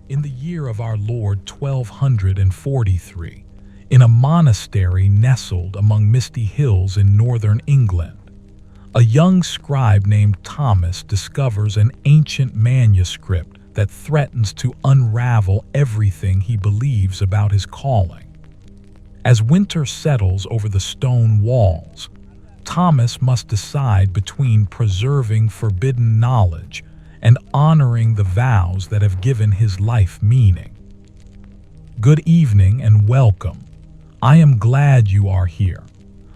in the year of our Lord 1243, in a monastery nestled among misty hills in northern England, a young scribe named Thomas discovers an ancient manuscript that threatens to unravel everything he believes about his calling. As winter settles over the stone walls, Thomas must decide between preserving forbidden knowledge and honoring the vows that have given his life meaning. Good evening and welcome. I am glad you are here.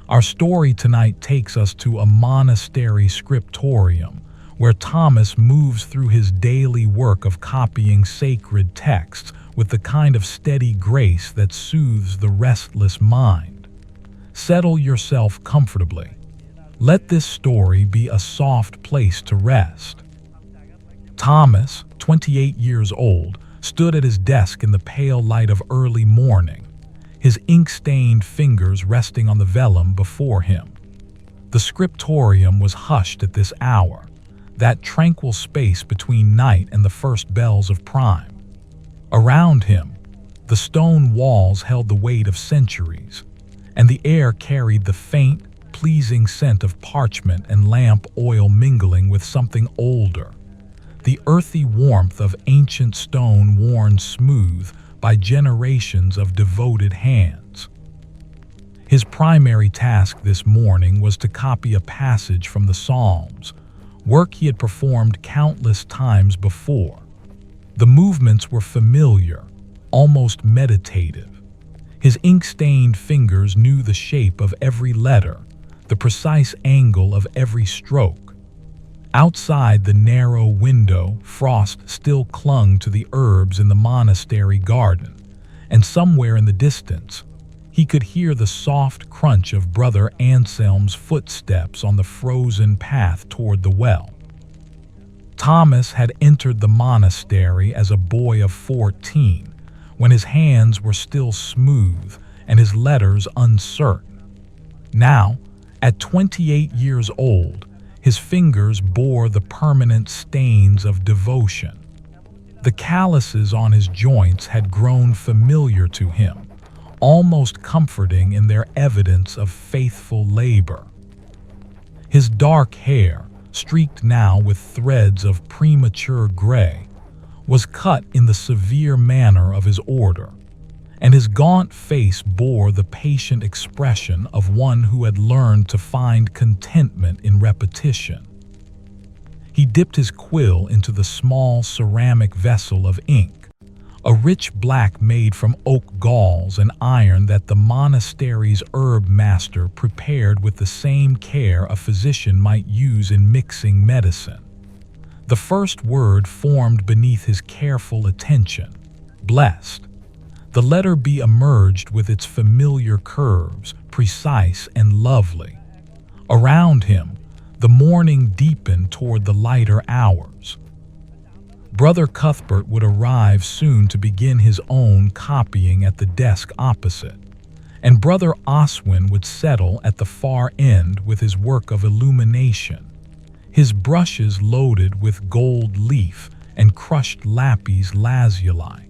Our story tonight takes us to a monastery scriptorium, where Thomas moves through his daily work of copying sacred texts with the kind of steady grace that soothes the restless mind. Settle yourself comfortably. Let this story be a soft place to rest. Thomas, 28 years old, stood at his desk in the pale light of early morning, his ink-stained fingers resting on the vellum before him. The scriptorium was hushed at this hour, that tranquil space between night and the first bells of prime. Around him, the stone walls held the weight of centuries, and the air carried the faint, pleasing scent of parchment and lamp oil mingling with something older, the earthy warmth of ancient stone worn smooth by generations of devoted hands. His primary task this morning was to copy a passage from the Psalms, work he had performed countless times before. The movements were familiar, almost meditative. His ink-stained fingers knew the shape of every letter, the precise angle of every stroke. Outside the narrow window, frost still clung to the herbs in the monastery garden, and somewhere in the distance, he could hear the soft crunch of Brother Anselm's footsteps on the frozen path toward the well. Thomas had entered the monastery as a boy of 14, when his hands were still smooth and his letters uncertain. Now, at 28 years old, his fingers bore the permanent stains of devotion. The calluses on his joints had grown familiar to him, almost comforting in their evidence of faithful labor. His dark hair, streaked now with threads of premature gray, was cut in the severe manner of his order, and his gaunt face bore the patient expression of one who had learned to find contentment in repetition. He dipped his quill into the small ceramic vessel of ink, a rich black made from oak galls and iron that the monastery's herb master prepared with the same care a physician might use in mixing medicine. The first word formed beneath his careful attention, blessed. The letter B emerged with its familiar curves, precise and lovely. Around him, the morning deepened toward the lighter hours. Brother Cuthbert would arrive soon to begin his own copying at the desk opposite, and Brother Oswin would settle at the far end with his work of illumination, his brushes loaded with gold leaf and crushed lapis lazuli.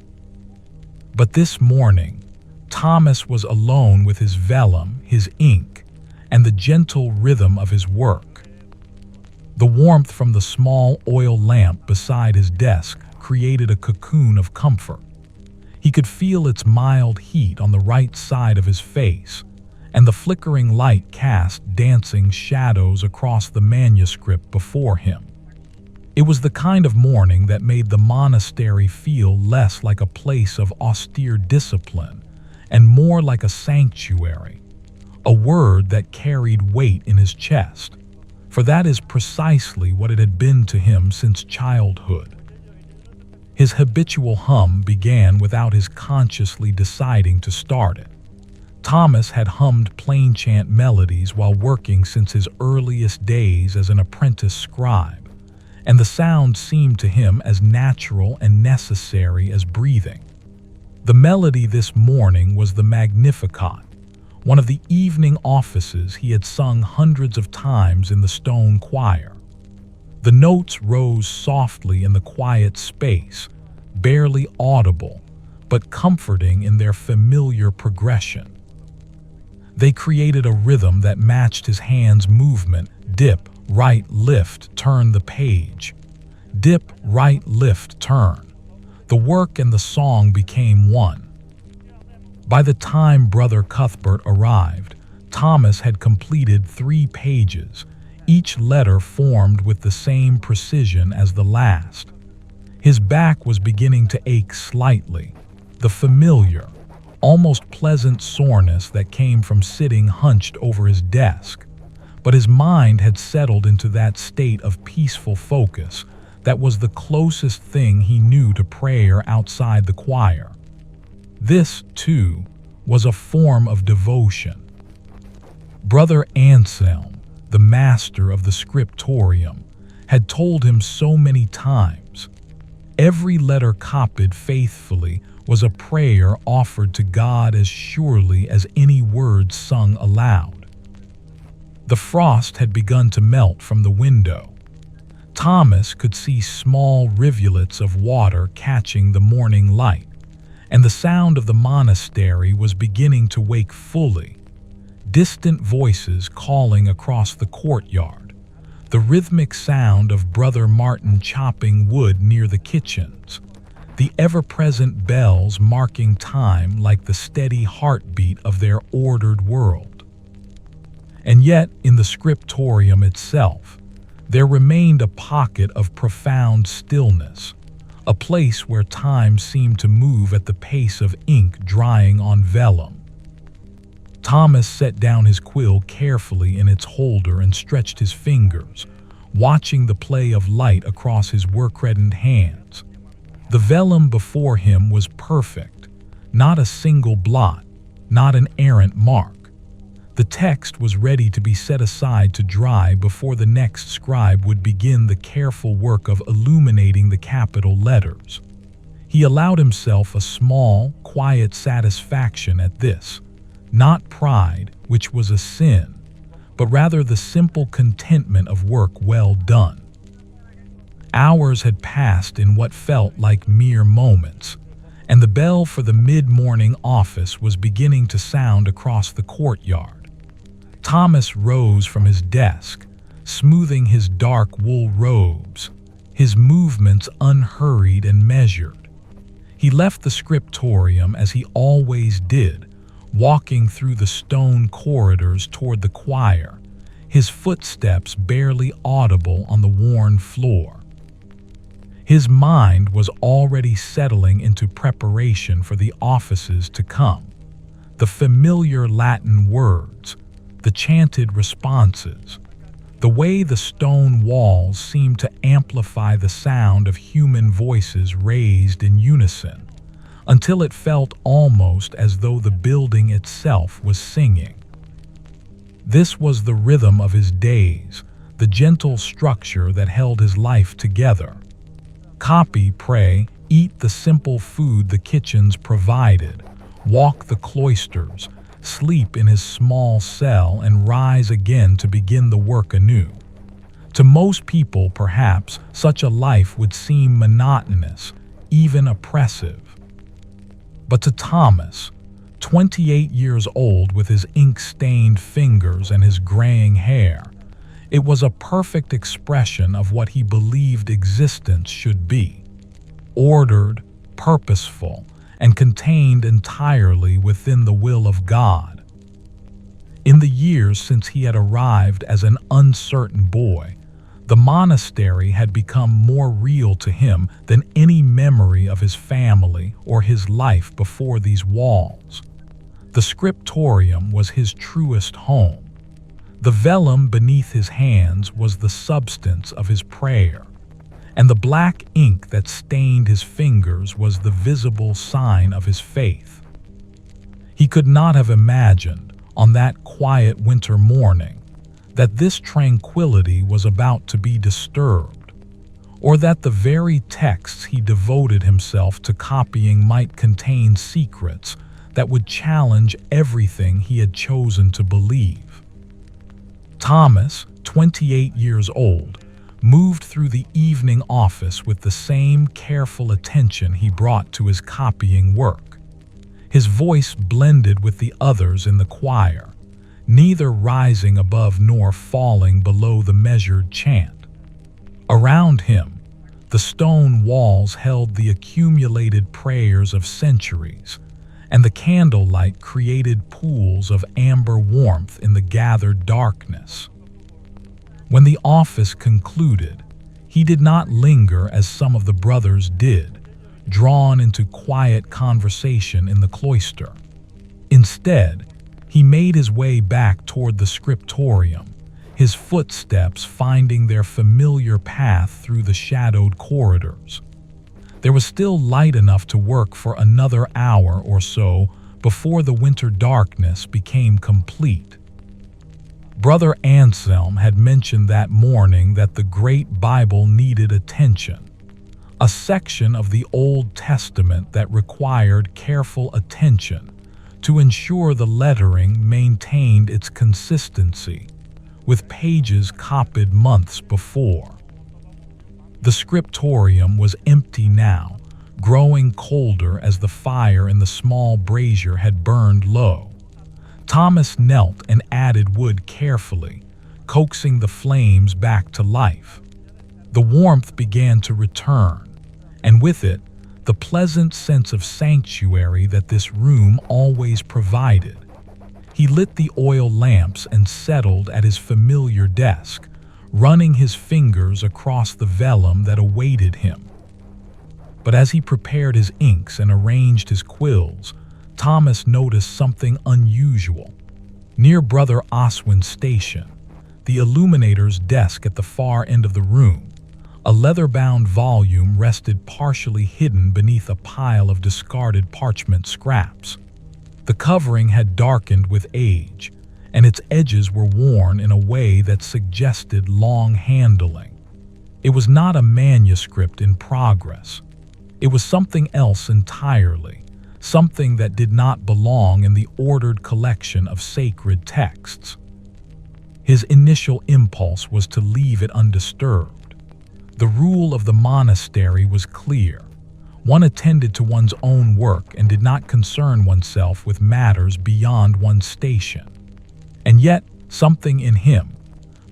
But this morning, Thomas was alone with his vellum, his ink, and the gentle rhythm of his work. The warmth from the small oil lamp beside his desk created a cocoon of comfort. He could feel its mild heat on the right side of his face, and the flickering light cast dancing shadows across the manuscript before him. It was the kind of morning that made the monastery feel less like a place of austere discipline and more like a sanctuary, a word that carried weight in his chest, for that is precisely what it had been to him since childhood. His habitual hum began without his consciously deciding to start it. Thomas had hummed plain chant melodies while working since his earliest days as an apprentice scribe, and the sound seemed to him as natural and necessary as breathing. The melody this morning was the Magnificat, one of the evening offices he had sung hundreds of times in the stone choir. The notes rose softly in the quiet space, barely audible, but comforting in their familiar progression. They created a rhythm that matched his hand's movement: dip, right, lift, turn the page. Dip, right, lift, turn. The work and the song became one. By the time Brother Cuthbert arrived, Thomas had completed 3 pages, each letter formed with the same precision as the last. His back was beginning to ache slightly, the familiar, almost pleasant soreness that came from sitting hunched over his desk. But his mind had settled into that state of peaceful focus that was the closest thing he knew to prayer outside the choir. This, too, was a form of devotion. Brother Anselm, the master of the Scriptorium, had told him so many times. Every letter copied faithfully was a prayer offered to God as surely as any words sung aloud. The frost had begun to melt from the window. Thomas could see small rivulets of water catching the morning light, and the sound of the monastery was beginning to wake fully. Distant voices calling across the courtyard, the rhythmic sound of Brother Martin chopping wood near the kitchens, the ever-present bells marking time like the steady heartbeat of their ordered world. And yet, in the Scriptorium itself, there remained a pocket of profound stillness, a place where time seemed to move at the pace of ink drying on vellum. Thomas set down his quill carefully in its holder and stretched his fingers, watching the play of light across his work-reddened hands. The vellum before him was perfect, not a single blot, not an errant mark. The text was ready to be set aside to dry before the next scribe would begin the careful work of illuminating the capital letters. He allowed himself a small, quiet satisfaction at this, not pride, which was a sin, but rather the simple contentment of work well done. Hours had passed in what felt like mere moments, and the bell for the mid-morning office was beginning to sound across the courtyard. Thomas rose from his desk, smoothing his dark wool robes, his movements unhurried and measured. He left the Scriptorium as he always did, walking through the stone corridors toward the choir, his footsteps barely audible on the worn floor. His mind was already settling into preparation for the offices to come. The familiar Latin words, the chanted responses, the way the stone walls seemed to amplify the sound of human voices raised in unison, until it felt almost as though the building itself was singing. This was the rhythm of his days, the gentle structure that held his life together. Copy, pray, eat the simple food the kitchens provided, walk the cloisters, sleep in his small cell, and rise again to begin the work anew. To most people, perhaps, such a life would seem monotonous, even oppressive. But to Thomas, 28 years old with his ink-stained fingers and his graying hair, it was a perfect expression of what he believed existence should be: ordered, purposeful, and contained entirely within the will of God. In the years since he had arrived as an uncertain boy, the monastery had become more real to him than any memory of his family or his life before these walls. The Scriptorium was his truest home. The vellum beneath his hands was the substance of his prayer, and the black ink that stained his fingers was the visible sign of his faith. He could not have imagined, on that quiet winter morning, that this tranquility was about to be disturbed, or that the very texts he devoted himself to copying might contain secrets that would challenge everything he had chosen to believe. Thomas, 28 years old, moved through the evening office with the same careful attention he brought to his copying work. His voice blended with the others in the choir, neither rising above nor falling below the measured chant. Around him, the stone walls held the accumulated prayers of centuries, and the candlelight created pools of amber warmth in the gathered darkness. When the office concluded, he did not linger as some of the brothers did, drawn into quiet conversation in the cloister. Instead, he made his way back toward the Scriptorium, his footsteps finding their familiar path through the shadowed corridors. There was still light enough to work for another hour or so before the winter darkness became complete. Brother Anselm had mentioned that morning that the Great Bible needed attention, a section of the Old Testament that required careful attention to ensure the lettering maintained its consistency, with pages copied months before. The Scriptorium was empty now, growing colder as the fire in the small brazier had burned low. Thomas knelt and added wood carefully, coaxing the flames back to life. The warmth began to return, and with it, the pleasant sense of sanctuary that this room always provided. He lit the oil lamps and settled at his familiar desk, running his fingers across the vellum that awaited him. But as he prepared his inks and arranged his quills, Thomas noticed something unusual. Near Brother Oswin's station, the illuminator's desk at the far end of the room, a leather-bound volume rested partially hidden beneath a pile of discarded parchment scraps. The covering had darkened with age, and its edges were worn in a way that suggested long handling. It was not a manuscript in progress. It was something else entirely, something that did not belong in the ordered collection of sacred texts. His initial impulse was to leave it undisturbed. The rule of the monastery was clear. One attended to one's own work and did not concern oneself with matters beyond one's station. And yet, something in him,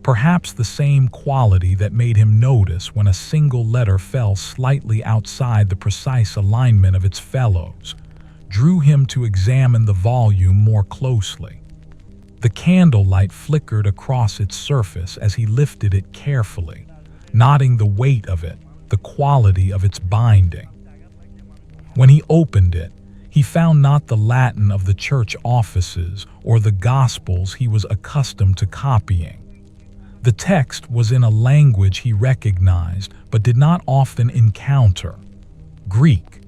perhaps the same quality that made him notice when a single letter fell slightly outside the precise alignment of its fellows, drew him to examine the volume more closely. The candlelight flickered across its surface as he lifted it carefully, noting the weight of it, the quality of its binding. When he opened it, he found not the Latin of the church offices or the Gospels he was accustomed to copying. The text was in a language he recognized but did not often encounter, Greek,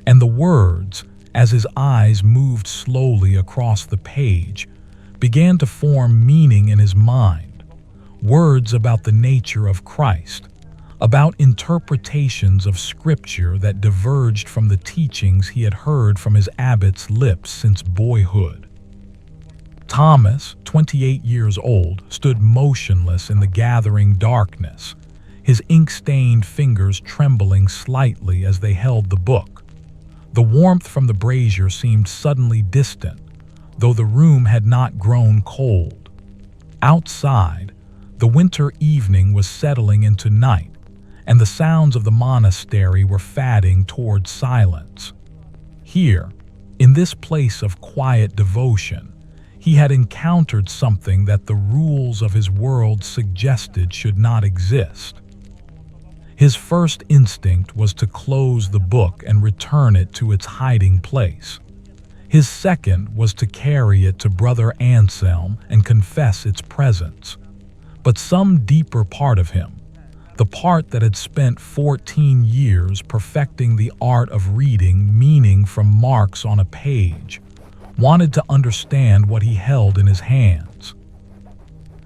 and the words, as his eyes moved slowly across the page, began to form meaning in his mind, words about the nature of Christ, about interpretations of Scripture that diverged from the teachings he had heard from his abbot's lips since boyhood. Thomas, 28 years old, stood motionless in the gathering darkness, his ink-stained fingers trembling slightly as they held the book. The warmth from the brazier seemed suddenly distant, though the room had not grown cold. Outside, the winter evening was settling into night, and the sounds of the monastery were fading toward silence. Here, in this place of quiet devotion, he had encountered something that the rules of his world suggested should not exist. His first instinct was to close the book and return it to its hiding place. His second was to carry it to Brother Anselm and confess its presence. But some deeper part of him, the part that had spent 14 years perfecting the art of reading meaning from marks on a page, wanted to understand what he held in his hands.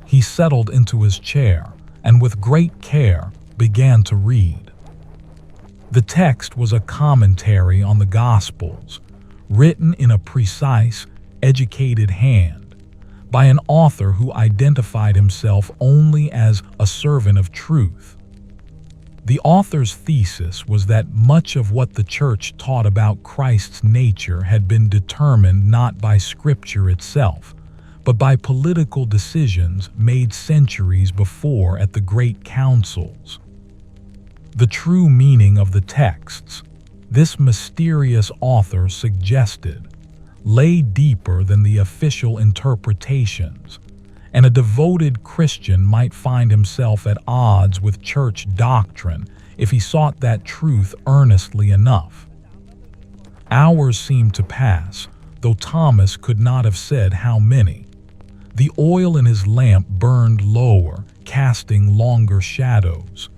He settled into his chair and with great care began to read. The text was a commentary on the Gospels, written in a precise, educated hand, by an author who identified himself only as a servant of truth. The author's thesis was that much of what the church taught about Christ's nature had been determined not by Scripture itself, but by political decisions made centuries before at the great councils. The true meaning of the texts, this mysterious author suggested, lay deeper than the official interpretations, and a devoted Christian might find himself at odds with church doctrine if he sought that truth earnestly enough. Hours seemed to pass, though Thomas could not have said how many. The oil in his lamp burned lower, casting longer shadows.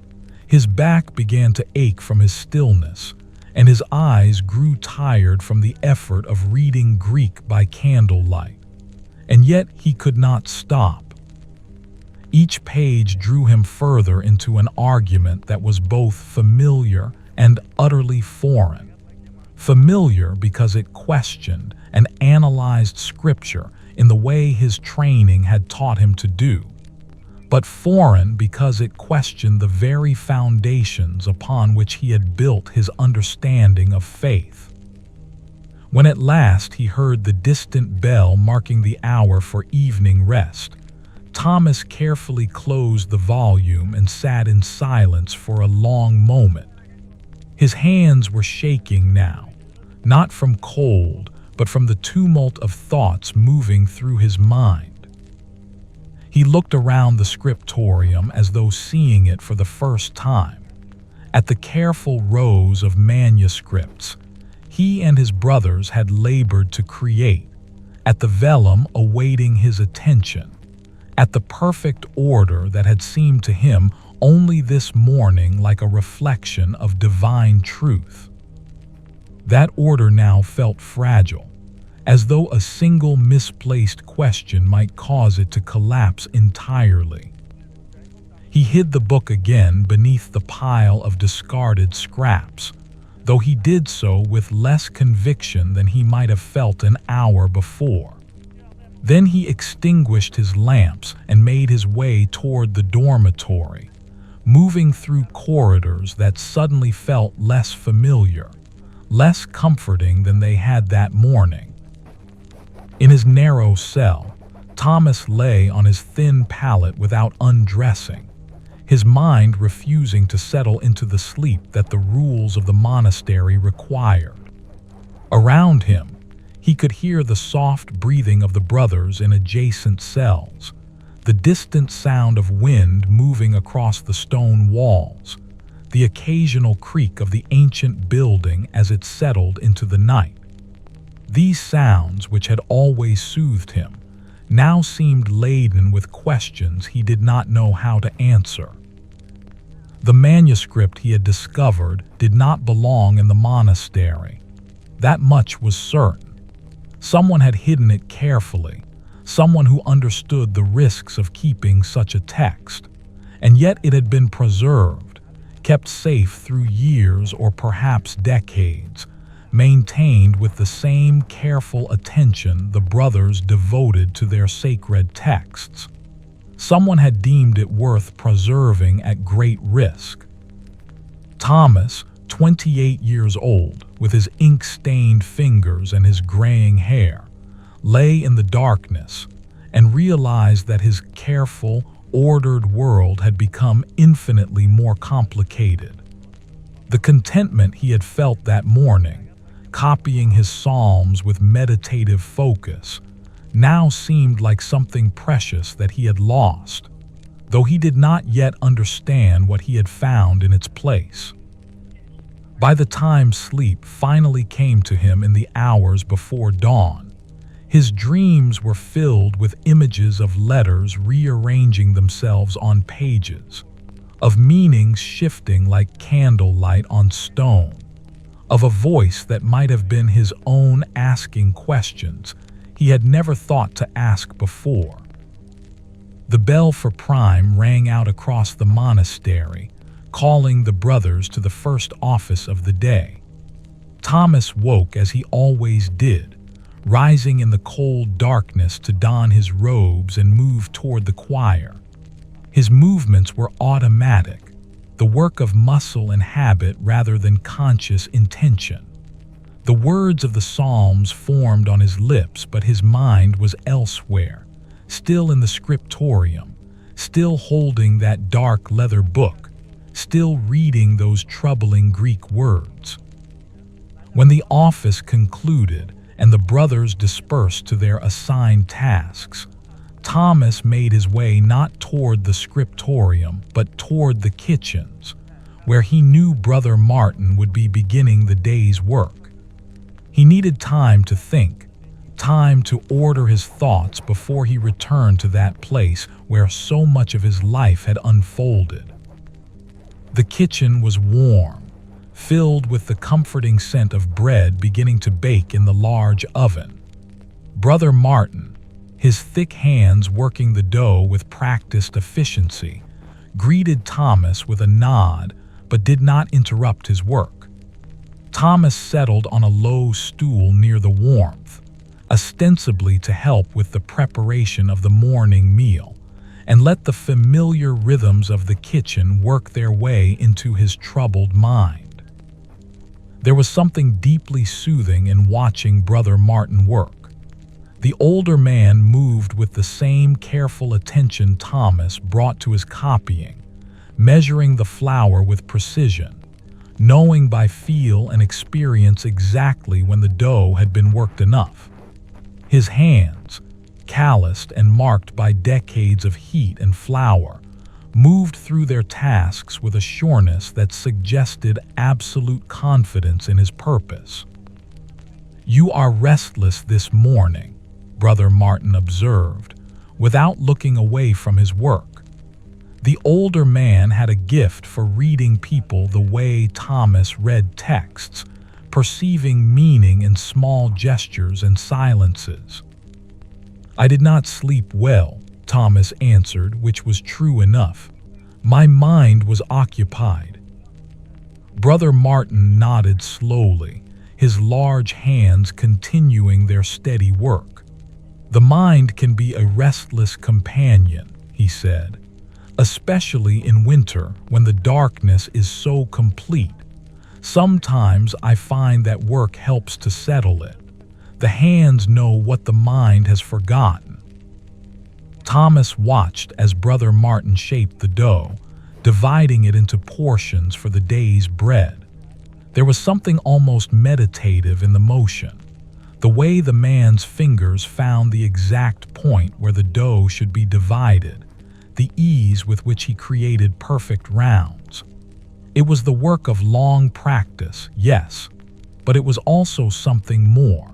His back began to ache from his stillness, and his eyes grew tired from the effort of reading Greek by candlelight. And yet he could not stop. Each page drew him further into an argument that was both familiar and utterly foreign. Familiar because it questioned and analyzed Scripture in the way his training had taught him to do, but foreign because it questioned the very foundations upon which he had built his understanding of faith. When at last he heard the distant bell marking the hour for evening rest, Thomas carefully closed the volume and sat in silence for a long moment. His hands were shaking now, not from cold, but from the tumult of thoughts moving through his mind. He looked around the Scriptorium as though seeing it for the first time. At the careful rows of manuscripts he and his brothers had labored to create, at the vellum awaiting his attention, at the perfect order that had seemed to him only this morning like a reflection of divine truth. That order now felt fragile, as though a single misplaced question might cause it to collapse entirely. He hid the book again beneath the pile of discarded scraps, though he did so with less conviction than he might have felt an hour before. Then he extinguished his lamps and made his way toward the dormitory, moving through corridors that suddenly felt less familiar, less comforting than they had that morning. In his narrow cell, Thomas lay on his thin pallet without undressing, his mind refusing to settle into the sleep that the rules of the monastery required. Around him, he could hear the soft breathing of the brothers in adjacent cells, the distant sound of wind moving across the stone walls, the occasional creak of the ancient building as it settled into the night. These sounds, which had always soothed him, now seemed laden with questions he did not know how to answer. The manuscript he had discovered did not belong in the monastery. That much was certain. Someone had hidden it carefully, someone who understood the risks of keeping such a text, and yet it had been preserved, kept safe through years or perhaps decades, maintained with the same careful attention the brothers devoted to their sacred texts. Someone had deemed it worth preserving at great risk. Thomas, 28 years old, with his ink-stained fingers and his graying hair, lay in the darkness and realized that his careful, ordered world had become infinitely more complicated. The contentment he had felt that morning, copying his psalms with meditative focus, now seemed like something precious that he had lost, though he did not yet understand what he had found in its place. By the time sleep finally came to him in the hours before dawn, his dreams were filled with images of letters rearranging themselves on pages, of meanings shifting like candlelight on stone, of a voice that might have been his own asking questions he had never thought to ask before. The bell for prime rang out across the monastery, calling the brothers to the first office of the day. Thomas woke as he always did, rising in the cold darkness to don his robes and move toward the choir. His movements were automatic, the work of muscle and habit rather than conscious intention. The words of the Psalms formed on his lips, but his mind was elsewhere, still in the Scriptorium, still holding that dark leather book, still reading those troubling Greek words. When the office concluded and the brothers dispersed to their assigned tasks, Thomas made his way not toward the Scriptorium, but toward the kitchens, where he knew Brother Martin would be beginning the day's work. He needed time to think, time to order his thoughts before he returned to that place where so much of his life had unfolded. The kitchen was warm, filled with the comforting scent of bread beginning to bake in the large oven. Brother Martin, his thick hands working the dough with practiced efficiency, greeted Thomas with a nod but did not interrupt his work. Thomas settled on a low stool near the warmth, ostensibly to help with the preparation of the morning meal, and let the familiar rhythms of the kitchen work their way into his troubled mind. There was something deeply soothing in watching Brother Martin work. The older man moved with the same careful attention Thomas brought to his copying, measuring the flour with precision, knowing by feel and experience exactly when the dough had been worked enough. His hands, calloused and marked by decades of heat and flour, moved through their tasks with a sureness that suggested absolute confidence in his purpose. "You are restless this morning," Brother Martin observed, without looking away from his work. The older man had a gift for reading people the way Thomas read texts, perceiving meaning in small gestures and silences. "I did not sleep well," Thomas answered, which was true enough. "My mind was occupied." Brother Martin nodded slowly, his large hands continuing their steady work. "The mind can be a restless companion," he said, "especially in winter when the darkness is so complete. Sometimes I find that work helps to settle it. The hands know what the mind has forgotten." Thomas watched as Brother Martin shaped the dough, dividing it into portions for the day's bread. There was something almost meditative in the motion, the way the man's fingers found the exact point where the dough should be divided, the ease with which he created perfect rounds. It was the work of long practice, yes, but it was also something more.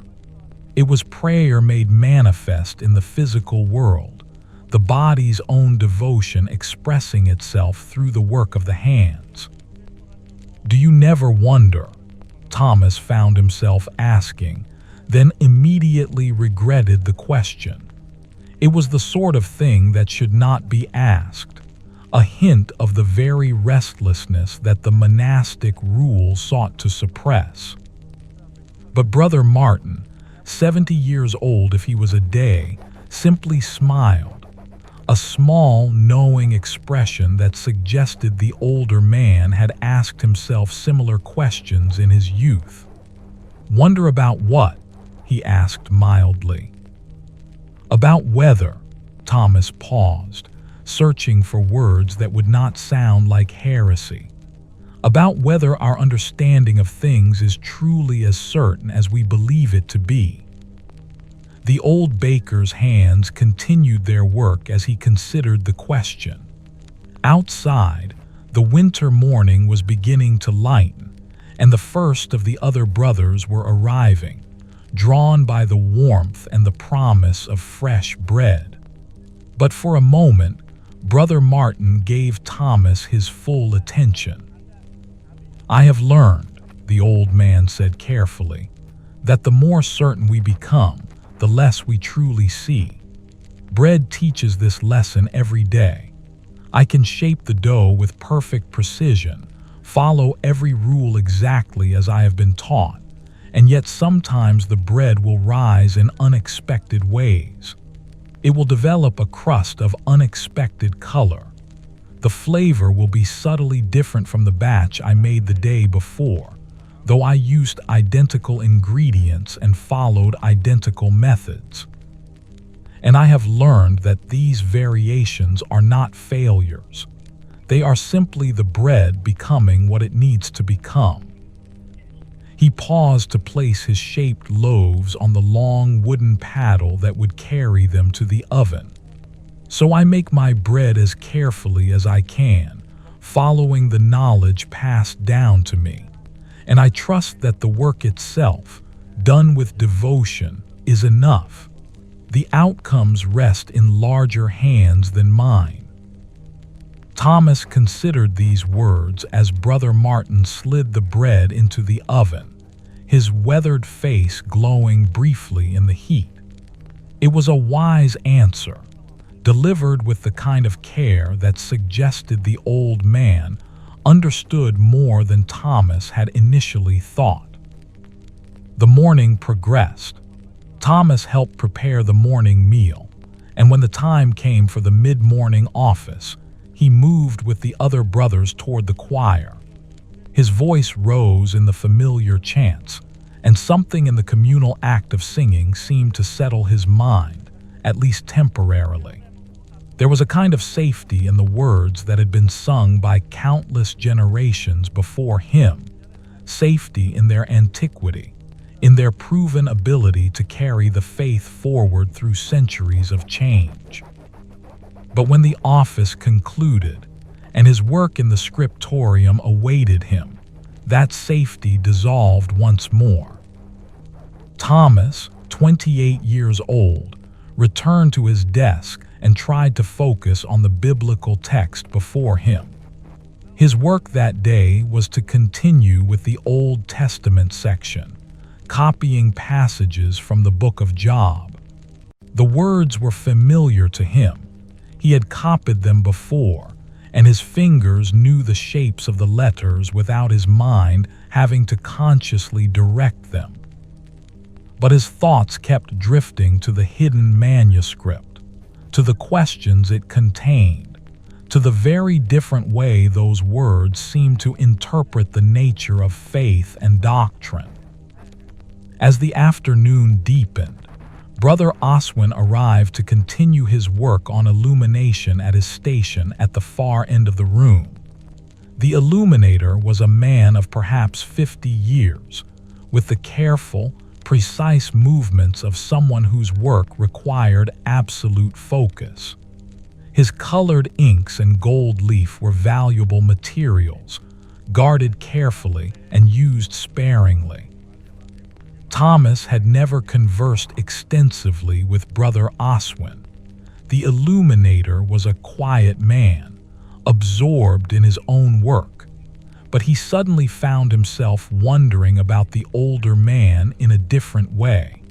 It was prayer made manifest in the physical world, the body's own devotion expressing itself through the work of the hands. "Do you never wonder?" Thomas found himself asking, then immediately regretted the question. It was the sort of thing that should not be asked, a hint of the very restlessness that the monastic rule sought to suppress. But Brother Martin, 70 years old if he was a day, simply smiled, a small, knowing expression that suggested the older man had asked himself similar questions in his youth. "Wonder about what?" he asked mildly. "About whether," Thomas paused, searching for words that would not sound like heresy. "About whether our understanding of things is truly as certain as we believe it to be." The old baker's hands continued their work as he considered the question. Outside, the winter morning was beginning to lighten, and the first of the other brothers were arriving, drawn by the warmth and the promise of fresh bread. But for a moment, Brother Martin gave Thomas his full attention. "I have learned," the old man said carefully, "that the more certain we become, the less we truly see. Bread teaches this lesson every day. I can shape the dough with perfect precision, follow every rule exactly as I have been taught, and yet sometimes the bread will rise in unexpected ways. It will develop a crust of unexpected color. The flavor will be subtly different from the batch I made the day before, though I used identical ingredients and followed identical methods. And I have learned that these variations are not failures. They are simply the bread becoming what it needs to become. He paused to place his shaped loaves on the long wooden paddle that would carry them to the oven. So I make my bread as carefully as I can, following the knowledge passed down to me. And I trust that the work itself, done with devotion, is enough. The outcomes rest in larger hands than mine. Thomas considered these words as Brother Martin slid the bread into the oven, his weathered face glowing briefly in the heat. It was a wise answer, delivered with the kind of care that suggested the old man understood more than Thomas had initially thought. The morning progressed. Thomas helped prepare the morning meal, and when the time came for the mid-morning office, he moved with the other brothers toward the choir. His voice rose in the familiar chants, and something in the communal act of singing seemed to settle his mind, at least temporarily. There was a kind of safety in the words that had been sung by countless generations before him, safety in their antiquity, in their proven ability to carry the faith forward through centuries of change. But when the office concluded, and his work in the Scriptorium awaited him, that safety dissolved once more. Thomas, 28 years old, returned to his desk and tried to focus on the biblical text before him. His work that day was to continue with the Old Testament section, copying passages from the book of Job. The words were familiar to him. He had copied them before, and his fingers knew the shapes of the letters without his mind having to consciously direct them. But his thoughts kept drifting to the hidden manuscript, to the questions it contained, to the very different way those words seemed to interpret the nature of faith and doctrine. As the afternoon deepened, Brother Oswin arrived to continue his work on illumination at his station at the far end of the room. The illuminator was a man of perhaps 50 years, with the careful, precise movements of someone whose work required absolute focus. His colored inks and gold leaf were valuable materials, guarded carefully and used sparingly. Thomas had never conversed extensively with Brother Oswin. The illuminator was a quiet man, absorbed in his own work, but he suddenly found himself wondering about the older man in a different way.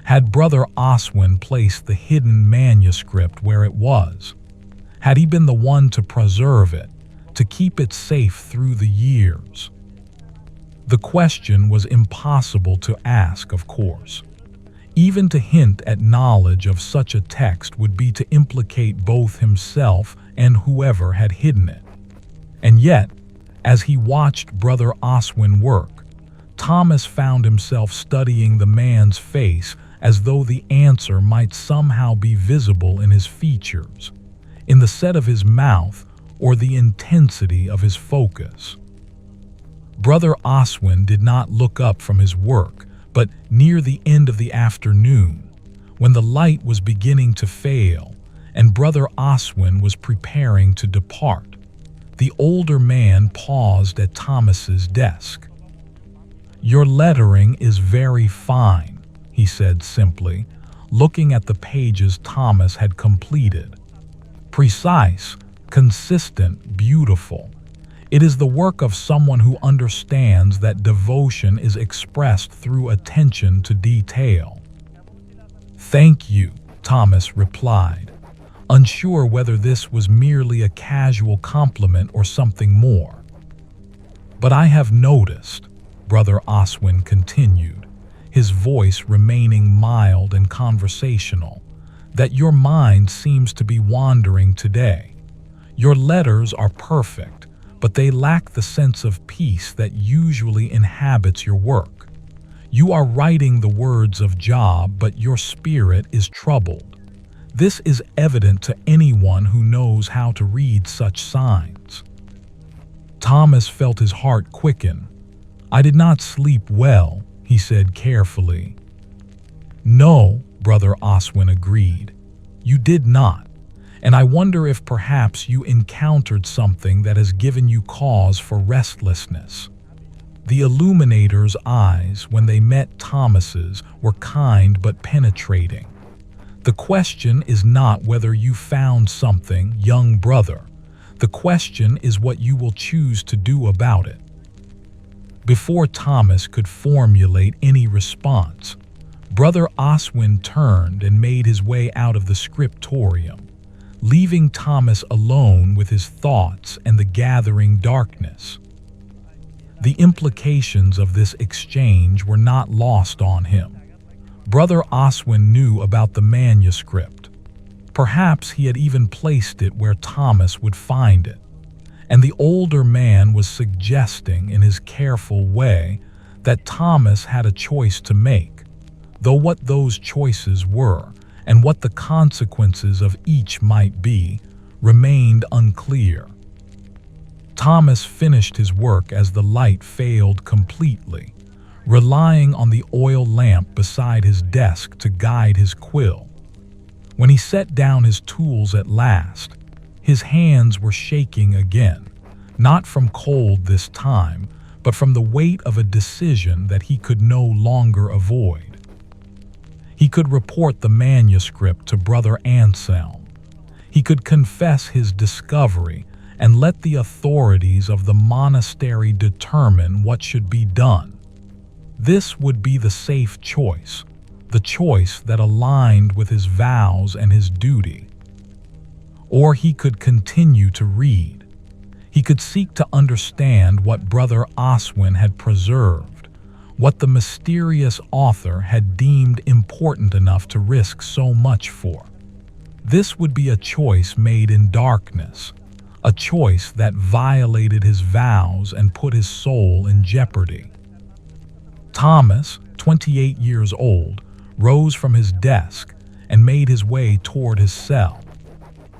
Had Brother Oswin placed the hidden manuscript where it was? Had he been the one to preserve it, to keep it safe through the years? The question was impossible to ask, of course. Even to hint at knowledge of such a text would be to implicate both himself and whoever had hidden it. And yet, as he watched Brother Oswin work, Thomas found himself studying the man's face as though the answer might somehow be visible in his features, in the set of his mouth, or the intensity of his focus. Brother Oswin did not look up from his work, but near the end of the afternoon, when the light was beginning to fail and Brother Oswin was preparing to depart, the older man paused at Thomas's desk. "Your lettering is very fine," he said simply, looking at the pages Thomas had completed. "Precise, consistent, beautiful. It is the work of someone who understands that devotion is expressed through attention to detail." "Thank you," Thomas replied, unsure whether this was merely a casual compliment or something more. "But I have noticed," Brother Oswin continued, his voice remaining mild and conversational, that your mind seems to be wandering today. Your letters are perfect, but they lack the sense of peace that usually inhabits your work. You are writing the words of Job, but your spirit is troubled. This is evident to anyone who knows how to read such signs. Thomas felt his heart quicken. I did not sleep well, he said carefully. No, Brother Oswin agreed. You did not, and I wonder if perhaps you encountered something that has given you cause for restlessness. The illuminator's eyes, when they met Thomas's, were kind but penetrating. The question is not whether you found something, young brother. The question is what you will choose to do about it. Before Thomas could formulate any response, Brother Oswin turned and made his way out of the Scriptorium, leaving Thomas alone with his thoughts and the gathering darkness. The implications of this exchange were not lost on him. Brother Oswin knew about the manuscript. Perhaps he had even placed it where Thomas would find it. And the older man was suggesting in his careful way that Thomas had a choice to make, though what those choices were and what the consequences of each might be remained unclear. Thomas finished his work as the light failed completely, relying on the oil lamp beside his desk to guide his quill. When he set down his tools at last, his hands were shaking again, not from cold this time, but from the weight of a decision that he could no longer avoid. He could report the manuscript to Brother Anselm. He could confess his discovery and let the authorities of the monastery determine what should be done. This would be the safe choice, the choice that aligned with his vows and his duty. Or he could continue to read. He could seek to understand what Brother Oswin had preserved, what the mysterious author had deemed important enough to risk so much for. This would be a choice made in darkness, a choice that violated his vows and put his soul in jeopardy. Thomas, 28 years old, rose from his desk and made his way toward his cell.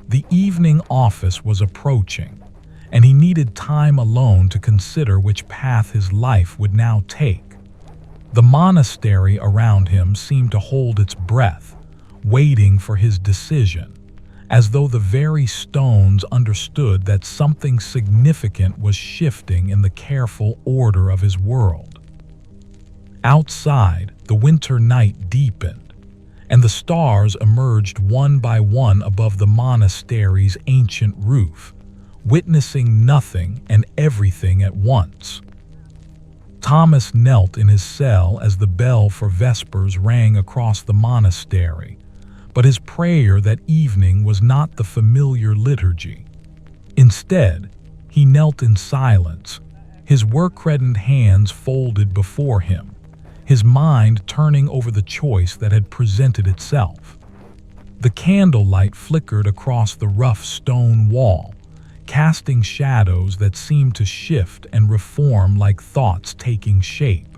The evening office was approaching, and he needed time alone to consider which path his life would now take. The monastery around him seemed to hold its breath, waiting for his decision, as though the very stones understood that something significant was shifting in the careful order of his world. Outside, the winter night deepened, and the stars emerged one by one above the monastery's ancient roof, witnessing nothing and everything at once. Thomas knelt in his cell as the bell for Vespers rang across the monastery, but his prayer that evening was not the familiar liturgy. Instead, he knelt in silence, his work-reddened hands folded before him, his mind turning over the choice that had presented itself. The candlelight flickered across the rough stone wall, casting shadows that seemed to shift and reform like thoughts taking shape.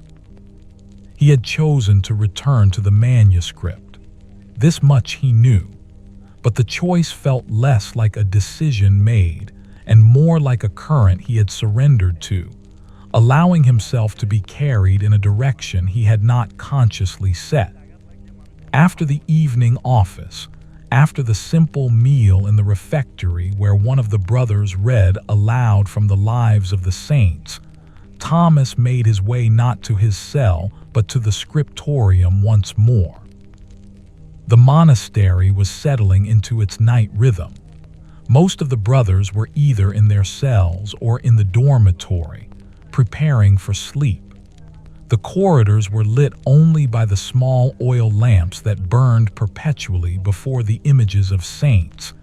He had chosen to return to the manuscript. This much he knew, but the choice felt less like a decision made and more like a current he had surrendered to, allowing himself to be carried in a direction he had not consciously set. After the evening office, after the simple meal in the refectory where one of the brothers read aloud from the lives of the saints, Thomas made his way not to his cell but to the Scriptorium once more. The monastery was settling into its night rhythm. Most of the brothers were either in their cells or in the dormitory, preparing for sleep. The corridors were lit only by the small oil lamps that burned perpetually before the images of saints,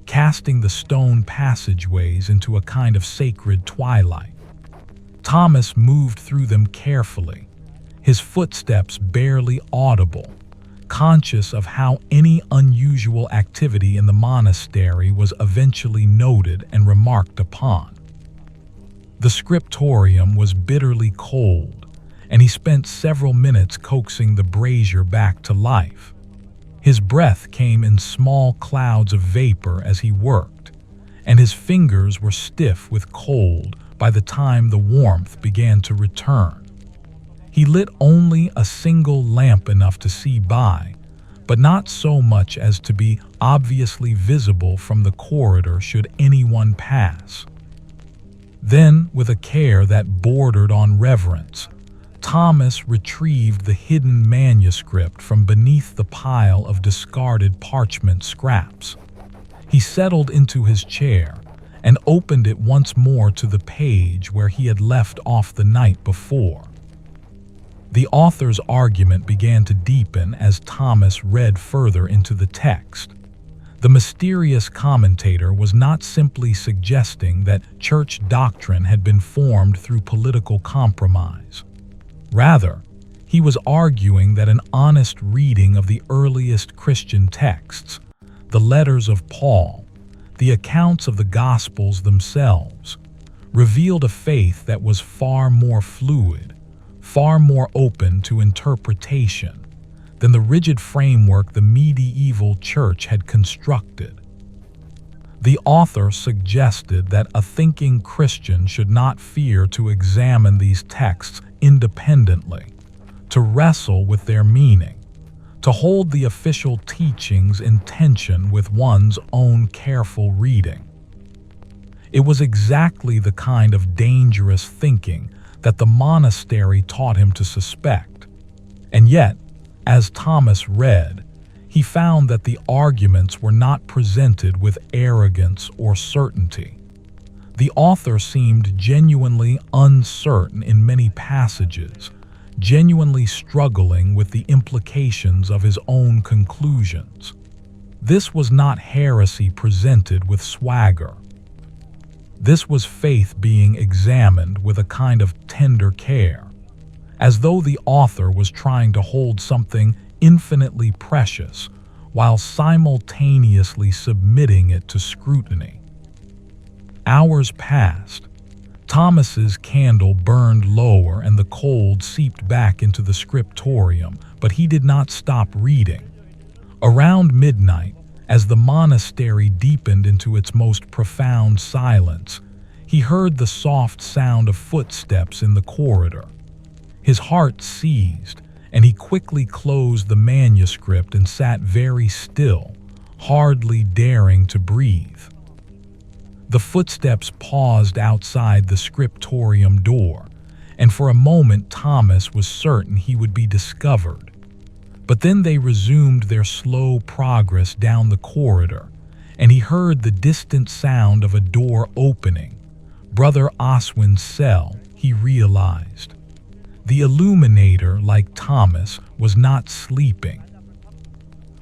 casting the stone passageways into a kind of sacred twilight. Thomas moved through them carefully, his footsteps barely audible, conscious of how any unusual activity in the monastery was eventually noted and remarked upon. The scriptorium was bitterly cold, and he spent several minutes coaxing the brazier back to life. His breath came in small clouds of vapor as he worked, and his fingers were stiff with cold by the time the warmth began to return. He lit only a single lamp enough to see by, but not so much as to be obviously visible from the corridor should anyone pass. Then, with a care that bordered on reverence, Thomas retrieved the hidden manuscript from beneath the pile of discarded parchment scraps. He settled into his chair and opened it once more to the page where he had left off the night before. The author's argument began to deepen as Thomas read further into the text. The mysterious commentator was not simply suggesting that church doctrine had been formed through political compromise. Rather, he was arguing that an honest reading of the earliest Christian texts, the letters of Paul, the accounts of the Gospels themselves, revealed a faith that was far more fluid, far more open to interpretation than the rigid framework the medieval church had constructed. The author suggested that a thinking Christian should not fear to examine these texts independently, to wrestle with their meaning, to hold the official teachings in tension with one's own careful reading. It was exactly the kind of dangerous thinking that the monastery taught him to suspect. And yet, as Thomas read, he found that the arguments were not presented with arrogance or certainty. The author seemed genuinely uncertain in many passages, genuinely struggling with the implications of his own conclusions. This was not heresy presented with swagger. This was faith being examined with a kind of tender care, as though the author was trying to hold something infinitely precious while simultaneously submitting it to scrutiny. Hours passed. Thomas's candle burned lower and the cold seeped back into the scriptorium, but he did not stop reading. Around midnight, as the monastery deepened into its most profound silence, he heard the soft sound of footsteps in the corridor. His heart seized, and he quickly closed the manuscript and sat very still, hardly daring to breathe. The footsteps paused outside the scriptorium door, and for a moment Thomas was certain he would be discovered. But then they resumed their slow progress down the corridor, and he heard the distant sound of a door opening. Brother Oswin's cell, he realized. The illuminator, like Thomas, was not sleeping.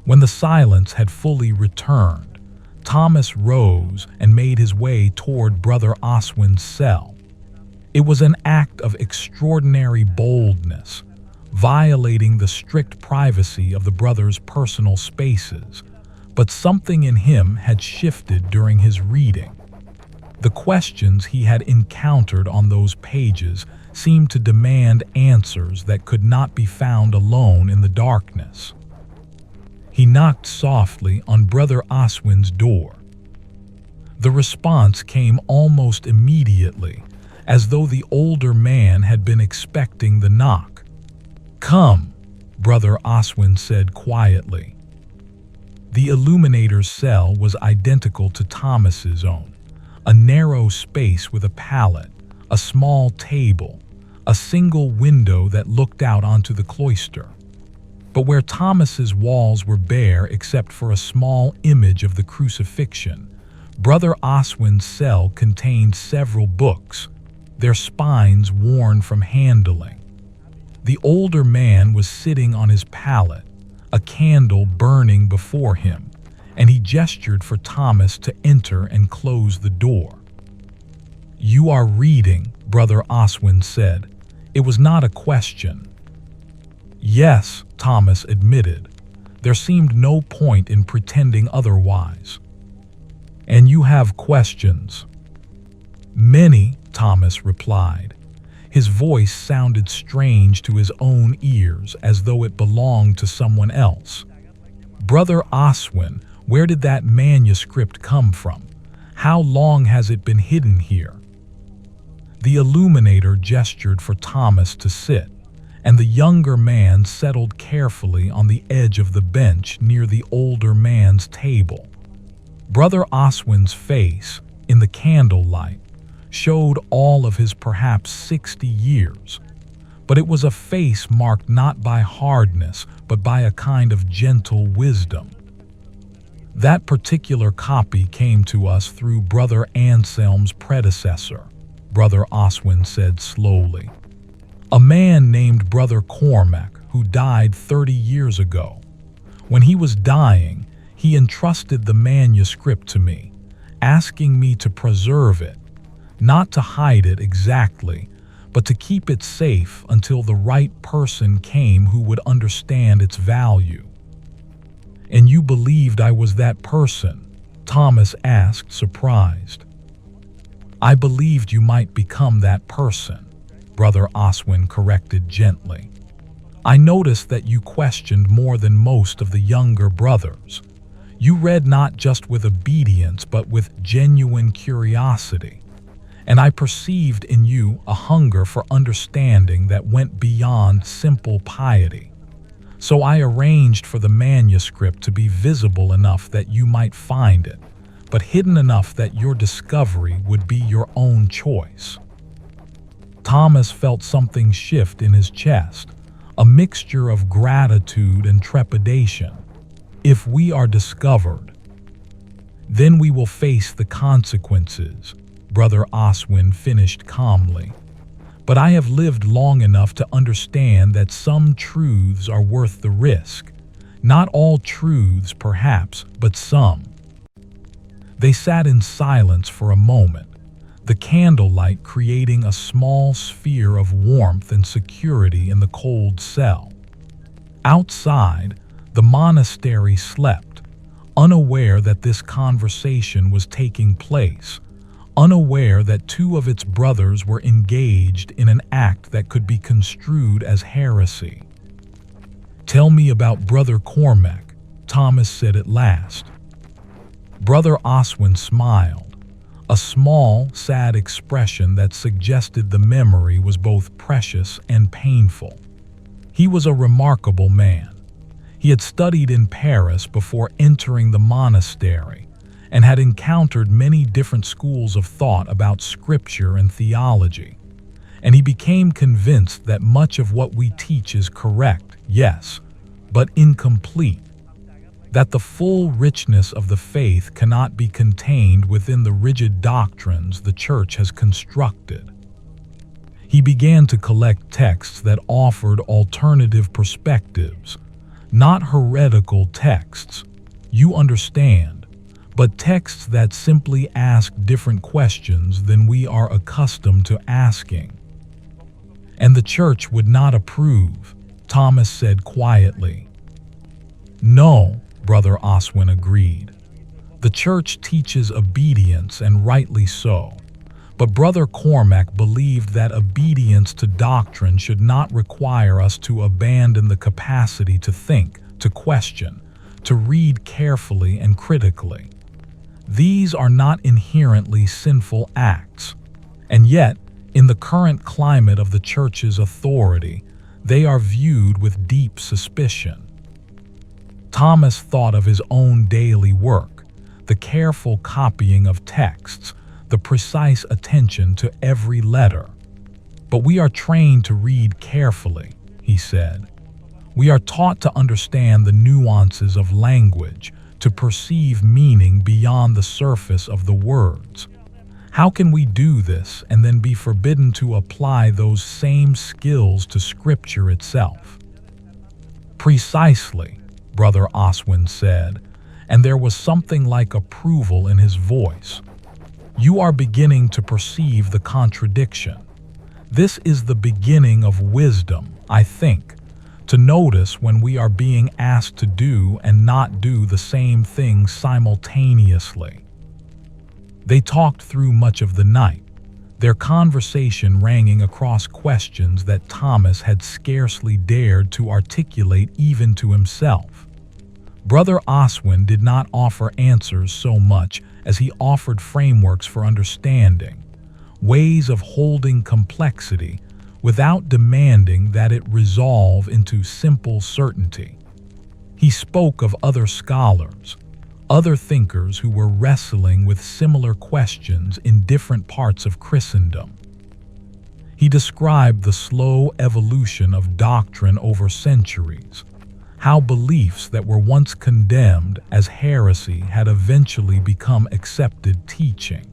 When the silence had fully returned, Thomas rose and made his way toward Brother Oswin's cell. It was an act of extraordinary boldness, violating the strict privacy of the brother's personal spaces, but something in him had shifted during his reading. The questions he had encountered on those pages seemed to demand answers that could not be found alone in the darkness. He knocked softly on Brother Oswin's door. The response came almost immediately, as though the older man had been expecting the knock. "Come," Brother Oswin said quietly. The illuminator's cell was identical to Thomas's own, a narrow space with a pallet, a small table, a single window that looked out onto the cloister. But where Thomas's walls were bare except for a small image of the crucifixion, Brother Oswin's cell contained several books, their spines worn from handling. The older man was sitting on his pallet, a candle burning before him, and he gestured for Thomas to enter and close the door. "You are reading," Brother Oswin said. It was not a question. Yes, Thomas admitted. There seemed no point in pretending otherwise. And you have questions? Many, Thomas replied. His voice sounded strange to his own ears, as though it belonged to someone else. Brother Oswin, where did that manuscript come from? How long has it been hidden here? The illuminator gestured for Thomas to sit, and the younger man settled carefully on the edge of the bench near the older man's table. Brother Oswin's face, in the candlelight, showed all of his perhaps 60 years, but it was a face marked not by hardness, but by a kind of gentle wisdom. That particular copy came to us through Brother Anselm's predecessor, Brother Oswin said slowly. A man named Brother Cormac, who died 30 years ago. When he was dying, he entrusted the manuscript to me, asking me to preserve it, not to hide it exactly, but to keep it safe until the right person came who would understand its value. And you believed I was that person? Thomas asked, surprised. I believed you might become that person, Brother Oswin corrected gently. I noticed that you questioned more than most of the younger brothers. You read not just with obedience, but with genuine curiosity. And I perceived in you a hunger for understanding that went beyond simple piety. So I arranged for the manuscript to be visible enough that you might find it, but hidden enough that your discovery would be your own choice. Thomas felt something shift in his chest, a mixture of gratitude and trepidation. If we are discovered, then we will face the consequences, Brother Oswin finished calmly. But I have lived long enough to understand that some truths are worth the risk. Not all truths, perhaps, but some. They sat in silence for a moment, the candlelight creating a small sphere of warmth and security in the cold cell. Outside, the monastery slept, unaware that this conversation was taking place, unaware that two of its brothers were engaged in an act that could be construed as heresy. Tell me about Brother Cormac, Thomas said at last. Brother Oswin smiled, a small, sad expression that suggested the memory was both precious and painful. He was a remarkable man. He had studied in Paris before entering the monastery, and had encountered many different schools of thought about scripture and theology. And he became convinced that much of what we teach is correct, yes, but incomplete. That the full richness of the faith cannot be contained within the rigid doctrines the Church has constructed. He began to collect texts that offered alternative perspectives, not heretical texts, you understand, but texts that simply ask different questions than we are accustomed to asking. And the Church would not approve, Thomas said quietly. No, Brother Oswin agreed. The Church teaches obedience, and rightly so. But Brother Cormac believed that obedience to doctrine should not require us to abandon the capacity to think, to question, to read carefully and critically. These are not inherently sinful acts, and yet, in the current climate of the Church's authority, they are viewed with deep suspicion. Thomas thought of his own daily work, the careful copying of texts, the precise attention to every letter. But we are trained to read carefully, he said. We are taught to understand the nuances of language, to perceive meaning beyond the surface of the words. How can we do this and then be forbidden to apply those same skills to Scripture itself? Precisely, Brother Oswin said, and there was something like approval in his voice. You are beginning to perceive the contradiction. This is the beginning of wisdom, I think, to notice when we are being asked to do and not do the same thing simultaneously. They talked through much of the night, their conversation ranging across questions that Thomas had scarcely dared to articulate even to himself. Brother Oswin did not offer answers so much as he offered frameworks for understanding, ways of holding complexity without demanding that it resolve into simple certainty. He spoke of other scholars, other thinkers who were wrestling with similar questions in different parts of Christendom. He described the slow evolution of doctrine over centuries, how beliefs that were once condemned as heresy had eventually become accepted teaching,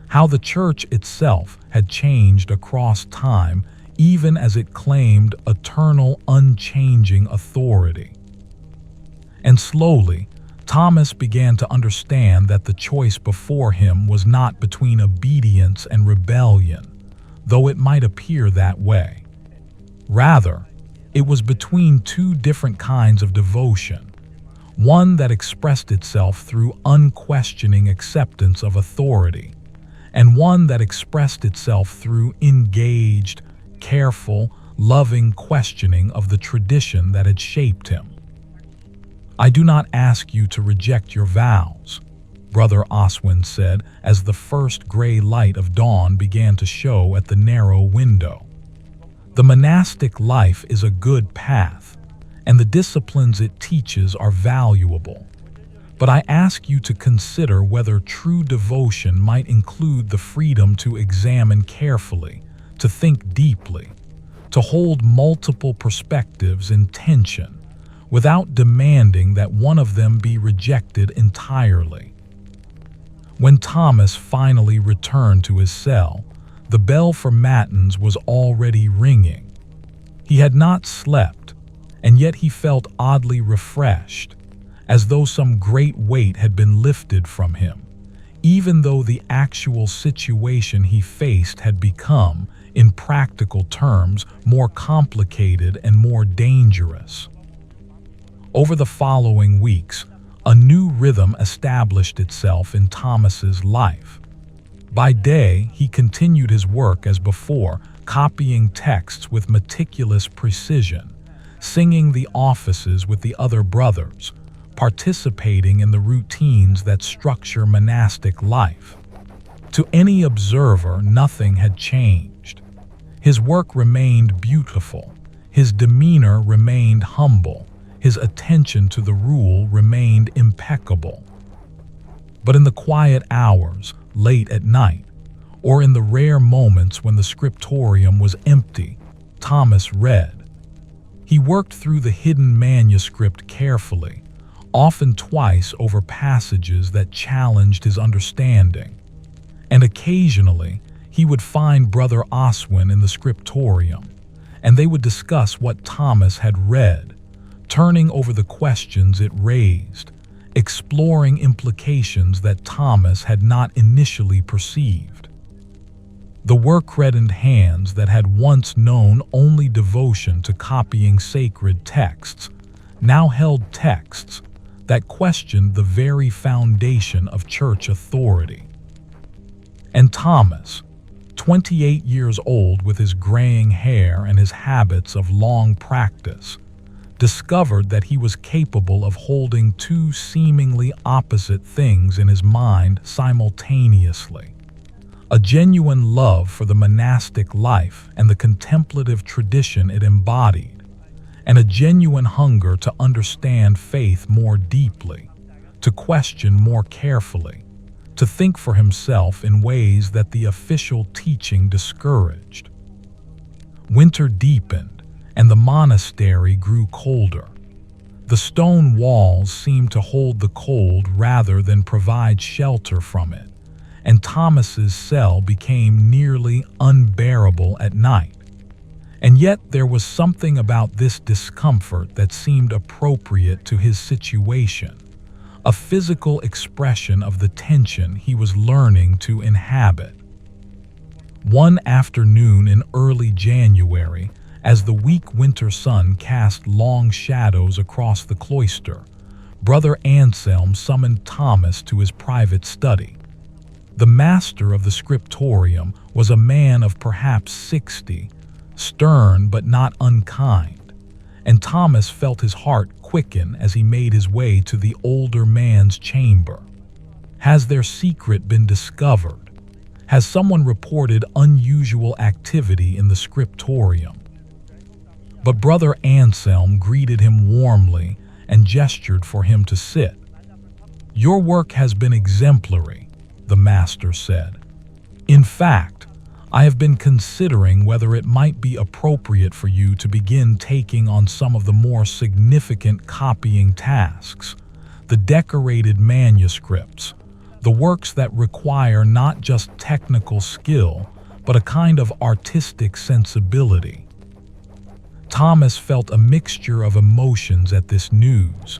how the Church itself had changed across time even as it claimed eternal, unchanging authority. And slowly, Thomas began to understand that the choice before him was not between obedience and rebellion, though it might appear that way. Rather, it was between two different kinds of devotion, one that expressed itself through unquestioning acceptance of authority, and one that expressed itself through engaged, careful, loving questioning of the tradition that had shaped him. "I do not ask you to reject your vows," Brother Oswin said as the first gray light of dawn began to show at the narrow window. "The monastic life is a good path, and the disciplines it teaches are valuable. But I ask you to consider whether true devotion might include the freedom to examine carefully, to think deeply, to hold multiple perspectives in tension, without demanding that one of them be rejected entirely." When Thomas finally returned to his cell, the bell for matins was already ringing. He had not slept, and yet he felt oddly refreshed, as though some great weight had been lifted from him, even though the actual situation he faced had become, in practical terms, more complicated and more dangerous. Over the following weeks, a new rhythm established itself in Thomas's life. By day, he continued his work as before, copying texts with meticulous precision, singing the offices with the other brothers, participating in the routines that structure monastic life. To any observer, nothing had changed. His work remained beautiful, his demeanor remained humble, his attention to the rule remained impeccable. But in the quiet hours, late at night, or in the rare moments when the scriptorium was empty, Thomas read. He worked through the hidden manuscript carefully, often twice over passages that challenged his understanding. And occasionally, he would find Brother Oswin in the scriptorium, and they would discuss what Thomas had read, turning over the questions it raised, exploring implications that Thomas had not initially perceived. The work-reddened hands that had once known only devotion to copying sacred texts now held texts that questioned the very foundation of church authority. And Thomas, 28 years old with his graying hair and his habits of long practice, discovered that he was capable of holding two seemingly opposite things in his mind simultaneously: a genuine love for the monastic life and the contemplative tradition it embodied, and a genuine hunger to understand faith more deeply, to question more carefully, to think for himself in ways that the official teaching discouraged. Winter deepened, and the monastery grew colder. The stone walls seemed to hold the cold rather than provide shelter from it, and Thomas's cell became nearly unbearable at night. And yet there was something about this discomfort that seemed appropriate to his situation, a physical expression of the tension he was learning to inhabit. One afternoon in early January, as the weak winter sun cast long shadows across the cloister, Brother Anselm summoned Thomas to his private study. The master of the Scriptorium was a man of perhaps 60, stern but not unkind, and Thomas felt his heart quicken as he made his way to the older man's chamber. Has their secret been discovered? Has someone reported unusual activity in the Scriptorium? But Brother Anselm greeted him warmly and gestured for him to sit. "Your work has been exemplary," the master said. "In fact, I have been considering whether it might be appropriate for you to begin taking on some of the more significant copying tasks, the decorated manuscripts, the works that require not just technical skill, but a kind of artistic sensibility." Thomas felt a mixture of emotions at this news.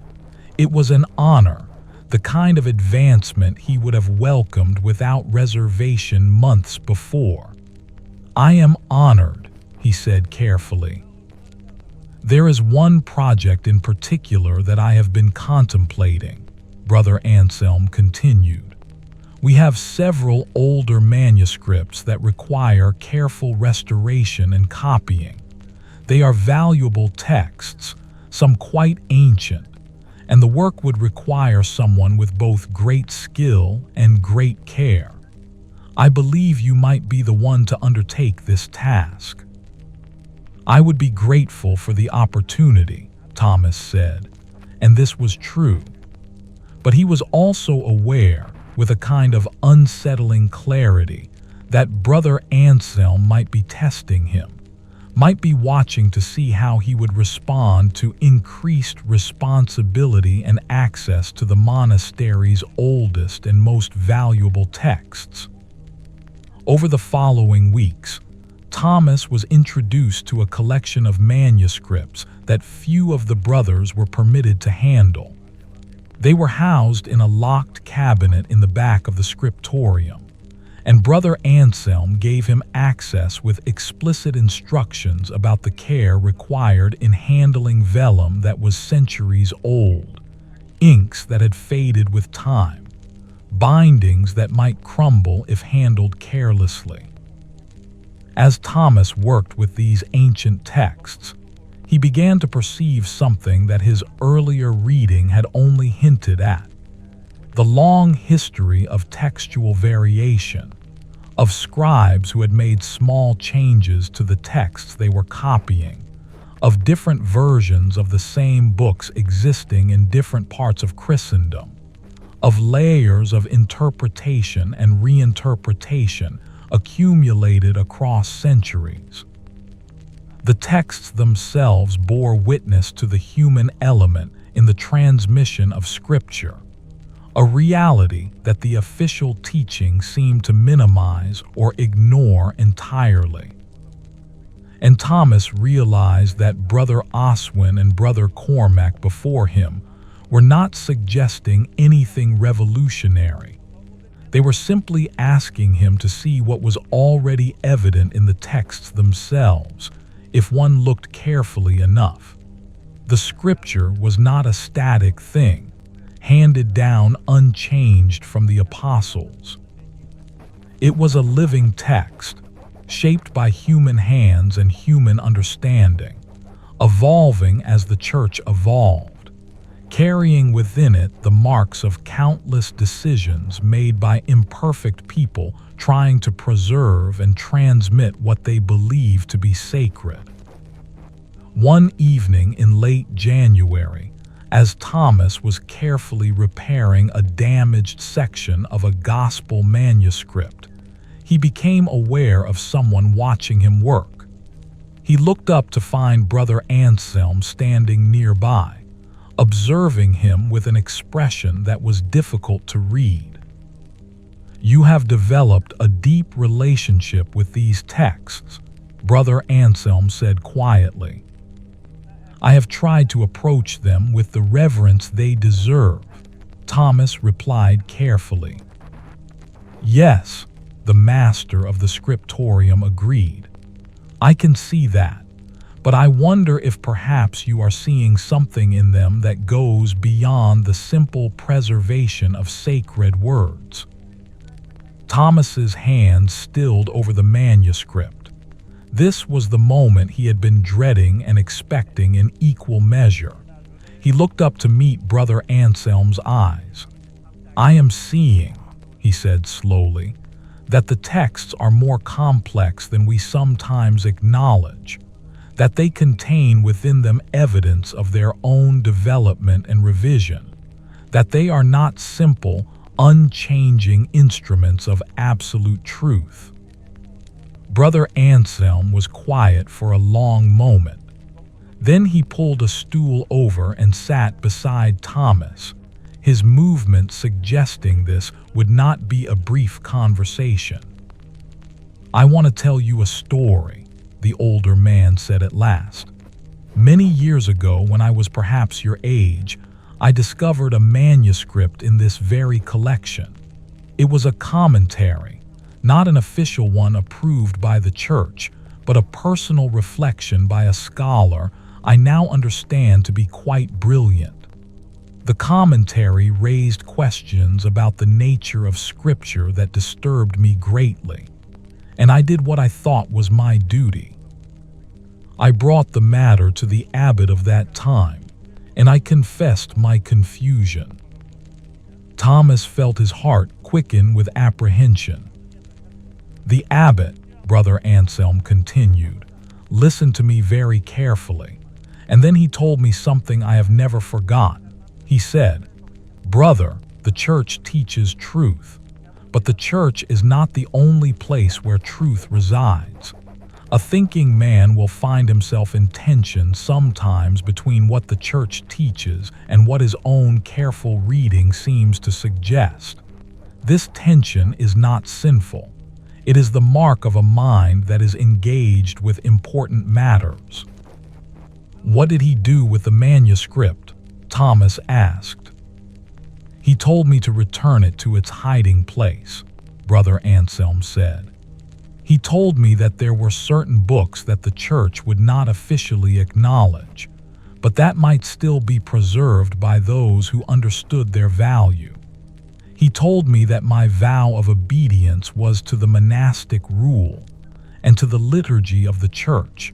It was an honor, the kind of advancement he would have welcomed without reservation months before. "I am honored," he said carefully. "There is one project in particular that I have been contemplating," Brother Anselm continued. "We have several older manuscripts that require careful restoration and copying. They are valuable texts, some quite ancient, and the work would require someone with both great skill and great care. I believe you might be the one to undertake this task." "I would be grateful for the opportunity," Thomas said, and this was true. But he was also aware, with a kind of unsettling clarity, that Brother Anselm might be testing him, might be watching to see how he would respond to increased responsibility and access to the monastery's oldest and most valuable texts. Over the following weeks, Thomas was introduced to a collection of manuscripts that few of the brothers were permitted to handle. They were housed in a locked cabinet in the back of the Scriptorium, and Brother Anselm gave him access with explicit instructions about the care required in handling vellum that was centuries old, inks that had faded with time, bindings that might crumble if handled carelessly. As Thomas worked with these ancient texts, he began to perceive something that his earlier reading had only hinted at: the long history of textual variation, of scribes who had made small changes to the texts they were copying, of different versions of the same books existing in different parts of Christendom, of layers of interpretation and reinterpretation accumulated across centuries. The texts themselves bore witness to the human element in the transmission of Scripture, a reality that the official teaching seemed to minimize or ignore entirely. And Thomas realized that Brother Oswin and Brother Cormac before him were not suggesting anything revolutionary. They were simply asking him to see what was already evident in the texts themselves, if one looked carefully enough. The Scripture was not a static thing, handed down unchanged from the apostles. It was a living text, shaped by human hands and human understanding, evolving as the Church evolved, carrying within it the marks of countless decisions made by imperfect people trying to preserve and transmit what they believe to be sacred. One evening in late January, as Thomas was carefully repairing a damaged section of a gospel manuscript, he became aware of someone watching him work. He looked up to find Brother Anselm standing nearby, observing him with an expression that was difficult to read. "You have developed a deep relationship with these texts," Brother Anselm said quietly. "I have tried to approach them with the reverence they deserve," Thomas replied carefully. "Yes," the master of the Scriptorium, agreed. "I can see that, but I wonder if perhaps you are seeing something in them that goes beyond the simple preservation of sacred words." Thomas's hand stilled over the manuscript. This was the moment he had been dreading and expecting in equal measure. He looked up to meet Brother Anselm's eyes. "I am seeing," he said slowly, "that the texts are more complex than we sometimes acknowledge, that they contain within them evidence of their own development and revision, that they are not simple, unchanging instruments of absolute truth." Brother Anselm was quiet for a long moment. Then he pulled a stool over and sat beside Thomas, his movement suggesting this would not be a brief conversation. "I want to tell you a story," the older man said at last. "Many years ago, when I was perhaps your age, I discovered a manuscript in this very collection. It was a commentary, not an official one approved by the church, but a personal reflection by a scholar I now understand to be quite brilliant. The commentary raised questions about the nature of Scripture that disturbed me greatly, and I did what I thought was my duty. I brought the matter to the abbot of that time, and I confessed my confusion." Thomas felt his heart quicken with apprehension. "The abbot," Brother Anselm continued, "listened to me very carefully, and then he told me something I have never forgotten. He said, 'Brother, the church teaches truth, but the church is not the only place where truth resides. A thinking man will find himself in tension sometimes between what the church teaches and what his own careful reading seems to suggest. This tension is not sinful. It is the mark of a mind that is engaged with important matters.'" "What did he do with the manuscript?" Thomas asked. "He told me to return it to its hiding place," Brother Anselm said. "He told me that there were certain books that the church would not officially acknowledge, but that might still be preserved by those who understood their value. He told me that my vow of obedience was to the monastic rule and to the liturgy of the church,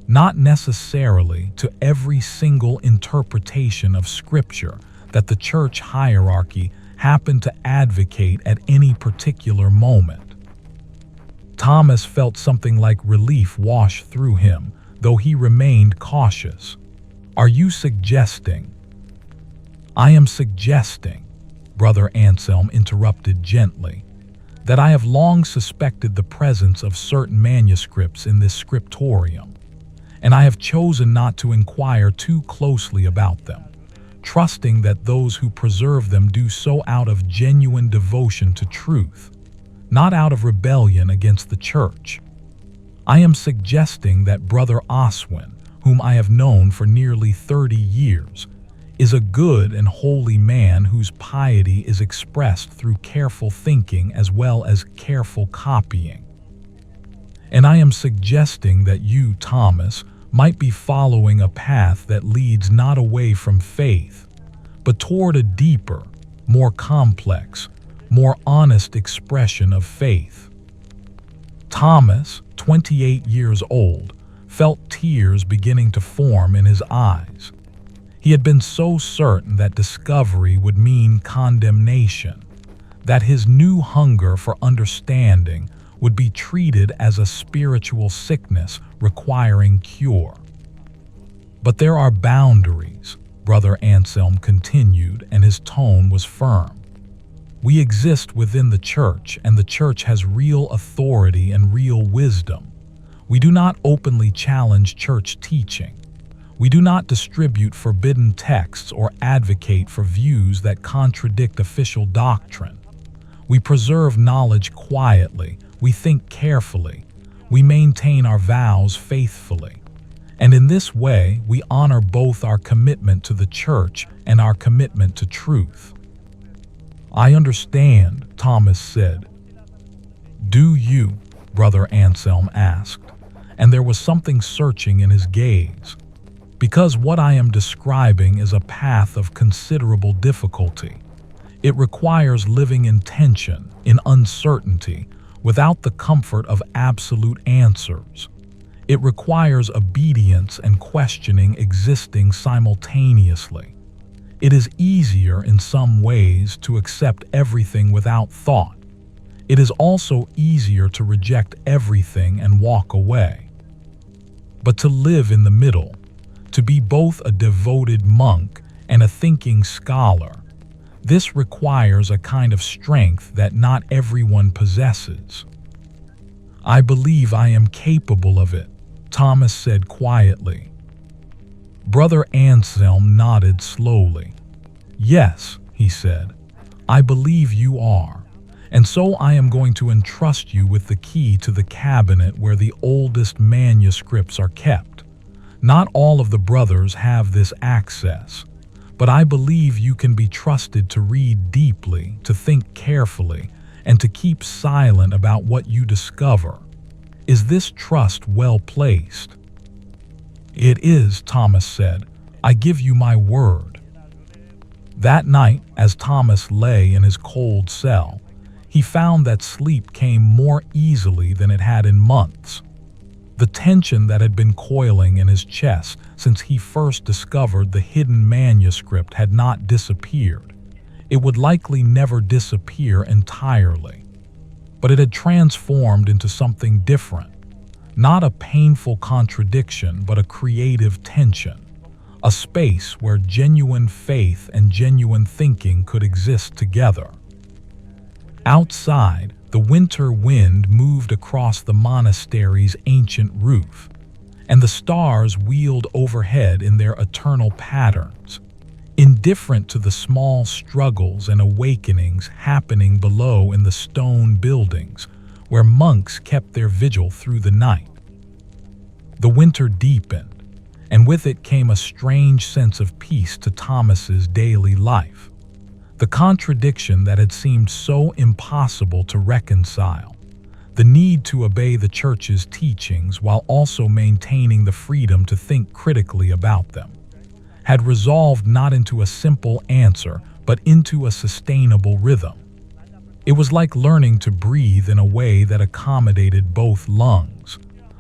not necessarily to every single interpretation of Scripture that the church hierarchy happened to advocate at any particular moment." Thomas felt something like relief wash through him, though he remained cautious. "Are you suggesting—" "I am suggesting," Brother Anselm interrupted gently, "that I have long suspected the presence of certain manuscripts in this Scriptorium, and I have chosen not to inquire too closely about them, trusting that those who preserve them do so out of genuine devotion to truth, not out of rebellion against the church. I am suggesting that Brother Oswin, whom I have known for nearly 30 years, is a good and holy man whose piety is expressed through careful thinking as well as careful copying. And I am suggesting that you, Thomas, might be following a path that leads not away from faith, but toward a deeper, more complex, more honest expression of faith." Thomas, 28 years old, felt tears beginning to form in his eyes. He had been so certain that discovery would mean condemnation, that his new hunger for understanding would be treated as a spiritual sickness requiring cure. "But there are boundaries," Brother Anselm continued, and his tone was firm. "We exist within the church, and the church has real authority and real wisdom. We do not openly challenge church teaching. We do not distribute forbidden texts or advocate for views that contradict official doctrine. We preserve knowledge quietly, we think carefully, we maintain our vows faithfully. And in this way, we honor both our commitment to the church and our commitment to truth." "I understand," Thomas said. "Do you?" Brother Anselm asked, and there was something searching in his gaze. "Because what I am describing is a path of considerable difficulty. It requires living in tension, in uncertainty, without the comfort of absolute answers. It requires obedience and questioning existing simultaneously. It is easier in some ways to accept everything without thought. It is also easier to reject everything and walk away. But to live in the middle, to be both a devoted monk and a thinking scholar, this requires a kind of strength that not everyone possesses." "I believe I am capable of it," Thomas said quietly. Brother Anselm nodded slowly. "Yes," he said, "I believe you are, and so I am going to entrust you with the key to the cabinet where the oldest manuscripts are kept. Not all of the brothers have this access, but I believe you can be trusted to read deeply, to think carefully, and to keep silent about what you discover. Is this trust well placed?" "It is," Thomas said. "I give you my word." That night, as Thomas lay in his cold cell, he found that sleep came more easily than it had in months. The tension that had been coiling in his chest since he first discovered the hidden manuscript had not disappeared. It would likely never disappear entirely. But it had transformed into something different. Not a painful contradiction, but a creative tension. A space where genuine faith and genuine thinking could exist together. Outside, the winter wind moved across the monastery's ancient roof, and the stars wheeled overhead in their eternal patterns, indifferent to the small struggles and awakenings happening below in the stone buildings where monks kept their vigil through the night. The winter deepened, and with it came a strange sense of peace to Thomas's daily life. The contradiction that had seemed so impossible to reconcile, the need to obey the Church's teachings while also maintaining the freedom to think critically about them, had resolved not into a simple answer, but into a sustainable rhythm. It was like learning to breathe in a way that accommodated both lungs,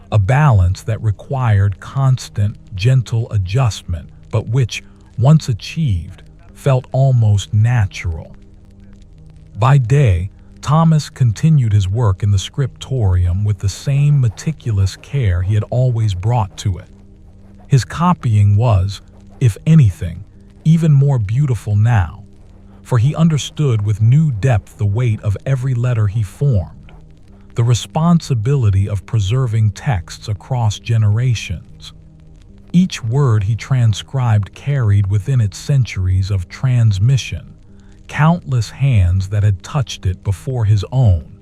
a balance that required constant, gentle adjustment, but which, once achieved, felt almost natural. By day, Thomas continued his work in the Scriptorium with the same meticulous care he had always brought to it. His copying was, if anything, even more beautiful now, for he understood with new depth the weight of every letter he formed, the responsibility of preserving texts across generations. Each word he transcribed carried within it centuries of transmission, countless hands that had touched it before his own,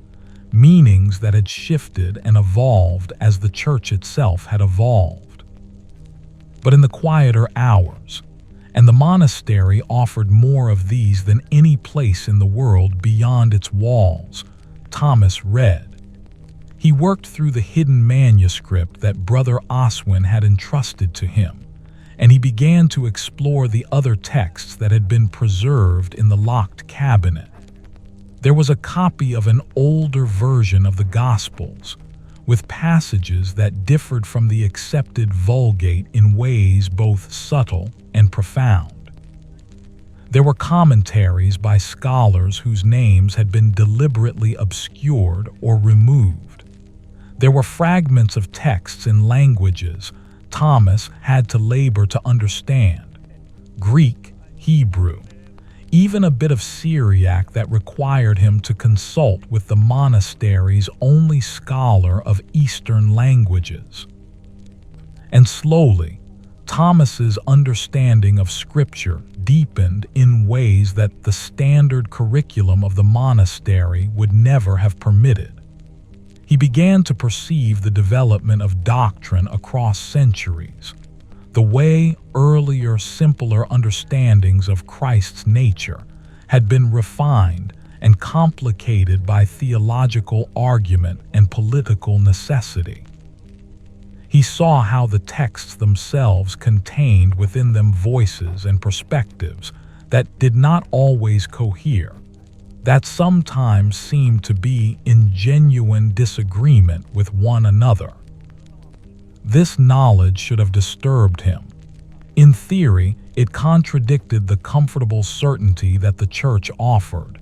meanings that had shifted and evolved as the Church itself had evolved. But in the quieter hours, and the monastery offered more of these than any place in the world beyond its walls, Thomas read. He worked through the hidden manuscript that Brother Oswin had entrusted to him, and he began to explore the other texts that had been preserved in the locked cabinet. There was a copy of an older version of the Gospels, with passages that differed from the accepted Vulgate in ways both subtle and profound. There were commentaries by scholars whose names had been deliberately obscured or removed. There were fragments of texts in languages Thomas had to labor to understand: Greek, Hebrew, even a bit of Syriac that required him to consult with the monastery's only scholar of Eastern languages. And slowly, Thomas's understanding of Scripture deepened in ways that the standard curriculum of the monastery would never have permitted. He began to perceive the development of doctrine across centuries, the way earlier, simpler understandings of Christ's nature had been refined and complicated by theological argument and political necessity. He saw how the texts themselves contained within them voices and perspectives that did not always cohere, that sometimes seemed to be in genuine disagreement with one another. This knowledge should have disturbed him. In theory, it contradicted the comfortable certainty that the Church offered,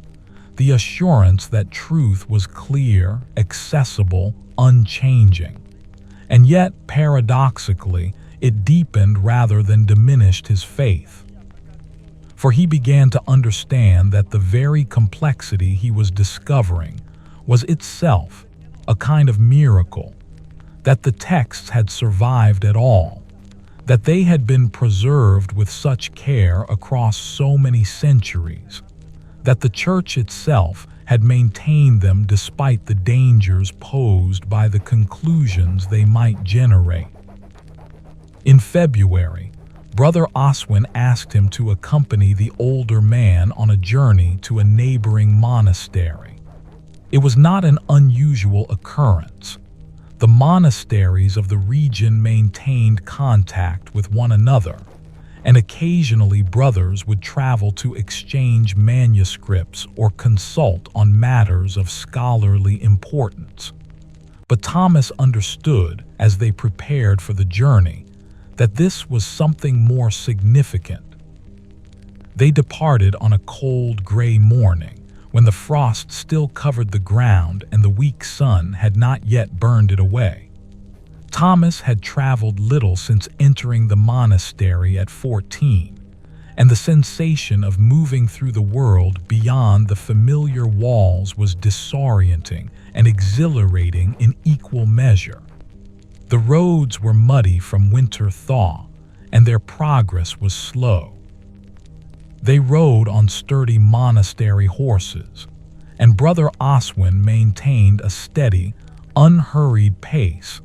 the assurance that truth was clear, accessible, unchanging. And yet, paradoxically, it deepened rather than diminished his faith. For he began to understand that the very complexity he was discovering was itself a kind of miracle, that the texts had survived at all, that they had been preserved with such care across so many centuries, that the Church itself had maintained them despite the dangers posed by the conclusions they might generate. In February, Brother Oswin asked him to accompany the older man on a journey to a neighboring monastery. It was not an unusual occurrence. The monasteries of the region maintained contact with one another, and occasionally brothers would travel to exchange manuscripts or consult on matters of scholarly importance. But Thomas understood, as they prepared for the journey, that this was something more significant. They departed on a cold, gray morning, when the frost still covered the ground and the weak sun had not yet burned it away. Thomas had traveled little since entering the monastery at 14, and the sensation of moving through the world beyond the familiar walls was disorienting and exhilarating in equal measure. The roads were muddy from winter thaw, and their progress was slow. They rode on sturdy monastery horses, and Brother Oswin maintained a steady, unhurried pace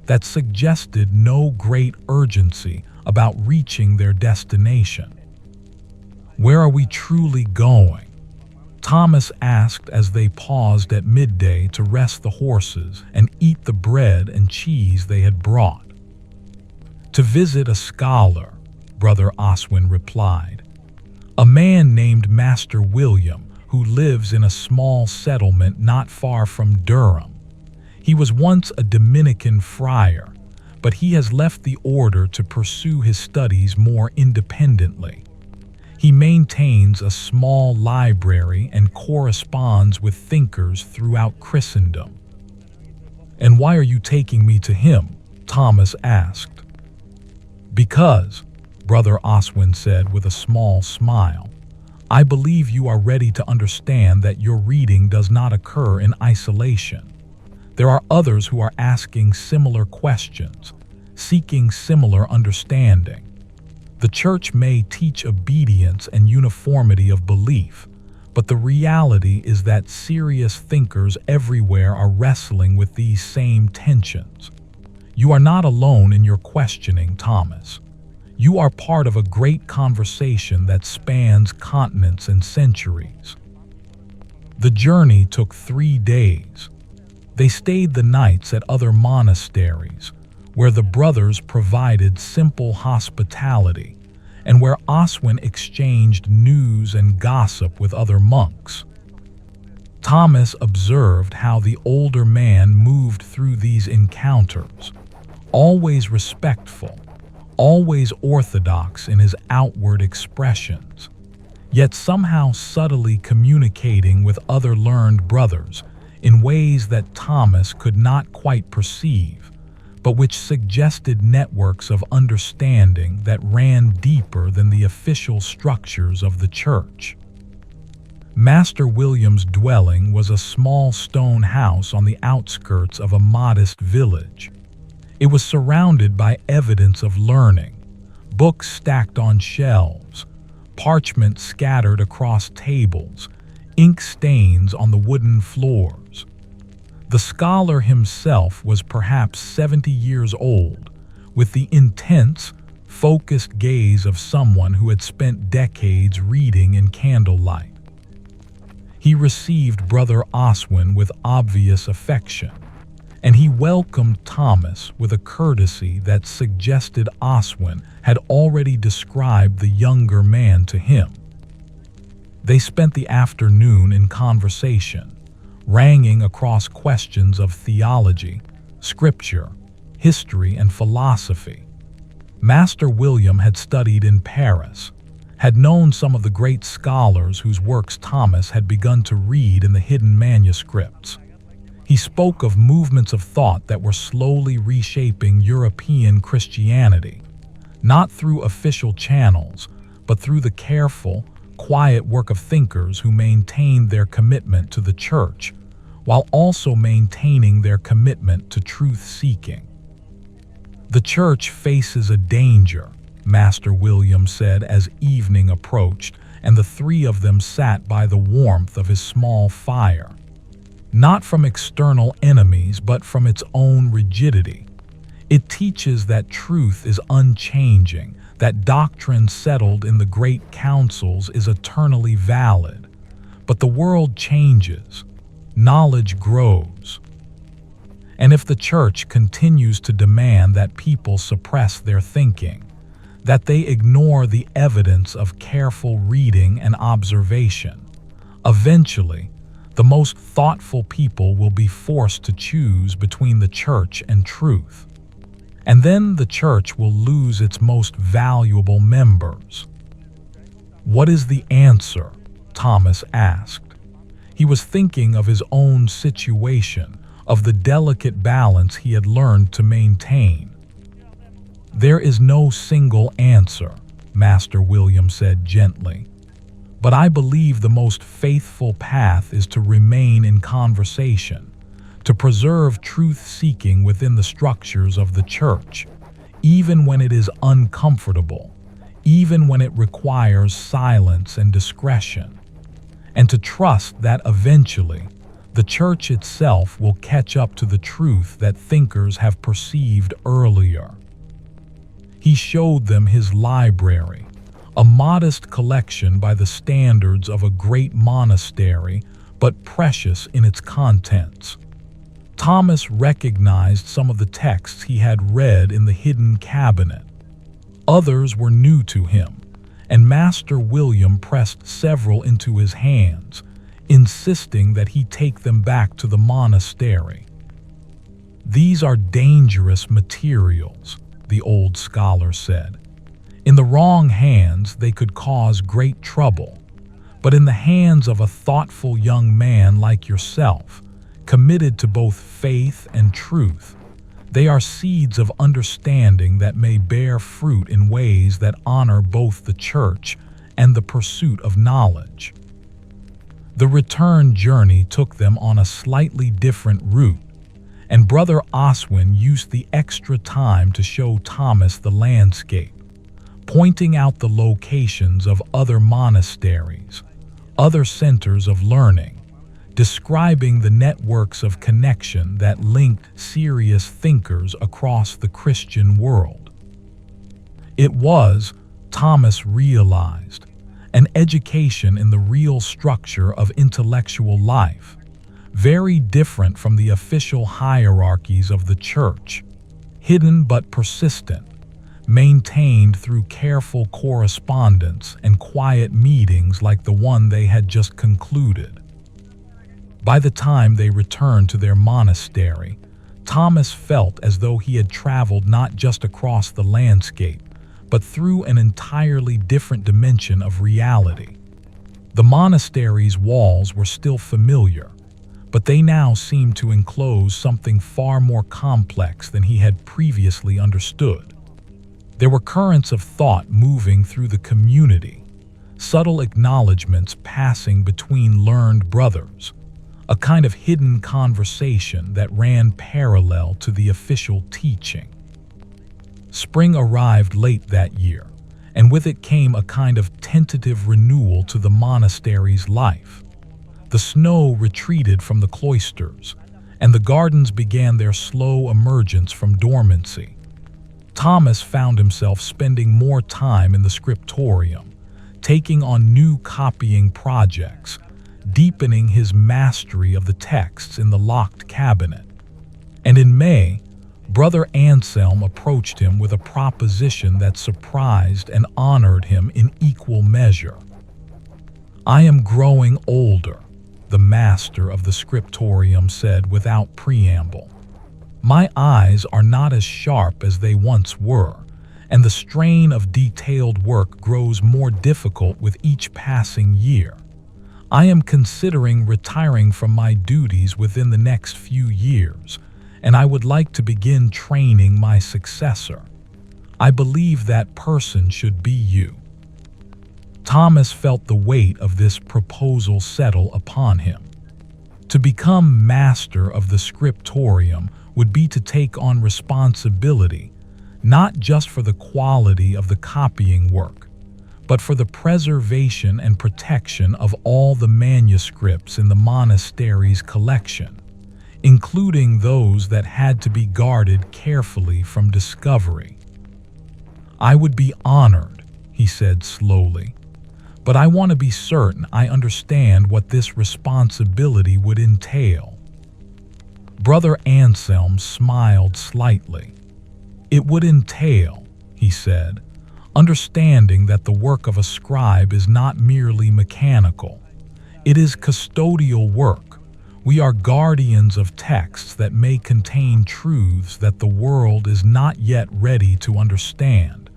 that suggested no great urgency about reaching their destination. "Where are we truly going?" Thomas asked as they paused at midday to rest the horses and eat the bread and cheese they had brought. "To visit a scholar," Brother Oswin replied, "a man named Master William who lives in a small settlement not far from Durham. He was once a Dominican friar, but he has left the order to pursue his studies more independently. He maintains a small library and corresponds with thinkers throughout Christendom." "And why are you taking me to him?" Thomas asked. "Because," Brother Oswin said with a small smile, "I believe you are ready to understand that your reading does not occur in isolation. There are others who are asking similar questions, seeking similar understanding. The Church may teach obedience and uniformity of belief, but the reality is that serious thinkers everywhere are wrestling with these same tensions. You are not alone in your questioning, Thomas. You are part of a great conversation that spans continents and centuries." The journey took 3 days. They stayed the nights at other monasteries, where the brothers provided simple hospitality, and where Oswin exchanged news and gossip with other monks. Thomas observed how the older man moved through these encounters, always respectful, always orthodox in his outward expressions, yet somehow subtly communicating with other learned brothers in ways that Thomas could not quite perceive, but which suggested networks of understanding that ran deeper than the official structures of the Church. Master William's dwelling was a small stone house on the outskirts of a modest village. It was surrounded by evidence of learning, books stacked on shelves, parchment scattered across tables, ink stains on the wooden floors. The scholar himself was perhaps 70 years old, with the intense, focused gaze of someone who had spent decades reading in candlelight. He received Brother Oswin with obvious affection, and he welcomed Thomas with a courtesy that suggested Oswin had already described the younger man to him. They spent the afternoon in conversation, wrangling across questions of theology, scripture, history, and philosophy. Master William had studied in Paris, had known some of the great scholars whose works Thomas had begun to read in the hidden manuscripts. He spoke of movements of thought that were slowly reshaping European Christianity, not through official channels, but through the careful, quiet work of thinkers who maintained their commitment to the Church, while also maintaining their commitment to truth-seeking. "The Church faces a danger," Master William said as evening approached, and the three of them sat by the warmth of his small fire. "Not from external enemies, but from its own rigidity. It teaches that truth is unchanging, that doctrine settled in the great councils is eternally valid. But the world changes, knowledge grows. And if the Church continues to demand that people suppress their thinking, that they ignore the evidence of careful reading and observation, eventually, the most thoughtful people will be forced to choose between the Church and truth. And then the Church will lose its most valuable members." "What is the answer?" Thomas asked. He was thinking of his own situation, of the delicate balance he had learned to maintain. "There is no single answer," Master William said gently. "But I believe the most faithful path is to remain in conversation, to preserve truth-seeking within the structures of the Church, even when it is uncomfortable, even when it requires silence and discretion, and to trust that eventually the Church itself will catch up to the truth that thinkers have perceived earlier." He showed them his library, a modest collection by the standards of a great monastery, but precious in its contents. Thomas recognized some of the texts he had read in the hidden cabinet. Others were new to him, and Master William pressed several into his hands, insisting that he take them back to the monastery. "These are dangerous materials," the old scholar said. "In the wrong hands, they could cause great trouble, but in the hands of a thoughtful young man like yourself, committed to both faith and truth, they are seeds of understanding that may bear fruit in ways that honor both the Church and the pursuit of knowledge." The return journey took them on a slightly different route, and Brother Oswin used the extra time to show Thomas the landscape, pointing out the locations of other monasteries, other centers of learning, describing the networks of connection that linked serious thinkers across the Christian world. It was, Thomas realized, an education in the real structure of intellectual life, very different from the official hierarchies of the Church, hidden but persistent, maintained through careful correspondence and quiet meetings like the one they had just concluded. By the time they returned to their monastery, Thomas felt as though he had traveled not just across the landscape, but through an entirely different dimension of reality. The monastery's walls were still familiar, but they now seemed to enclose something far more complex than he had previously understood. There were currents of thought moving through the community, subtle acknowledgments passing between learned brothers, a kind of hidden conversation that ran parallel to the official teaching. Spring arrived late that year, and with it came a kind of tentative renewal to the monastery's life. The snow retreated from the cloisters, and the gardens began their slow emergence from dormancy. Thomas found himself spending more time in the Scriptorium, taking on new copying projects, deepening his mastery of the texts in the locked cabinet. And in May, Brother Anselm approached him with a proposition that surprised and honored him in equal measure. "I am growing older," the master of the Scriptorium said without preamble. "My eyes are not as sharp as they once were, and the strain of detailed work grows more difficult with each passing year. I am considering retiring from my duties within the next few years, and I would like to begin training my successor. I believe that person should be you." Thomas felt the weight of this proposal settle upon him. To become master of the Scriptorium would be to take on responsibility, not just for the quality of the copying work, but for the preservation and protection of all the manuscripts in the monastery's collection, including those that had to be guarded carefully from discovery. "I would be honored," he said slowly, "but I want to be certain I understand what this responsibility would entail." Brother Anselm smiled slightly. "It would entail," he said, "understanding that the work of a scribe is not merely mechanical. It is custodial work. We are guardians of texts that may contain truths that the world is not yet ready to understand,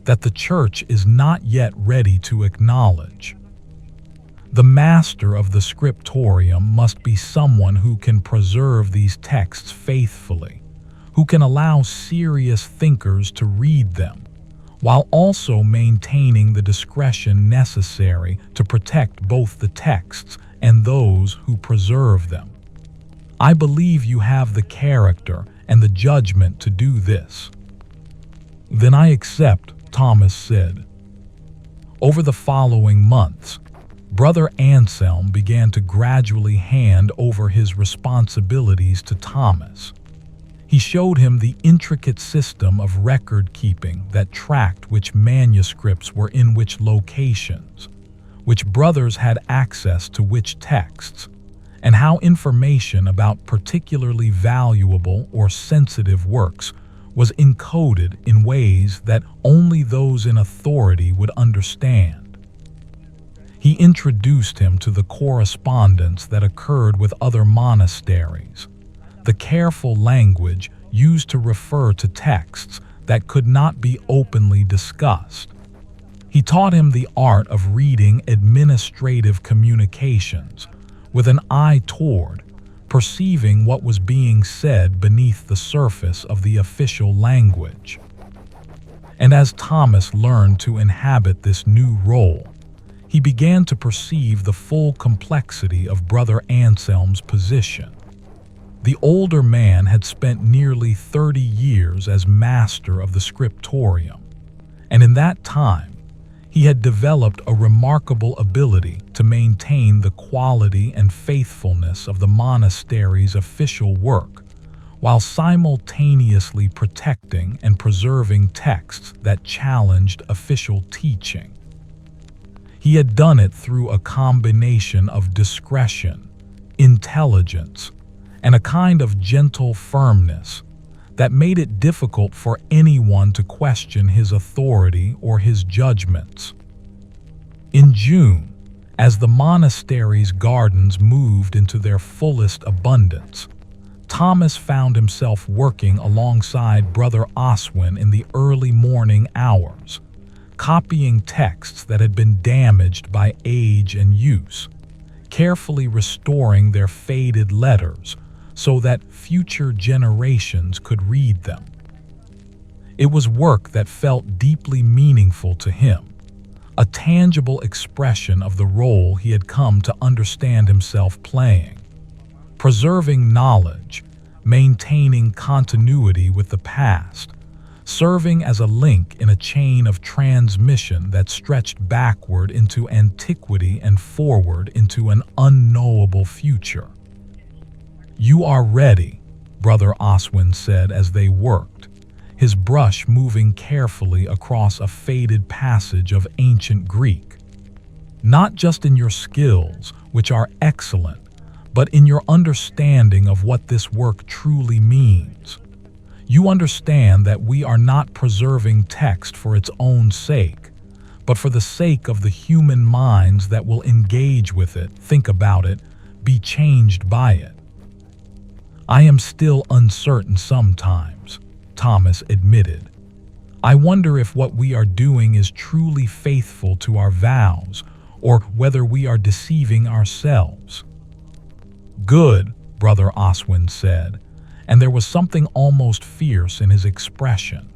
that the Church is not yet ready to acknowledge. The master of the Scriptorium must be someone who can preserve these texts faithfully, who can allow serious thinkers to read them, while also maintaining the discretion necessary to protect both the texts and those who preserve them. I believe you have the character and the judgment to do this." "Then I accept," Thomas said. Over the following months, Brother Anselm began to gradually hand over his responsibilities to Thomas. He showed him the intricate system of record keeping that tracked which manuscripts were in which locations, which brothers had access to which texts, and how information about particularly valuable or sensitive works was encoded in ways that only those in authority would understand. He introduced him to the correspondence that occurred with other monasteries, the careful language used to refer to texts that could not be openly discussed. He taught him the art of reading administrative communications with an eye toward perceiving what was being said beneath the surface of the official language. And as Thomas learned to inhabit this new role, he began to perceive the full complexity of Brother Anselm's position. The older man had spent nearly 30 years as master of the Scriptorium, and in that time, he had developed a remarkable ability to maintain the quality and faithfulness of the monastery's official work, while simultaneously protecting and preserving texts that challenged official teaching. He had done it through a combination of discretion, intelligence, and a kind of gentle firmness that made it difficult for anyone to question his authority or his judgments. In June, as the monastery's gardens moved into their fullest abundance, Thomas found himself working alongside Brother Oswin in the early morning hours, copying texts that had been damaged by age and use, carefully restoring their faded letters so that future generations could read them. It was work that felt deeply meaningful to him, a tangible expression of the role he had come to understand himself playing, preserving knowledge, maintaining continuity with the past, serving as a link in a chain of transmission that stretched backward into antiquity and forward into an unknowable future. "You are ready," Brother Oswin said as they worked, his brush moving carefully across a faded passage of ancient Greek. not just in your skills, which are excellent, but in your understanding of what this work truly means. You understand that we are not preserving text for its own sake, but for the sake of the human minds that will engage with it, think about it, be changed by it. I am still uncertain sometimes, Thomas admitted. I wonder if what we are doing is truly faithful to our vows, or whether we are deceiving ourselves. Good, Brother Oswin said, and there was something almost fierce in his expression.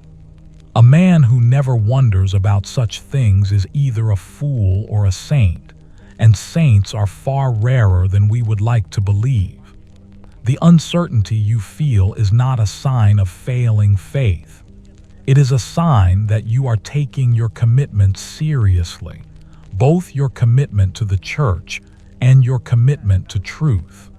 A man who never wonders about such things is either a fool or a saint, and saints are far rarer than we would like to believe. The uncertainty you feel is not a sign of failing faith. It is a sign that you are taking your commitment seriously, both your commitment to the church and your commitment to truth.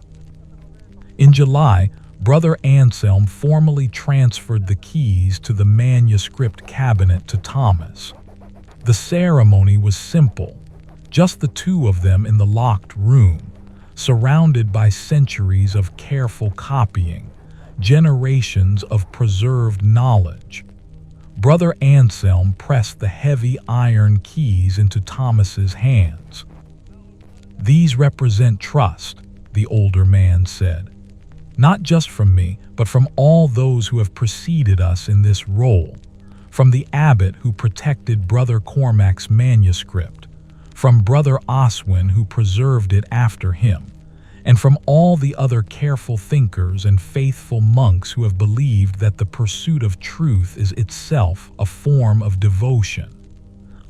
In July, Brother Anselm formally transferred the keys to the manuscript cabinet to Thomas. The ceremony was simple, just the two of them in the locked room, surrounded by centuries of careful copying, generations of preserved knowledge. Brother Anselm pressed the heavy iron keys into Thomas's hands. "These represent trust," the older man said. "Not just from me, but from all those who have preceded us in this role, from the abbot who protected Brother Cormac's manuscript, from Brother Oswin who preserved it after him, and from all the other careful thinkers and faithful monks who have believed that the pursuit of truth is itself a form of devotion.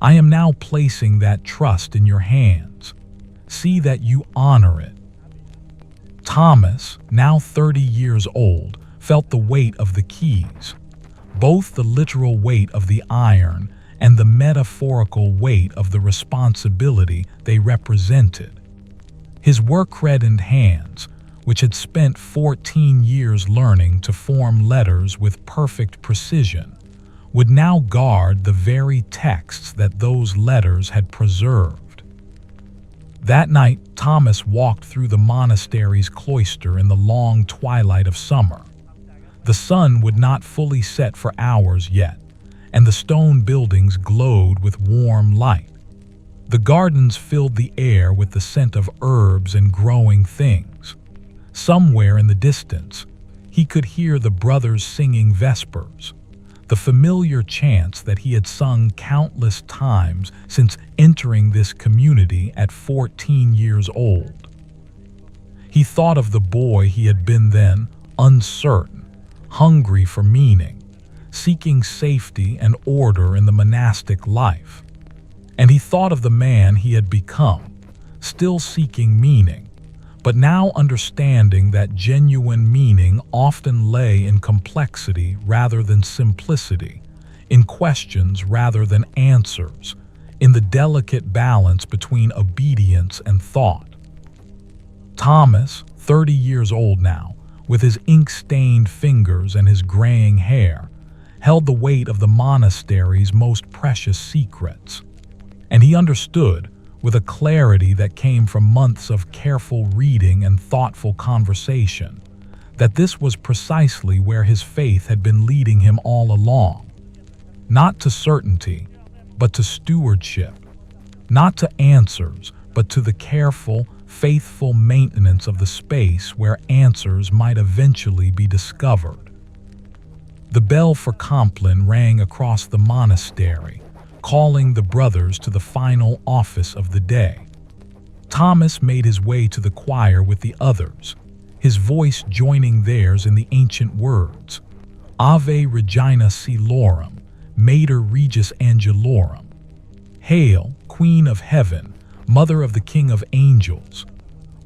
I am now placing that trust in your hands. See that you honor it." Thomas, now 30 years old, felt the weight of the keys, both the literal weight of the iron and the metaphorical weight of the responsibility they represented. His work-reddened hands, which had spent 14 years learning to form letters with perfect precision, would now guard the very texts that those letters had preserved. That night, Thomas walked through the monastery's cloister in the long twilight of summer. The sun would not fully set for hours yet, and the stone buildings glowed with warm light. The gardens filled the air with the scent of herbs and growing things. Somewhere in the distance, he could hear the brothers singing vespers, the familiar chants that he had sung countless times since entering this community at 14 years old. He thought of the boy he had been then, uncertain, hungry for meaning, seeking safety and order in the monastic life. And he thought of the man he had become, still seeking meaning, but now understanding that genuine meaning often lay in complexity rather than simplicity, in questions rather than answers, in the delicate balance between obedience and thought. Thomas, 30 years old now, with his ink-stained fingers and his graying hair, held the weight of the monastery's most precious secrets. And he understood, with a clarity that came from months of careful reading and thoughtful conversation, that this was precisely where his faith had been leading him all along. Not to certainty, but to stewardship. Not to answers, but to the careful, faithful maintenance of the space where answers might eventually be discovered. The bell for Compline rang across the monastery, calling the brothers to the final office of the day. Thomas made his way to the choir with the others, his voice joining theirs in the ancient words, Ave Regina Caelorum, Mater Regis Angelorum. Hail, Queen of Heaven, Mother of the King of Angels.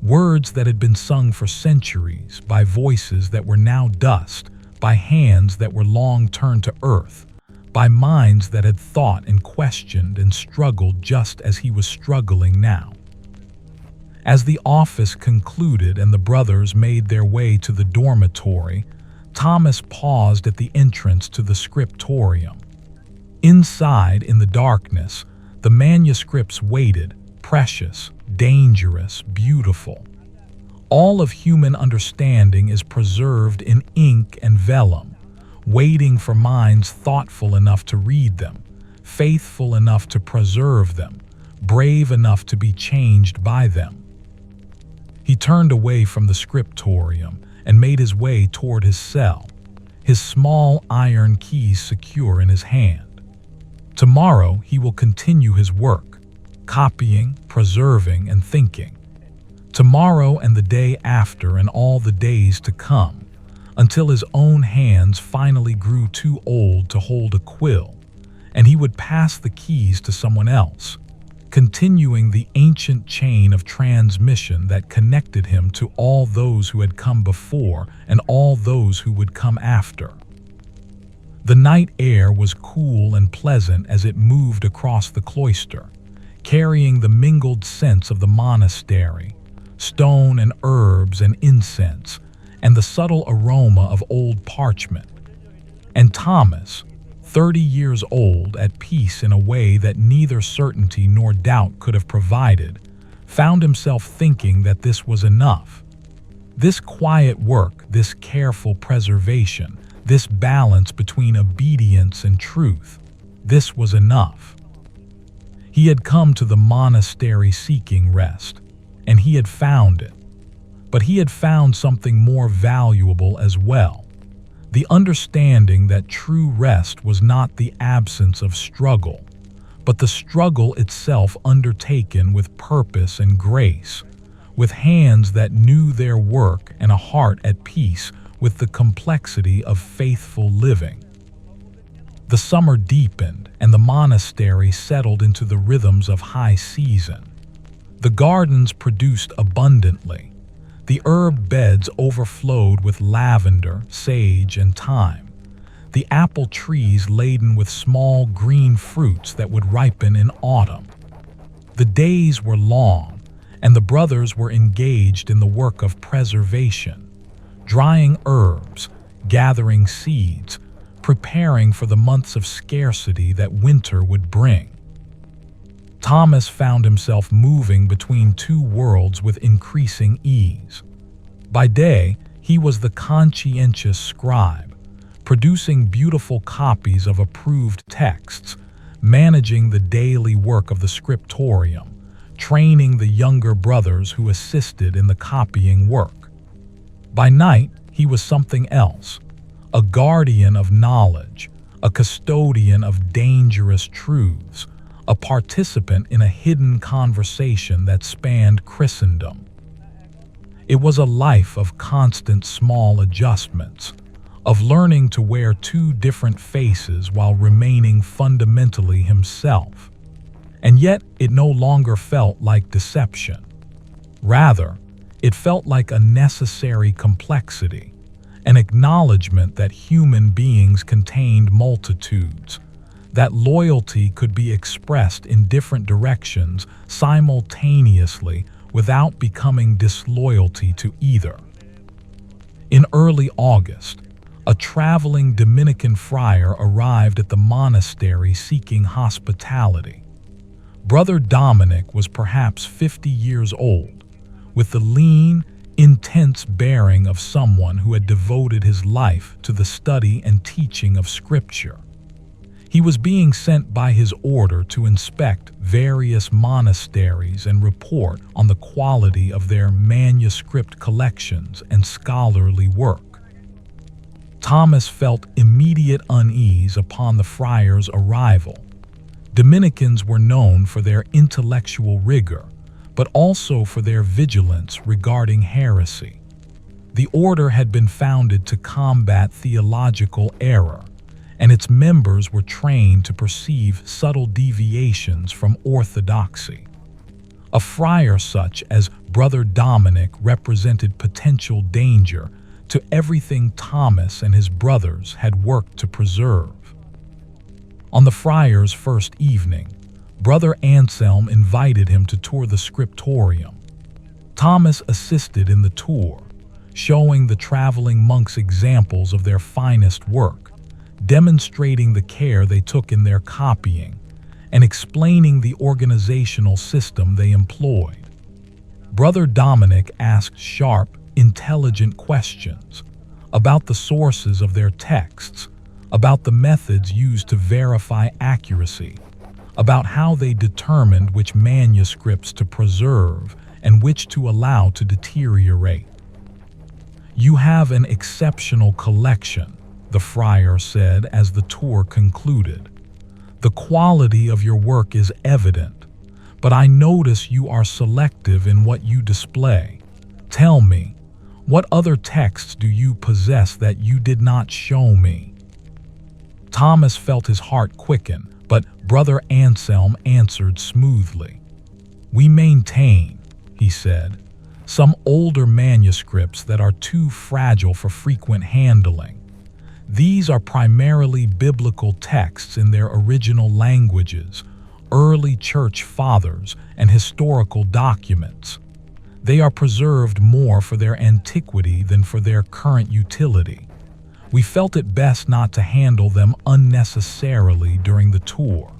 Words that had been sung for centuries by voices that were now dust, by hands that were long turned to earth, by minds that had thought and questioned and struggled just as he was struggling now. As the office concluded and the brothers made their way to the dormitory, Thomas paused at the entrance to the Scriptorium. Inside, in the darkness, the manuscripts waited, precious, dangerous, beautiful. All of human understanding is preserved in ink and vellum, waiting for minds thoughtful enough to read them, faithful enough to preserve them, brave enough to be changed by them. He turned away from the Scriptorium and made his way toward his cell, his small iron keys secure in his hand. Tomorrow he will continue his work, copying, preserving, and thinking. Tomorrow and the day after and all the days to come, until his own hands finally grew too old to hold a quill, and he would pass the keys to someone else, continuing the ancient chain of transmission that connected him to all those who had come before and all those who would come after. The night air was cool and pleasant as it moved across the cloister, carrying the mingled scents of the monastery, stone and herbs and incense, and the subtle aroma of old parchment. And Thomas, 30 years old, at peace in a way that neither certainty nor doubt could have provided, found himself thinking that this was enough. This quiet work, this careful preservation, this balance between obedience and truth, this was enough. He had come to the monastery seeking rest, and he had found it. But he had found something more valuable as well. The understanding that true rest was not the absence of struggle, but the struggle itself undertaken with purpose and grace, with hands that knew their work and a heart at peace with the complexity of faithful living. The summer deepened, and the monastery settled into the rhythms of high season. The gardens produced abundantly. The herb beds overflowed with lavender, sage, and thyme. The apple trees laden with small green fruits that would ripen in autumn. The days were long, and the brothers were engaged in the work of preservation, drying herbs, gathering seeds, preparing for the months of scarcity that winter would bring. Thomas found himself moving between two worlds with increasing ease. By day, he was the conscientious scribe, producing beautiful copies of approved texts, managing the daily work of the Scriptorium, training the younger brothers who assisted in the copying work. By night, he was something else, a guardian of knowledge, a custodian of dangerous truths, a participant in a hidden conversation that spanned Christendom. It was a life of constant small adjustments, of learning to wear two different faces while remaining fundamentally himself. And yet it no longer felt like deception. Rather, it felt like a necessary complexity, an acknowledgement that human beings contained multitudes, that loyalty could be expressed in different directions simultaneously without becoming disloyalty to either. In early August, a traveling Dominican friar arrived at the monastery seeking hospitality. Brother Dominic was perhaps 50 years old, with the lean, intense bearing of someone who had devoted his life to the study and teaching of Scripture. He was being sent by his order to inspect various monasteries and report on the quality of their manuscript collections and scholarly work. Thomas felt immediate unease upon the friar's arrival. Dominicans were known for their intellectual rigor, but also for their vigilance regarding heresy. The order had been founded to combat theological error, and its members were trained to perceive subtle deviations from orthodoxy. A friar such as Brother Dominic represented potential danger to everything Thomas and his brothers had worked to preserve. On the friar's first evening, Brother Anselm invited him to tour the Scriptorium. Thomas assisted in the tour, showing the traveling monks examples of their finest work, demonstrating the care they took in their copying, and explaining the organizational system they employed. Brother Dominic asked sharp, intelligent questions about the sources of their texts, about the methods used to verify accuracy, about how they determined which manuscripts to preserve and which to allow to deteriorate. "You have an exceptional collection," the friar said as the tour concluded. "The quality of your work is evident, but I notice you are selective in what you display. Tell me, what other texts do you possess that you did not show me?" Thomas felt his heart quicken, but Brother Anselm answered smoothly. "We maintain," he said, "some older manuscripts that are too fragile for frequent handling. These are primarily biblical texts in their original languages, early church fathers, and historical documents. They are preserved more for their antiquity than for their current utility. We felt it best not to handle them unnecessarily during the tour."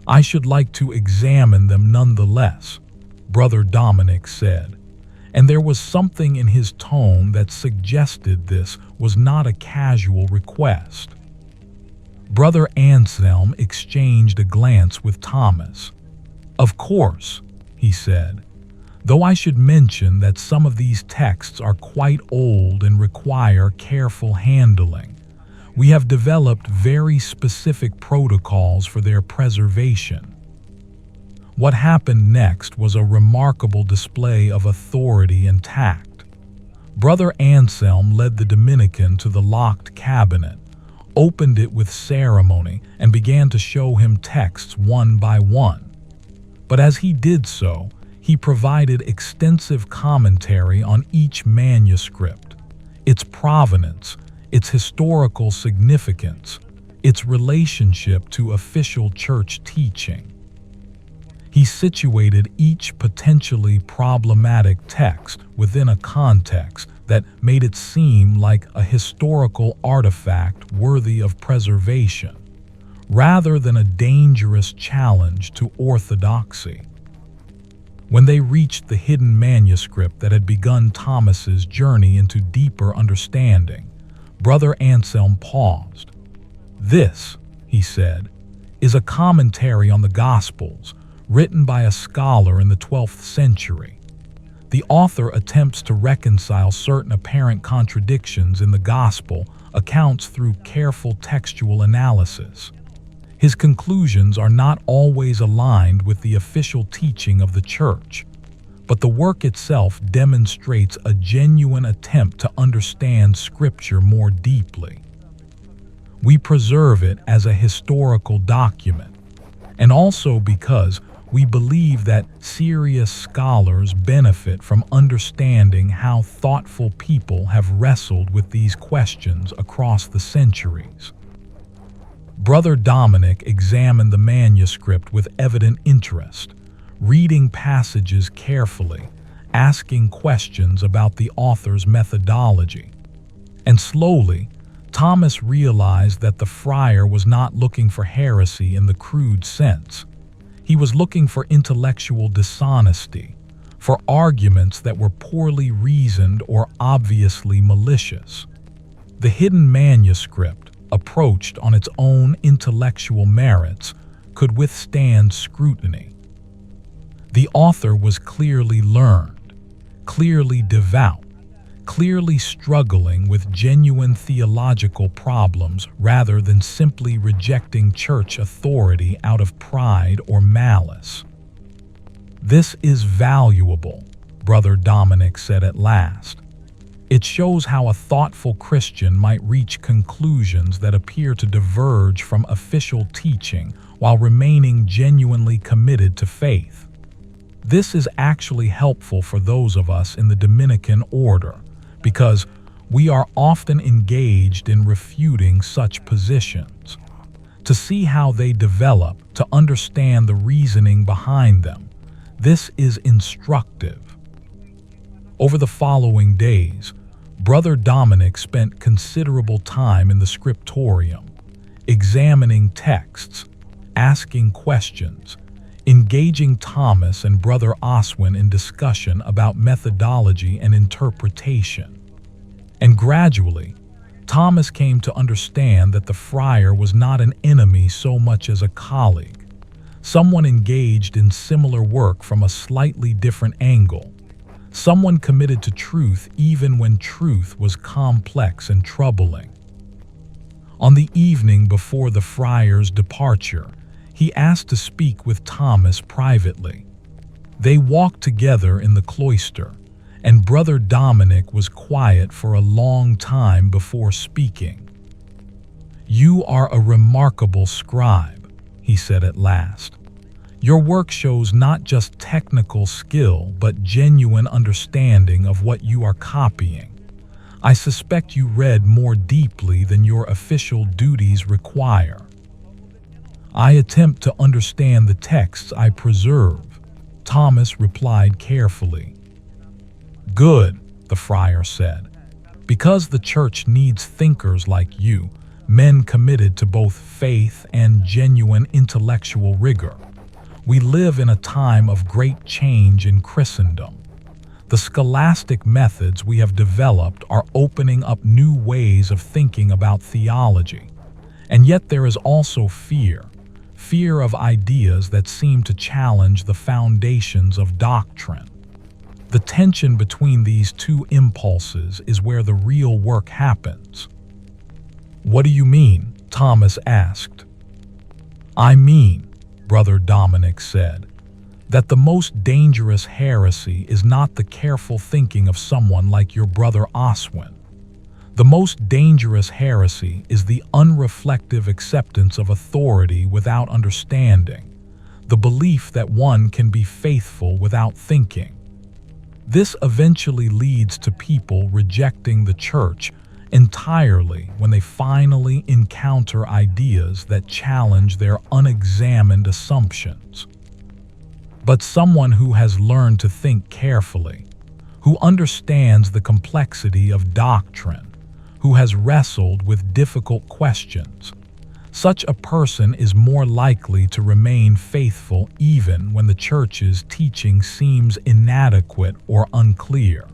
"I should like to examine them nonetheless," Brother Dominic said, and there was something in his tone that suggested this was not a casual request. Brother Anselm exchanged a glance with Thomas. "Of course," he said, "though I should mention that some of these texts are quite old and require careful handling. We have developed very specific protocols for their preservation." What happened next was a remarkable display of authority and tact. Brother Anselm led the Dominican to the locked cabinet, opened it with ceremony, and began to show him texts one by one. But as he did so, he provided extensive commentary on each manuscript, its provenance, its historical significance, its relationship to official church teaching. He situated each potentially problematic text within a context that made it seem like a historical artifact worthy of preservation, rather than a dangerous challenge to orthodoxy. When they reached the hidden manuscript that had begun Thomas's journey into deeper understanding, Brother Anselm paused. "This," he said, "is a commentary on the Gospels, written by a scholar in the 12th century. The author attempts to reconcile certain apparent contradictions in the Gospel accounts through careful textual analysis. His conclusions are not always aligned with the official teaching of the Church, but the work itself demonstrates a genuine attempt to understand Scripture more deeply. We preserve it as a historical document, and also because we believe that serious scholars benefit from understanding how thoughtful people have wrestled with these questions across the centuries." Brother Dominic examined the manuscript with evident interest, reading passages carefully, asking questions about the author's methodology. And slowly, Thomas realized that the friar was not looking for heresy in the crude sense. He was looking for intellectual dishonesty, for arguments that were poorly reasoned or obviously malicious. The hidden manuscript, approached on its own intellectual merits, could withstand scrutiny. The author was clearly learned, clearly devout, clearly struggling with genuine theological problems rather than simply rejecting church authority out of pride or malice. "This is valuable," Brother Dominic said at last. "It shows how a thoughtful Christian might reach conclusions that appear to diverge from official teaching while remaining genuinely committed to faith. This is actually helpful for those of us in the Dominican order, because we are often engaged in refuting such positions. To see how they develop, to understand the reasoning behind them, this is instructive." Over the following days, Brother Dominic spent considerable time in the Scriptorium, examining texts, asking questions, engaging Thomas and Brother Oswin in discussion about methodology and interpretation. And gradually, Thomas came to understand that the friar was not an enemy so much as a colleague, someone engaged in similar work from a slightly different angle, someone committed to truth even when truth was complex and troubling. On the evening before the friar's departure, he asked to speak with Thomas privately. They walked together in the cloister, and Brother Dominic was quiet for a long time before speaking. "You are a remarkable scribe," he said at last. "Your work shows not just technical skill, but genuine understanding of what you are copying. I suspect you read more deeply than your official duties require." "I attempt to understand the texts I preserve," Thomas replied carefully. "Good," the friar said, "because the church needs thinkers like you, men committed to both faith and genuine intellectual rigor. We live in a time of great change in Christendom. The scholastic methods we have developed are opening up new ways of thinking about theology. And yet there is also fear of ideas that seem to challenge the foundations of doctrine. The tension between these two impulses is where the real work happens." "What do you mean?" Thomas asked. "I mean," Brother Dominic said, "that the most dangerous heresy is not the careful thinking of someone like your Brother Oswin. The most dangerous heresy is the unreflective acceptance of authority without understanding, the belief that one can be faithful without thinking. This eventually leads to people rejecting the church entirely when they finally encounter ideas that challenge their unexamined assumptions. But someone who has learned to think carefully, who understands the complexity of doctrine, who has wrestled with difficult questions, such a person is more likely to remain faithful even when the church's teaching seems inadequate or unclear."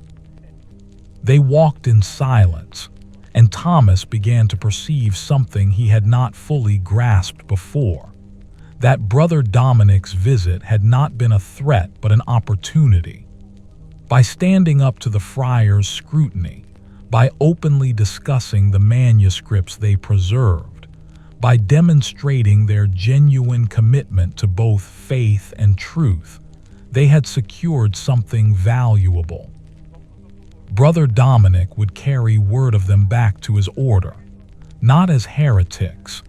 They walked in silence, and Thomas began to perceive something he had not fully grasped before, that Brother Dominic's visit had not been a threat but an opportunity. By standing up to the friar's scrutiny, by openly discussing the manuscripts they preserved, by demonstrating their genuine commitment to both faith and truth, they had secured something valuable. Brother Dominic would carry word of them back to his order, not as heretics,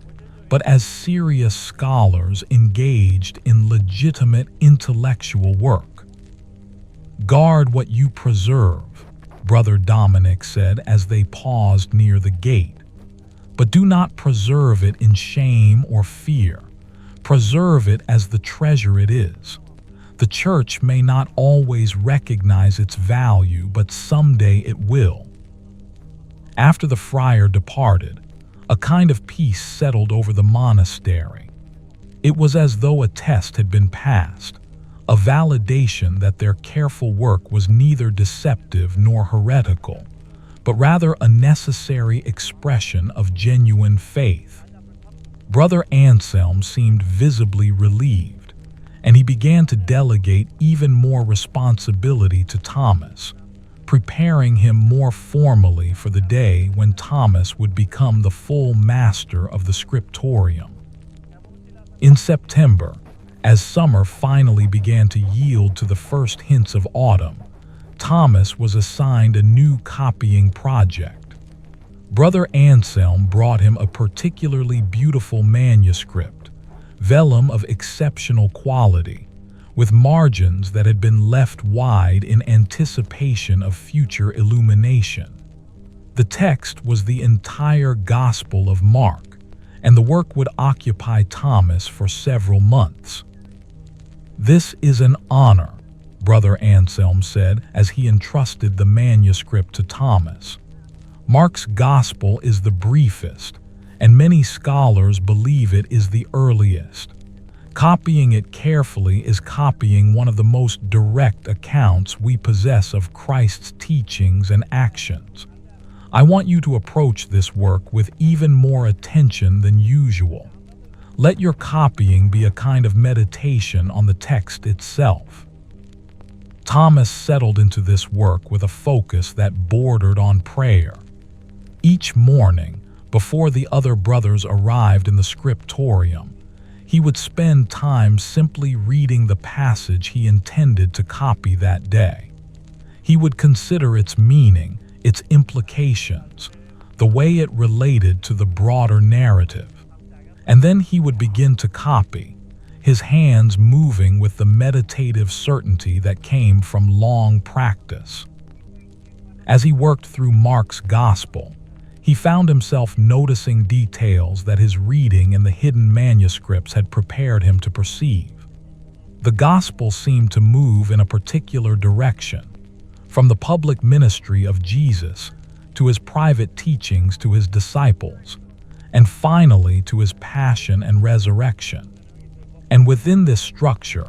but as serious scholars engaged in legitimate intellectual work. "Guard what you preserve," Brother Dominic said as they paused near the gate. "But do not preserve it in shame or fear. Preserve it as the treasure it is. The church may not always recognize its value, but someday it will." After the friar departed, a kind of peace settled over the monastery. It was as though a test had been passed, a validation that their careful work was neither deceptive nor heretical, but rather a necessary expression of genuine faith. Brother Anselm seemed visibly relieved, and he began to delegate even more responsibility to Thomas, preparing him more formally for the day when Thomas would become the full master of the Scriptorium. In September, as summer finally began to yield to the first hints of autumn, Thomas was assigned a new copying project. Brother Anselm brought him a particularly beautiful manuscript, vellum of exceptional quality, with margins that had been left wide in anticipation of future illumination. The text was the entire Gospel of Mark, and the work would occupy Thomas for several months. "This is an honor," Brother Anselm said as he entrusted the manuscript to Thomas. "Mark's Gospel is the briefest, and many scholars believe it is the earliest. Copying it carefully is copying one of the most direct accounts we possess of Christ's teachings and actions. I want you to approach this work with even more attention than usual. Let your copying be a kind of meditation on the text itself. Thomas settled into this work with a focus that bordered on prayer. Each morning, before the other brothers arrived in the Scriptorium, he would spend time simply reading the passage he intended to copy that day. He would consider its meaning, its implications, the way it related to the broader narrative. And then he would begin to copy, his hands moving with the meditative certainty that came from long practice. As he worked through Mark's Gospel, he found himself noticing details that his reading in the hidden manuscripts had prepared him to perceive. The Gospel seemed to move in a particular direction, from the public ministry of Jesus to his private teachings to his disciples, and finally to his passion and resurrection. And within this structure,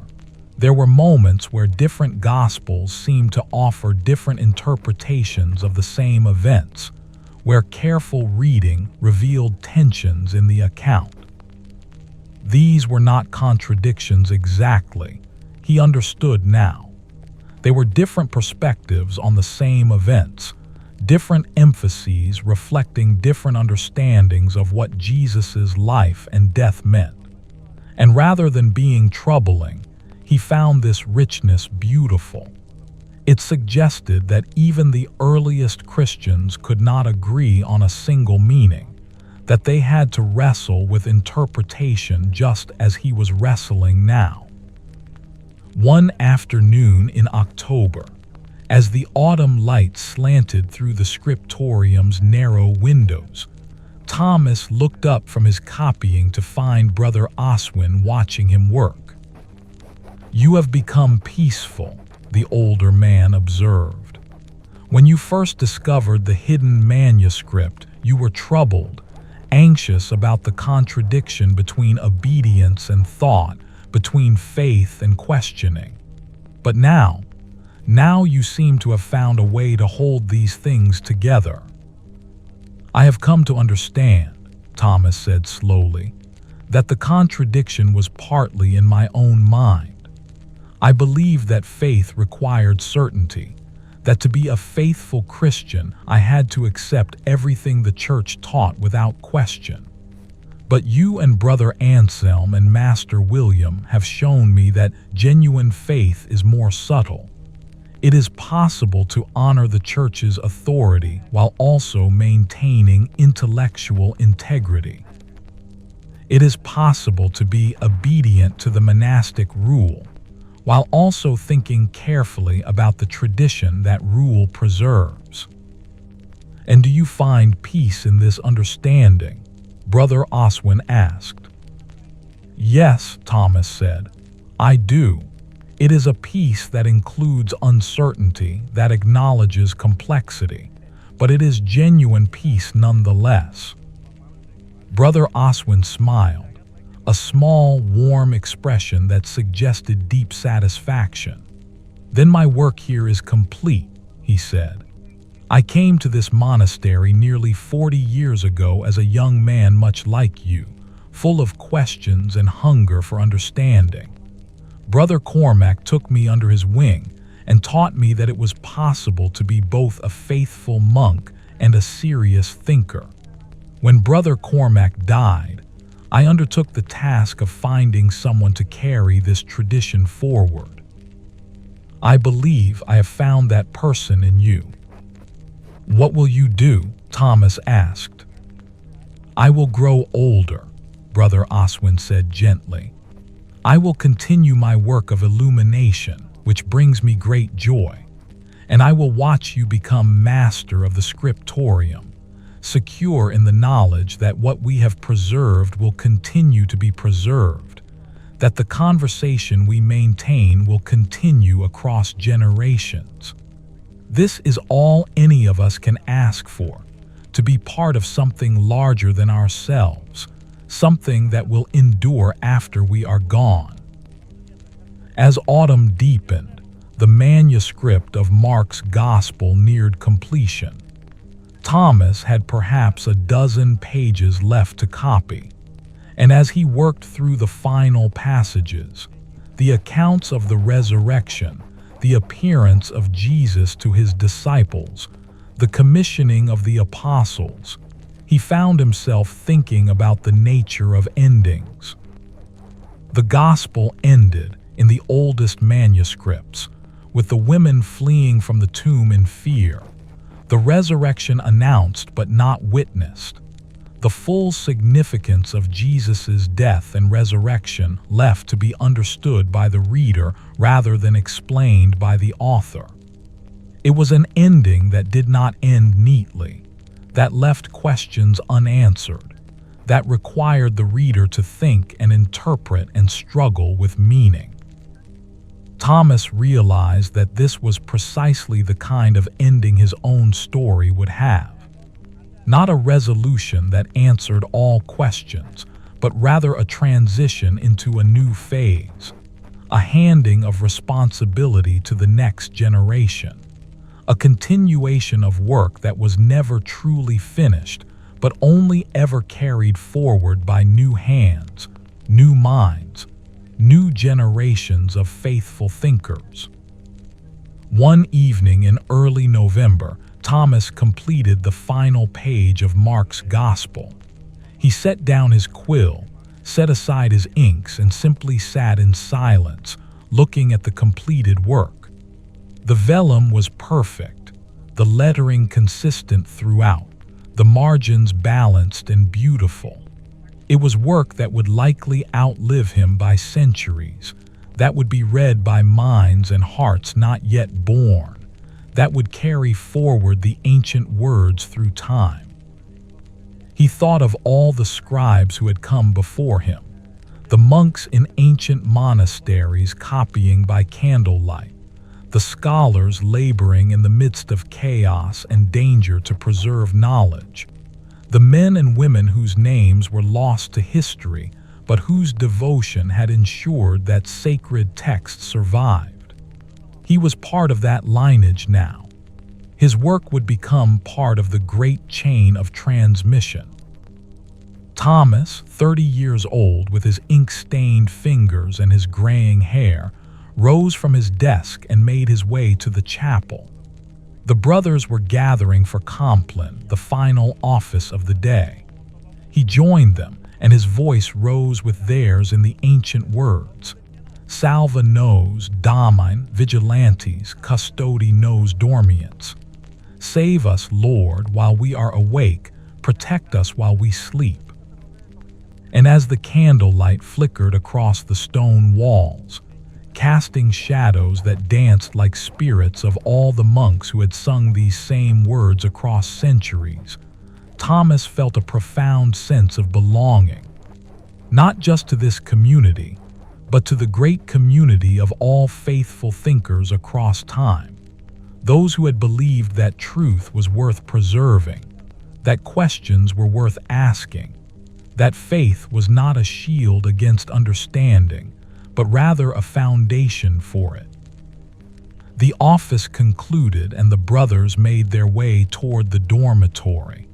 there were moments where different Gospels seemed to offer different interpretations of the same events, where careful reading revealed tensions in the account. These were not contradictions exactly, he understood now. They were different perspectives on the same events, different emphases reflecting different understandings of what Jesus' life and death meant. And rather than being troubling, he found this richness beautiful. It suggested that even the earliest Christians could not agree on a single meaning, that they had to wrestle with interpretation just as he was wrestling now. One afternoon in October, as the autumn light slanted through the Scriptorium's narrow windows, Thomas looked up from his copying to find Brother Oswin watching him work. "You have become peaceful," the older man observed. "When you first discovered the hidden manuscript, you were troubled, anxious about the contradiction between obedience and thought, between faith and questioning. But now you seem to have found a way to hold these things together." "I have come to understand," Thomas said slowly, "that the contradiction was partly in my own mind. I believed that faith required certainty, that to be a faithful Christian I had to accept everything the Church taught without question. But you and Brother Anselm and Master William have shown me that genuine faith is more subtle. It is possible to honor the Church's authority while also maintaining intellectual integrity. It is possible to be obedient to the monastic rule, while also thinking carefully about the tradition that rule preserves. And do you find peace in this understanding?" Brother Oswin asked. "Yes," Thomas said, "I do. It is a peace that includes uncertainty, that acknowledges complexity, but it is genuine peace nonetheless." Brother Oswin smiled, a small, warm expression that suggested deep satisfaction. "Then my work here is complete," he said. "I came to this monastery nearly 40 years ago as a young man much like you, full of questions and hunger for understanding. Brother Cormac took me under his wing and taught me that it was possible to be both a faithful monk and a serious thinker. When Brother Cormac died, I undertook the task of finding someone to carry this tradition forward. I believe I have found that person in you." "What will you do?" Thomas asked. "I will grow older," Brother Oswin said gently. "I will continue my work of illumination, which brings me great joy, and I will watch you become master of the Scriptorium, secure in the knowledge that what we have preserved will continue to be preserved, that the conversation we maintain will continue across generations. This is all any of us can ask for, to be part of something larger than ourselves, something that will endure after we are gone. As autumn deepened, the manuscript of Mark's Gospel neared completion. Thomas had perhaps a dozen pages left to copy, and as he worked through the final passages, the accounts of the resurrection, the appearance of Jesus to his disciples, the commissioning of the apostles, he found himself thinking about the nature of endings. The Gospel ended in the oldest manuscripts, with the women fleeing from the tomb in fear, the resurrection announced but not witnessed, the full significance of Jesus' death and resurrection left to be understood by the reader rather than explained by the author. It was an ending that did not end neatly, that left questions unanswered, that required the reader to think and interpret and struggle with meaning. Thomas realized that this was precisely the kind of ending his own story would have. Not a resolution that answered all questions, but rather a transition into a new phase, a handing of responsibility to the next generation, a continuation of work that was never truly finished, but only ever carried forward by new hands, new minds, new generations of faithful thinkers. One evening in early November, Thomas completed the final page of Mark's Gospel. He set down his quill, set aside his inks, and simply sat in silence, looking at the completed work. The vellum was perfect, the lettering consistent throughout, the margins balanced and beautiful. It was work that would likely outlive him by centuries, that would be read by minds and hearts not yet born, that would carry forward the ancient words through time. He thought of all the scribes who had come before him, the monks in ancient monasteries copying by candlelight, the scholars laboring in the midst of chaos and danger to preserve knowledge, the men and women whose names were lost to history, but whose devotion had ensured that sacred texts survived. He was part of that lineage now. His work would become part of the great chain of transmission. Thomas, 30 years old, with his ink-stained fingers and his graying hair, rose from his desk and made his way to the chapel. The brothers were gathering for Compline, the final office of the day. He joined them, and his voice rose with theirs in the ancient words. Salva nos domine vigilantes, custodi nos dormients. Save us, Lord, while we are awake, protect us while we sleep. And as the candlelight flickered across the stone walls, casting shadows that danced like spirits of all the monks who had sung these same words across centuries, Thomas felt a profound sense of belonging, not just to this community, but to the great community of all faithful thinkers across time, those who had believed that truth was worth preserving, that questions were worth asking, that faith was not a shield against understanding, but rather a foundation for it. The office concluded and the brothers made their way toward the dormitory,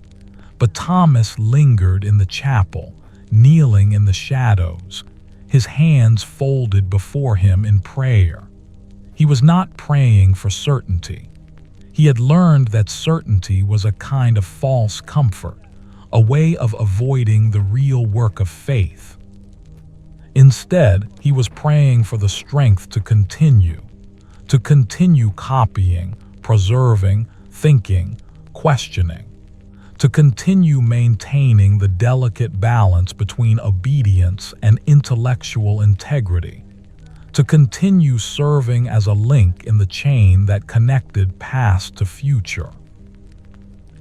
but Thomas lingered in the chapel, kneeling in the shadows, his hands folded before him in prayer. He was not praying for certainty. He had learned that certainty was a kind of false comfort, a way of avoiding the real work of faith. Instead, he was praying for the strength to continue copying, preserving, thinking, questioning, to continue maintaining the delicate balance between obedience and intellectual integrity, to continue serving as a link in the chain that connected past to future.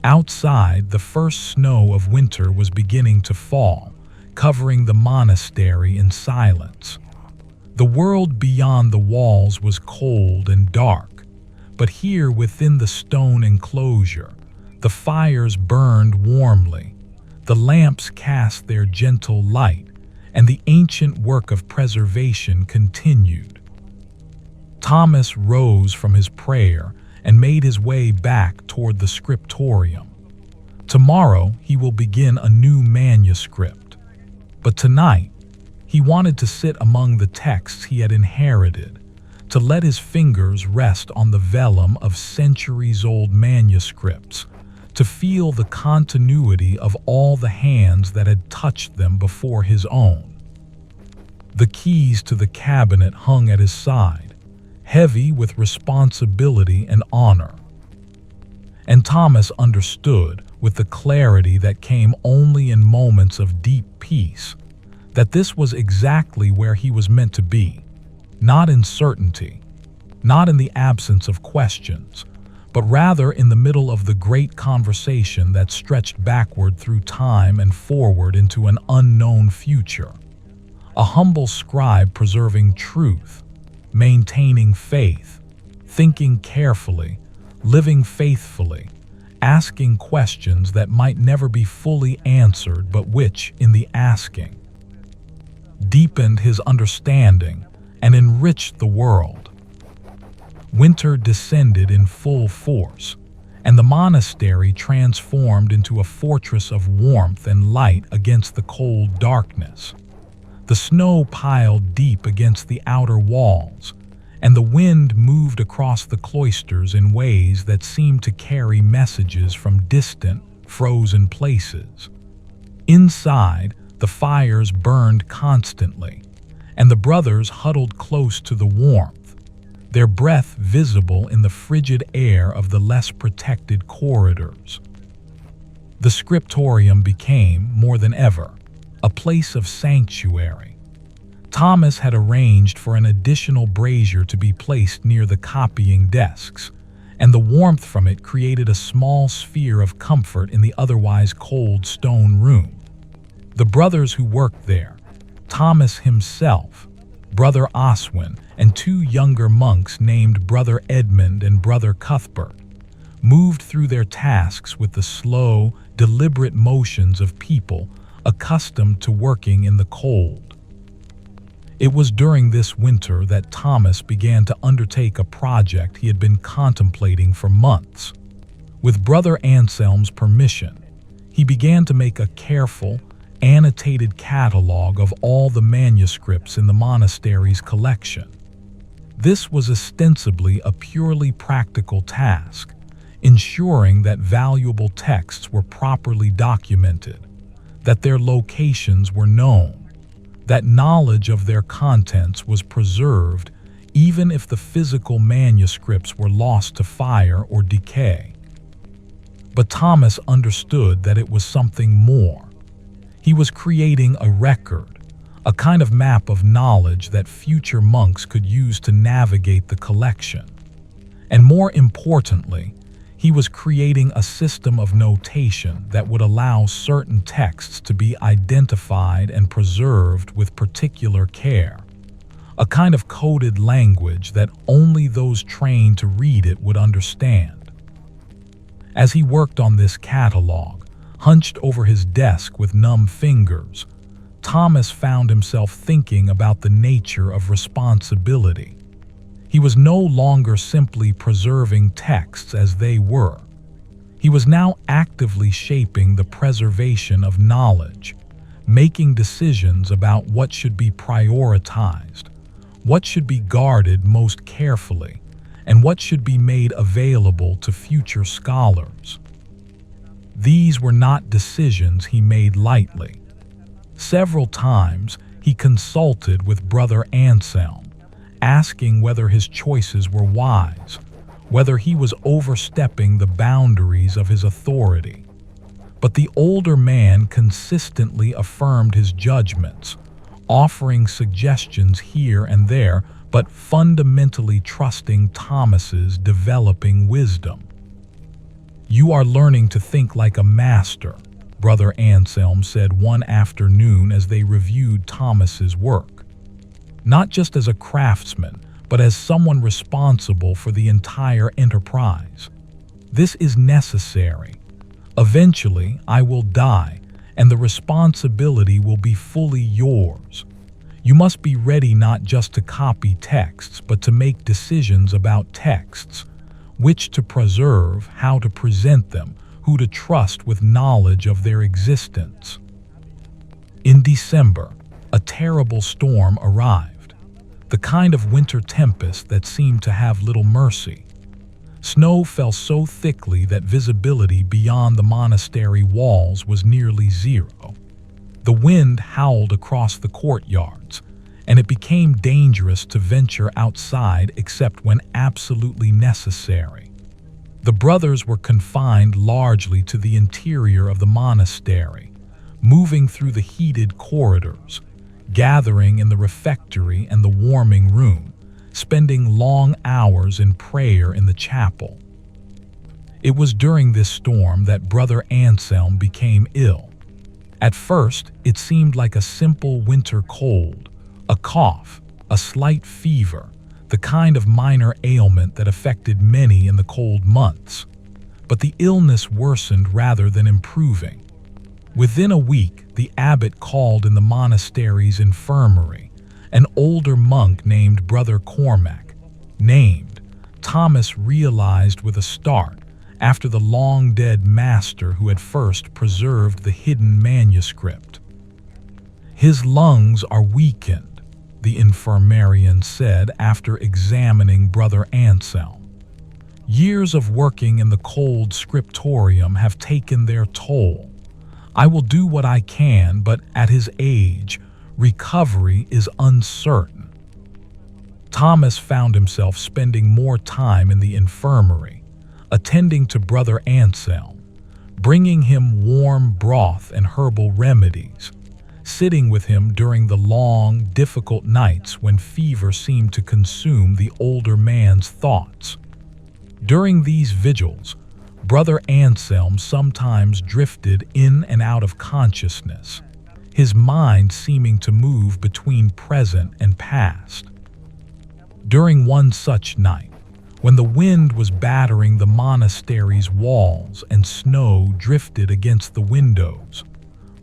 Outside, the first snow of winter was beginning to fall, covering the monastery in silence. The world beyond the walls was cold and dark, but here within the stone enclosure, the fires burned warmly, The lamps cast their gentle light, and the ancient work of preservation continued. Thomas rose from his prayer and made his way back toward the Scriptorium. Tomorrow he will begin a new manuscript, but tonight he wanted to sit among the texts he had inherited, to let his fingers rest on the vellum of centuries-old manuscripts, to feel the continuity of all the hands that had touched them before his own. The keys to the cabinet hung at his side, heavy with responsibility and honor. And Thomas understood, with the clarity that came only in moments of deep peace, that this was exactly where he was meant to be, not in certainty, not in the absence of questions, but rather in the middle of the great conversation that stretched backward through time and forward into an unknown future. A humble scribe preserving truth, maintaining faith, thinking carefully, living faithfully, asking questions that might never be fully answered, but which, in the asking, deepened his understanding and enriched the world. Winter descended in full force, and the monastery transformed into a fortress of warmth and light against the cold darkness. The snow piled deep against the outer walls, and the wind moved across the cloisters in ways that seemed to carry messages from distant, frozen places. Inside, the fires burned constantly, and the brothers huddled close to the warmth, their breath visible in the frigid air of the less protected corridors. The Scriptorium became, more than ever, a place of sanctuary. Thomas had arranged for an additional brazier to be placed near the copying desks, and the warmth from it created a small sphere of comfort in the otherwise cold stone room. The brothers who worked there, Thomas himself, Brother Oswin, and two younger monks named Brother Edmund and Brother Cuthbert, moved through their tasks with the slow, deliberate motions of people accustomed to working in the cold. It was during this winter that Thomas began to undertake a project he had been contemplating for months. With Brother Anselm's permission, he began to make a careful, annotated catalog of all the manuscripts in the monastery's collection. This was ostensibly a purely practical task, ensuring that valuable texts were properly documented, that their locations were known, that knowledge of their contents was preserved even if the physical manuscripts were lost to fire or decay. But Thomas understood that it was something more. He was creating a record, a kind of map of knowledge that future monks could use to navigate the collection. And more importantly, he was creating a system of notation that would allow certain texts to be identified and preserved with particular care, a kind of coded language that only those trained to read it would understand. As he worked on this catalog, hunched over his desk with numb fingers, Thomas found himself thinking about the nature of responsibility. He was no longer simply preserving texts as they were. He was now actively shaping the preservation of knowledge, making decisions about what should be prioritized, what should be guarded most carefully, and what should be made available to future scholars. These were not decisions he made lightly. Several times he consulted with Brother Anselm, asking whether his choices were wise, whether he was overstepping the boundaries of his authority. But the older man consistently affirmed his judgments, offering suggestions here and there, but fundamentally trusting Thomas's developing wisdom. "You are learning to think like a master," Brother Anselm said one afternoon as they reviewed Thomas's work. "Not just as a craftsman, but as someone responsible for the entire enterprise. This is necessary. Eventually, I will die, and the responsibility will be fully yours. You must be ready not just to copy texts, but to make decisions about texts, which to preserve, how to present them, who to trust with knowledge of their existence. In December, a terrible storm arrived, the kind of winter tempest that seemed to have little mercy. Snow fell so thickly that visibility beyond the monastery walls was nearly zero. The wind howled across the courtyards, and it became dangerous to venture outside except when absolutely necessary. The brothers were confined largely to the interior of the monastery, moving through the heated corridors, gathering in the refectory and the warming room, spending long hours in prayer in the chapel. It was during this storm that Brother Anselm became ill. At first, it seemed like a simple winter cold, a cough, a slight fever, the kind of minor ailment that affected many in the cold months. But the illness worsened rather than improving. Within a week, the abbot called in the monastery's infirmary, an older monk named Brother Cormac. Named, Thomas realized with a start, after the long-dead master who had first preserved the hidden manuscript. "His lungs are weakened," the infirmarian said after examining Brother Anselm. "Years of working in the cold Scriptorium have taken their toll. I will do what I can, but at his age, recovery is uncertain." Thomas found himself spending more time in the infirmary, attending to Brother Anselm, bringing him warm broth and herbal remedies, sitting with him during the long, difficult nights when fever seemed to consume the older man's thoughts. During these vigils, Brother Anselm sometimes drifted in and out of consciousness, his mind seeming to move between present and past. During one such night, when the wind was battering the monastery's walls and snow drifted against the windows,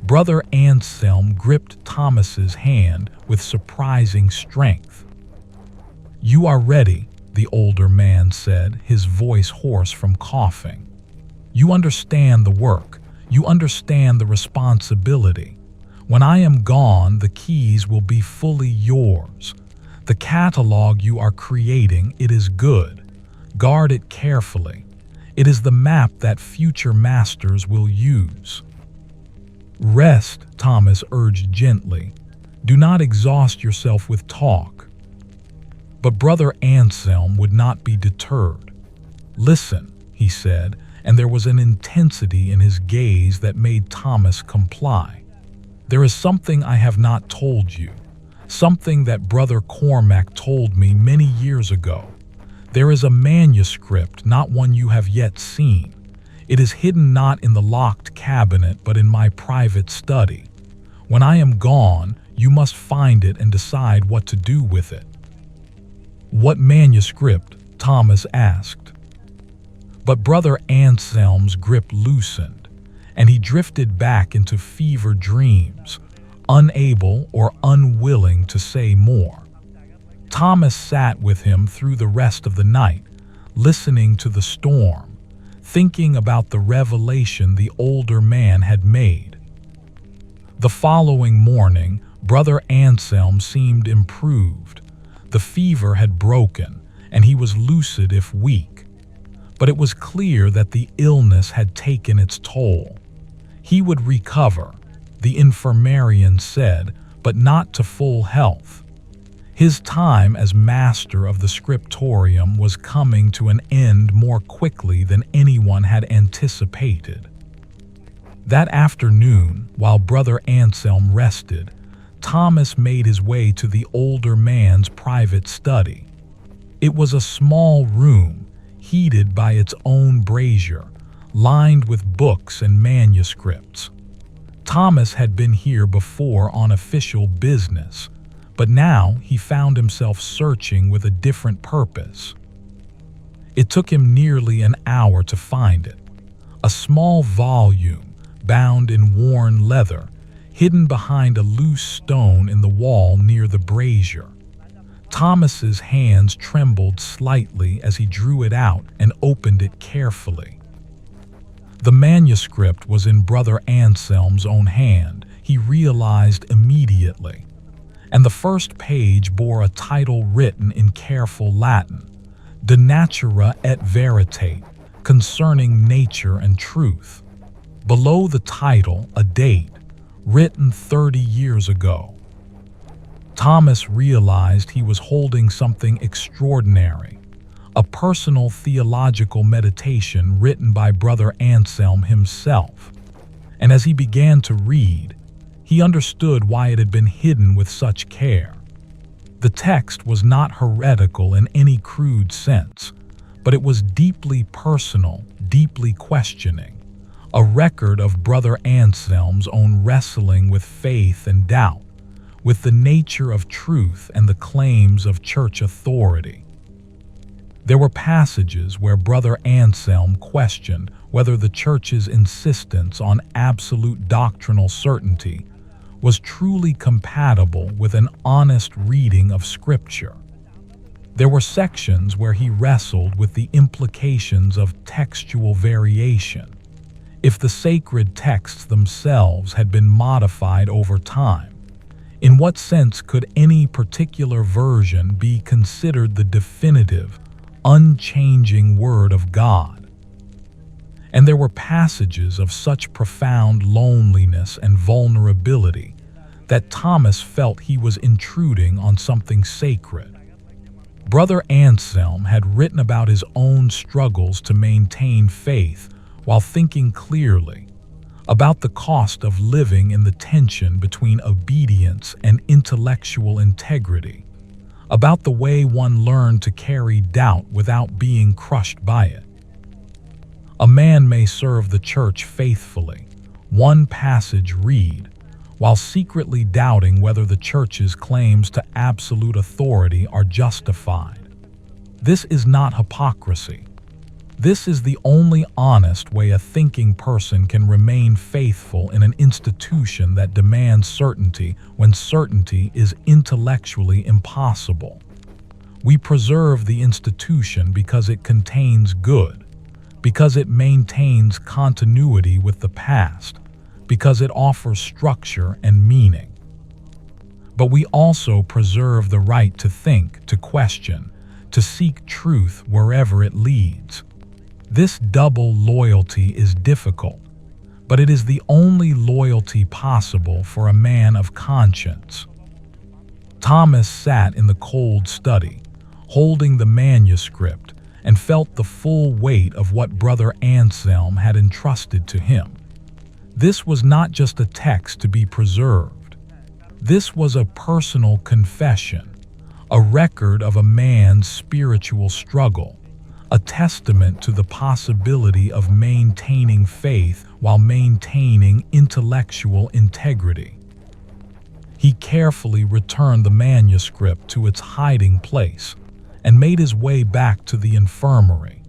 Brother Anselm gripped Thomas's hand with surprising strength. "You are ready," the older man said, his voice hoarse from coughing. "You understand the work. You understand the responsibility. When I am gone, the keys will be fully yours. The catalog you are creating, it is good. Guard it carefully. It is the map that future masters will use." "Rest," Thomas urged gently. "Do not exhaust yourself with talk." But Brother Anselm would not be deterred. "Listen," he said, and there was an intensity in his gaze that made Thomas comply. "There is something I have not told you, something that Brother Cormac told me many years ago. There is a manuscript, not one you have yet seen. It is hidden not in the locked cabinet, but in my private study. When I am gone, you must find it and decide what to do with it." "What manuscript?" Thomas asked. But Brother Anselm's grip loosened, and he drifted back into fever dreams, unable or unwilling to say more. Thomas sat with him through the rest of the night, listening to the storm, thinking about the revelation the older man had made. The following morning, Brother Anselm seemed improved. The fever had broken, and he was lucid if weak. But it was clear that the illness had taken its toll. He would recover, the infirmarian said, but not to full health. His time as master of the Scriptorium was coming to an end more quickly than anyone had anticipated. That afternoon, while Brother Anselm rested, Thomas made his way to the older man's private study. It was a small room, heated by its own brazier, lined with books and manuscripts. Thomas had been here before on official business, but now he found himself searching with a different purpose. It took him nearly an hour to find it. A small volume, bound in worn leather, hidden behind a loose stone in the wall near the brazier. Thomas's hands trembled slightly as he drew it out and opened it carefully. The manuscript was in Brother Anselm's own hand, he realized immediately, and the first page bore a title written in careful Latin, De Natura et Veritate, concerning nature and truth. Below the title, a date, written 30 years ago. Thomas realized he was holding something extraordinary, a personal theological meditation written by Brother Anselm himself. And as he began to read, he understood why it had been hidden with such care. The text was not heretical in any crude sense, but it was deeply personal, deeply questioning, a record of Brother Anselm's own wrestling with faith and doubt, with the nature of truth and the claims of church authority. There were passages where Brother Anselm questioned whether the church's insistence on absolute doctrinal certainty was truly compatible with an honest reading of Scripture. There were sections where he wrestled with the implications of textual variation. If the sacred texts themselves had been modified over time, in what sense could any particular version be considered the definitive, unchanging Word of God? And there were passages of such profound loneliness and vulnerability that Thomas felt he was intruding on something sacred. Brother Anselm had written about his own struggles to maintain faith while thinking clearly, about the cost of living in the tension between obedience and intellectual integrity, about the way one learned to carry doubt without being crushed by it. A man may serve the church faithfully, one passage read, while secretly doubting whether the church's claims to absolute authority are justified. This is not hypocrisy. This is the only honest way a thinking person can remain faithful in an institution that demands certainty when certainty is intellectually impossible. We preserve the institution because it contains good, because it maintains continuity with the past, because it offers structure and meaning. But we also preserve the right to think, to question, to seek truth wherever it leads. This double loyalty is difficult, but it is the only loyalty possible for a man of conscience. Thomas sat in the cold study, holding the manuscript, and felt the full weight of what Brother Anselm had entrusted to him. This was not just a text to be preserved. This was a personal confession, a record of a man's spiritual struggle, a testament to the possibility of maintaining faith while maintaining intellectual integrity. He carefully returned the manuscript to its hiding place and made his way back to the infirmary.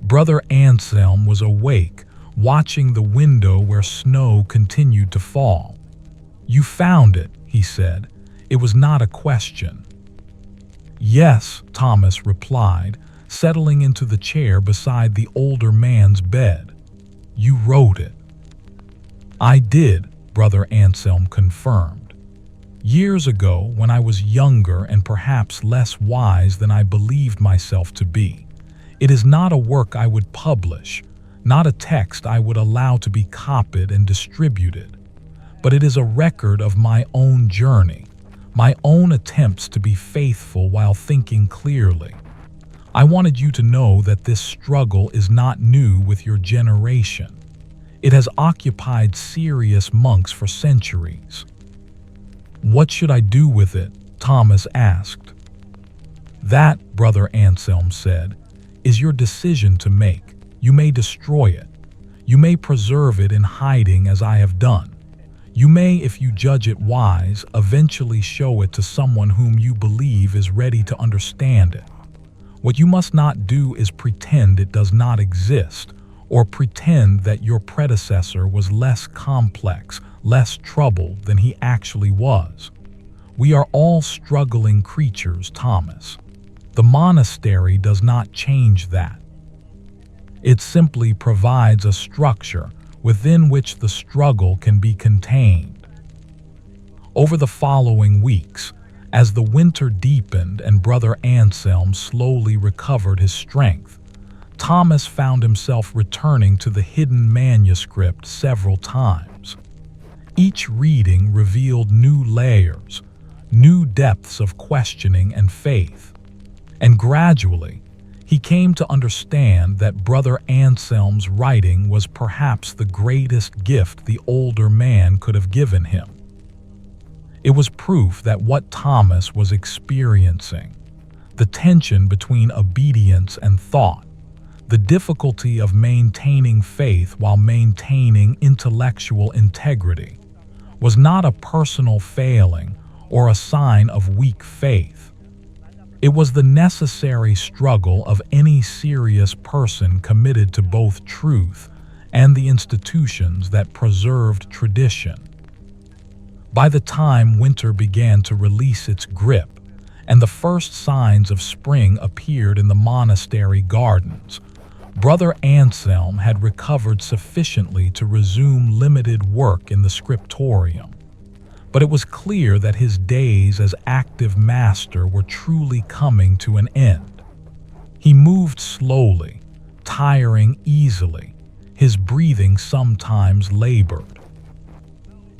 Brother Anselm was awake, watching the window where snow continued to fall. "You found it," he said. It was not a question. "Yes," Thomas replied, settling into the chair beside the older man's bed. "You wrote it." "I did," Brother Anselm confirmed. "Years ago, when I was younger and perhaps less wise than I believed myself to be. It is not a work I would publish, not a text I would allow to be copied and distributed, but it is a record of my own journey, my own attempts to be faithful while thinking clearly. I wanted you to know that this struggle is not new with your generation. It has occupied serious monks for centuries." "What should I do with it?" Thomas asked. "That," Brother Anselm said, "is your decision to make. You may destroy it. You may preserve it in hiding as I have done. You may, if you judge it wise, eventually show it to someone whom you believe is ready to understand it. What you must not do is pretend it does not exist, or pretend that your predecessor was less complex, less troubled than he actually was. We are all struggling creatures, Thomas. The monastery does not change that. It simply provides a structure within which the struggle can be contained. Over the following weeks, as the winter deepened and Brother Anselm slowly recovered his strength, Thomas found himself returning to the hidden manuscript several times. Each reading revealed new layers, new depths of questioning and faith. And gradually, he came to understand that Brother Anselm's writing was perhaps the greatest gift the older man could have given him. It was proof that what Thomas was experiencing, the tension between obedience and thought, the difficulty of maintaining faith while maintaining intellectual integrity, was not a personal failing or a sign of weak faith. It was the necessary struggle of any serious person committed to both truth and the institutions that preserved tradition. By the time winter began to release its grip, and the first signs of spring appeared in the monastery gardens, Brother Anselm had recovered sufficiently to resume limited work in the Scriptorium. But it was clear that his days as active master were truly coming to an end. He moved slowly, tiring easily, his breathing sometimes labored.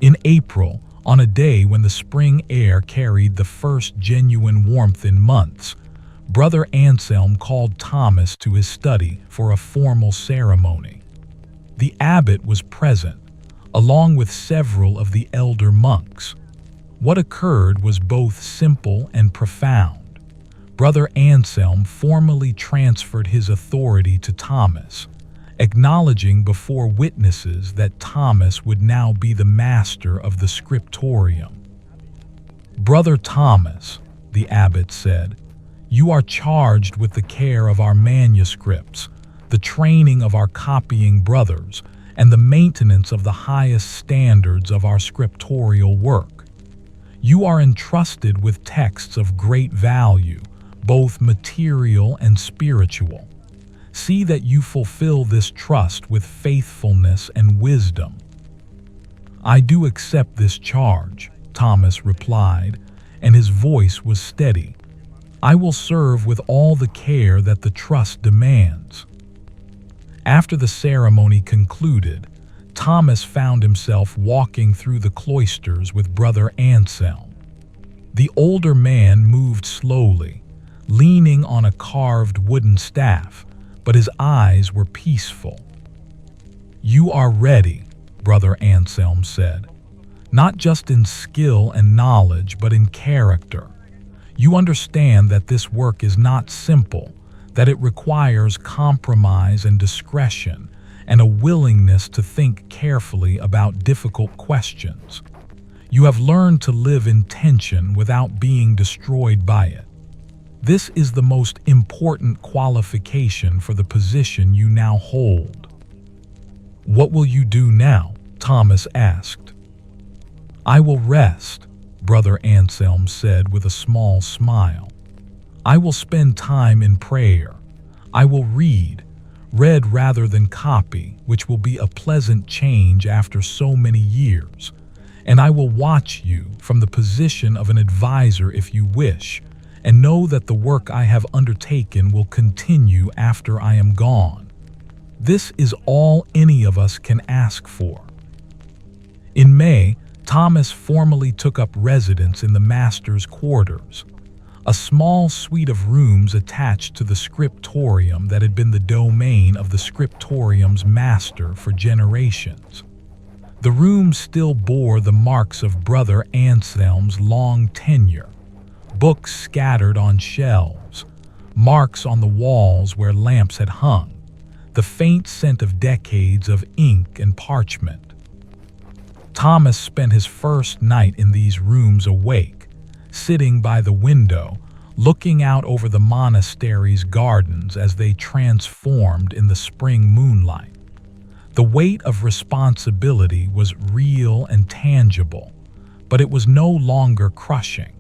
In April, on a day when the spring air carried the first genuine warmth in months, Brother Anselm called Thomas to his study for a formal ceremony. The abbot was present, along with several of the elder monks. What occurred was both simple and profound. Brother Anselm formally transferred his authority to Thomas, acknowledging before witnesses that Thomas would now be the master of the Scriptorium. "Brother Thomas," the abbot said, "you are charged with the care of our manuscripts, the training of our copying brothers, and the maintenance of the highest standards of our scriptorial work. You are entrusted with texts of great value, both material and spiritual. See that you fulfill this trust with faithfulness and wisdom." "I do accept this charge," Thomas replied, and his voice was steady. "I will serve with all the care that the trust demands." After the ceremony concluded, Thomas found himself walking through the cloisters with Brother Anselm. The older man moved slowly, leaning on a carved wooden staff, but his eyes were peaceful. "You are ready," Brother Anselm said, "not just in skill and knowledge, but in character. You understand that this work is not simple, that it requires compromise and discretion, and a willingness to think carefully about difficult questions. You have learned to live in tension without being destroyed by it. This is the most important qualification for the position you now hold." "What will you do now?" Thomas asked. "I will rest," Brother Anselm said with a small smile. "I will spend time in prayer. I will read rather than copy, which will be a pleasant change after so many years. And I will watch you from the position of an advisor if you wish, and know that the work I have undertaken will continue after I am gone. This is all any of us can ask for." In May, Thomas formally took up residence in the master's quarters, a small suite of rooms attached to the Scriptorium that had been the domain of the Scriptorium's master for generations. The rooms still bore the marks of Brother Anselm's long tenure: books scattered on shelves, marks on the walls where lamps had hung, the faint scent of decades of ink and parchment. Thomas spent his first night in these rooms awake, sitting by the window, looking out over the monastery's gardens as they transformed in the spring moonlight. The weight of responsibility was real and tangible, but it was no longer crushing.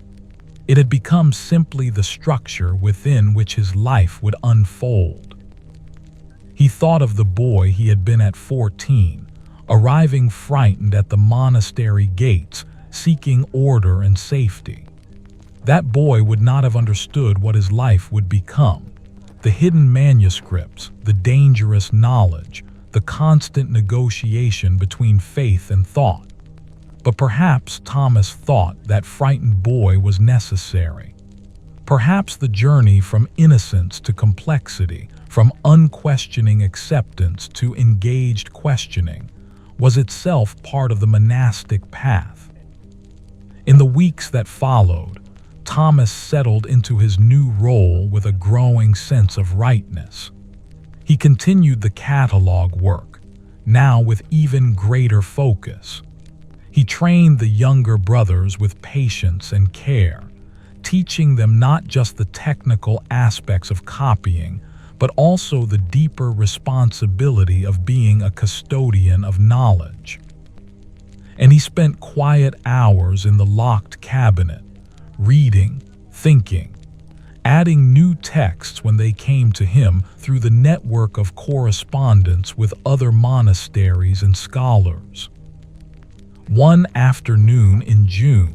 It had become simply the structure within which his life would unfold. He thought of the boy he had been at 14, arriving frightened at the monastery gates, seeking order and safety. That boy would not have understood what his life would become: the hidden manuscripts, the dangerous knowledge, the constant negotiation between faith and thought. But perhaps Thomas thought that frightened boy was necessary. Perhaps the journey from innocence to complexity, from unquestioning acceptance to engaged questioning, was itself part of the monastic path. In the weeks that followed, Thomas settled into his new role with a growing sense of rightness. He continued the catalog work, now with even greater focus. He trained the younger brothers with patience and care, teaching them not just the technical aspects of copying, but also the deeper responsibility of being a custodian of knowledge. And he spent quiet hours in the locked cabinet, reading, thinking, adding new texts when they came to him through the network of correspondence with other monasteries and scholars. One afternoon in June,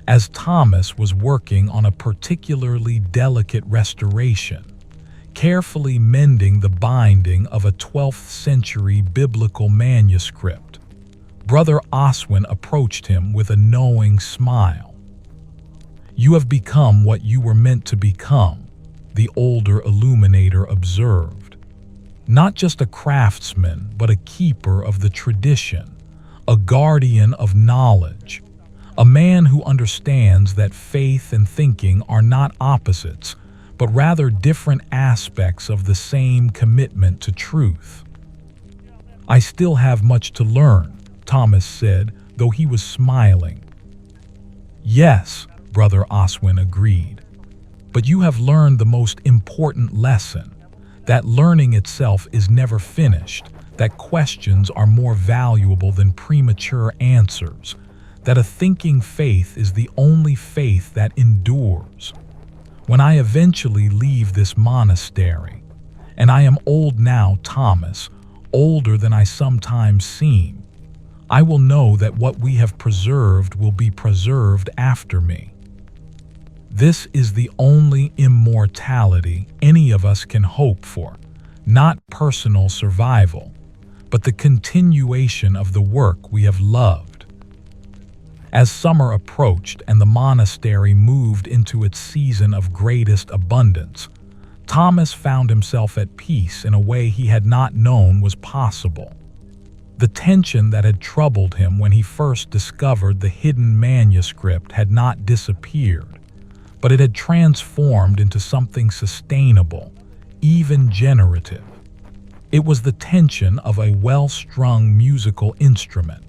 as Thomas was working on a particularly delicate restoration, carefully mending the binding of a 12th century biblical manuscript, Brother Oswin approached him with a knowing smile. "You have become what you were meant to become," the older illuminator observed. "Not just a craftsman, but a keeper of the tradition, a guardian of knowledge, a man who understands that faith and thinking are not opposites, but rather different aspects of the same commitment to truth." "I still have much to learn," Thomas said, though he was smiling. "Yes," Brother Oswin agreed, "but you have learned the most important lesson, that learning itself is never finished, that questions are more valuable than premature answers, that a thinking faith is the only faith that endures. When I eventually leave this monastery, and I am old now, Thomas, older than I sometimes seem, I will know that what we have preserved will be preserved after me. This is the only immortality any of us can hope for, not personal survival, but the continuation of the work we have loved." As summer approached and the monastery moved into its season of greatest abundance, Thomas found himself at peace in a way he had not known was possible. The tension that had troubled him when he first discovered the hidden manuscript had not disappeared, but it had transformed into something sustainable, even generative. It was the tension of a well-strung musical instrument,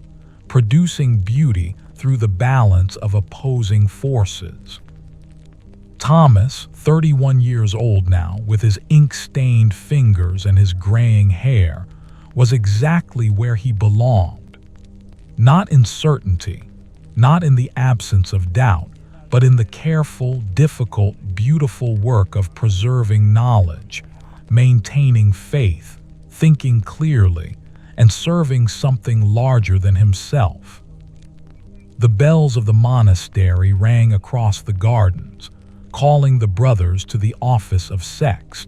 producing beauty through the balance of opposing forces. Thomas, 31 years old now, with his ink-stained fingers and his graying hair, was exactly where he belonged. Not in certainty, not in the absence of doubt, but in the careful, difficult, beautiful work of preserving knowledge, maintaining faith, thinking clearly, and serving something larger than himself. The bells of the monastery rang across the gardens, calling the brothers to the office of sext,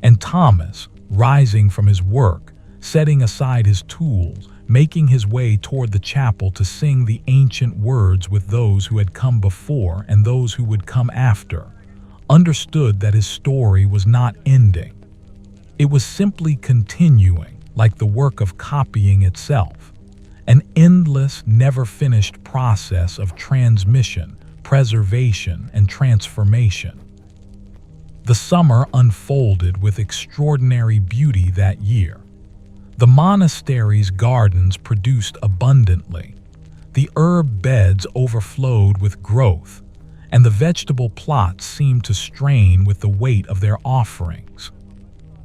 and Thomas, rising from his work, setting aside his tools, making his way toward the chapel to sing the ancient words with those who had come before and those who would come after, understood that his story was not ending. It was simply continuing, like the work of copying itself, an endless, never-finished process of transmission, preservation, and transformation. The summer unfolded with extraordinary beauty that year. The monastery's gardens produced abundantly. The herb beds overflowed with growth, and the vegetable plots seemed to strain with the weight of their offerings.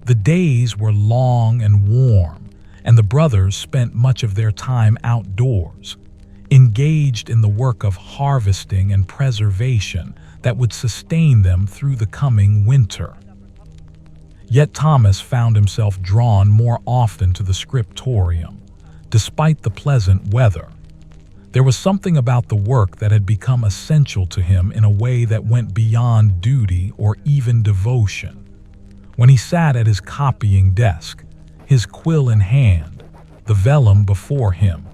The days were long and warm, and the brothers spent much of their time outdoors, engaged in the work of harvesting and preservation that would sustain them through the coming winter. Yet Thomas found himself drawn more often to the Scriptorium, despite the pleasant weather. There was something about the work that had become essential to him in a way that went beyond duty or even devotion. When he sat at his copying desk, his quill in hand, the vellum before him,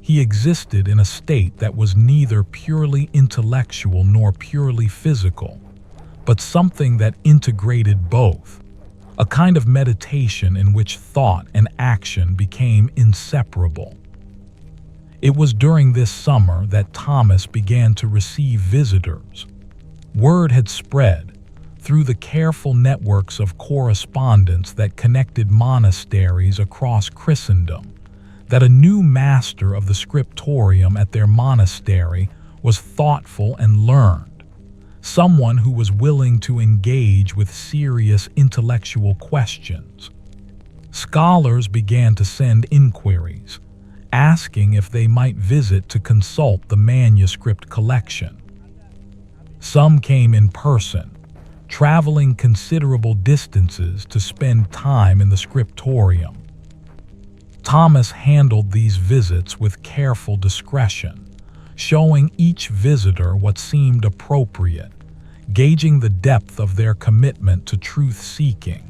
he existed in a state that was neither purely intellectual nor purely physical, but something that integrated both, a kind of meditation in which thought and action became inseparable. It was during this summer that Thomas began to receive visitors. Word had spread, through the careful networks of correspondence that connected monasteries across Christendom, that a new master of the Scriptorium at their monastery was thoughtful and learned, someone who was willing to engage with serious intellectual questions. Scholars began to send inquiries, asking if they might visit to consult the manuscript collection. Some came in person, traveling considerable distances to spend time in the Scriptorium. Thomas handled these visits with careful discretion, showing each visitor what seemed appropriate, gauging the depth of their commitment to truth-seeking,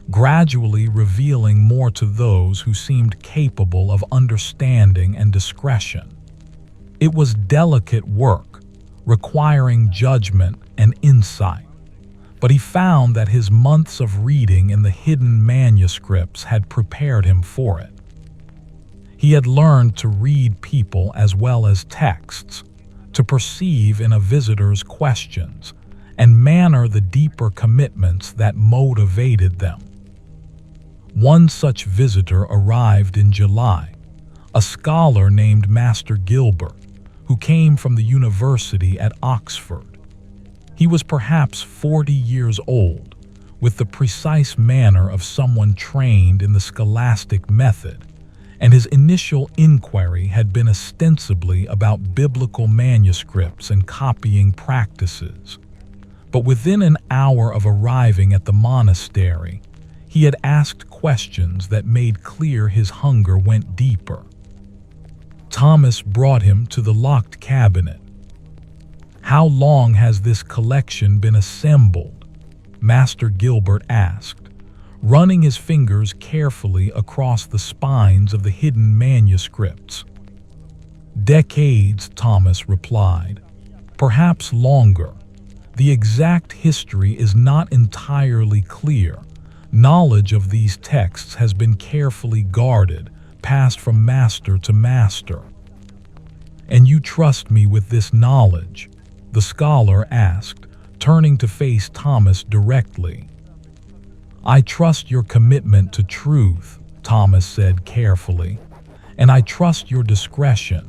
gradually revealing more to those who seemed capable of understanding and discretion. It was delicate work, requiring judgment and insight, but he found that his months of reading in the hidden manuscripts had prepared him for it. He had learned to read people as well as texts, to perceive in a visitor's questions, and manner the deeper commitments that motivated them. One such visitor arrived in July, a scholar named Master Gilbert, who came from the university at Oxford. He was perhaps 40 years old, with the precise manner of someone trained in the scholastic method, and his initial inquiry had been ostensibly about biblical manuscripts and copying practices. But within an hour of arriving at the monastery, he had asked questions that made clear his hunger went deeper. Thomas brought him to the locked cabinet. "How long has this collection been assembled?" Master Gilbert asked, running his fingers carefully across the spines of the hidden manuscripts. "Decades," Thomas replied. "Perhaps longer. The exact history is not entirely clear. Knowledge of these texts has been carefully guarded, passed from master to master." "And you trust me with this knowledge?" the scholar asked, turning to face Thomas directly. "I trust your commitment to truth," Thomas said carefully, "and I trust your discretion.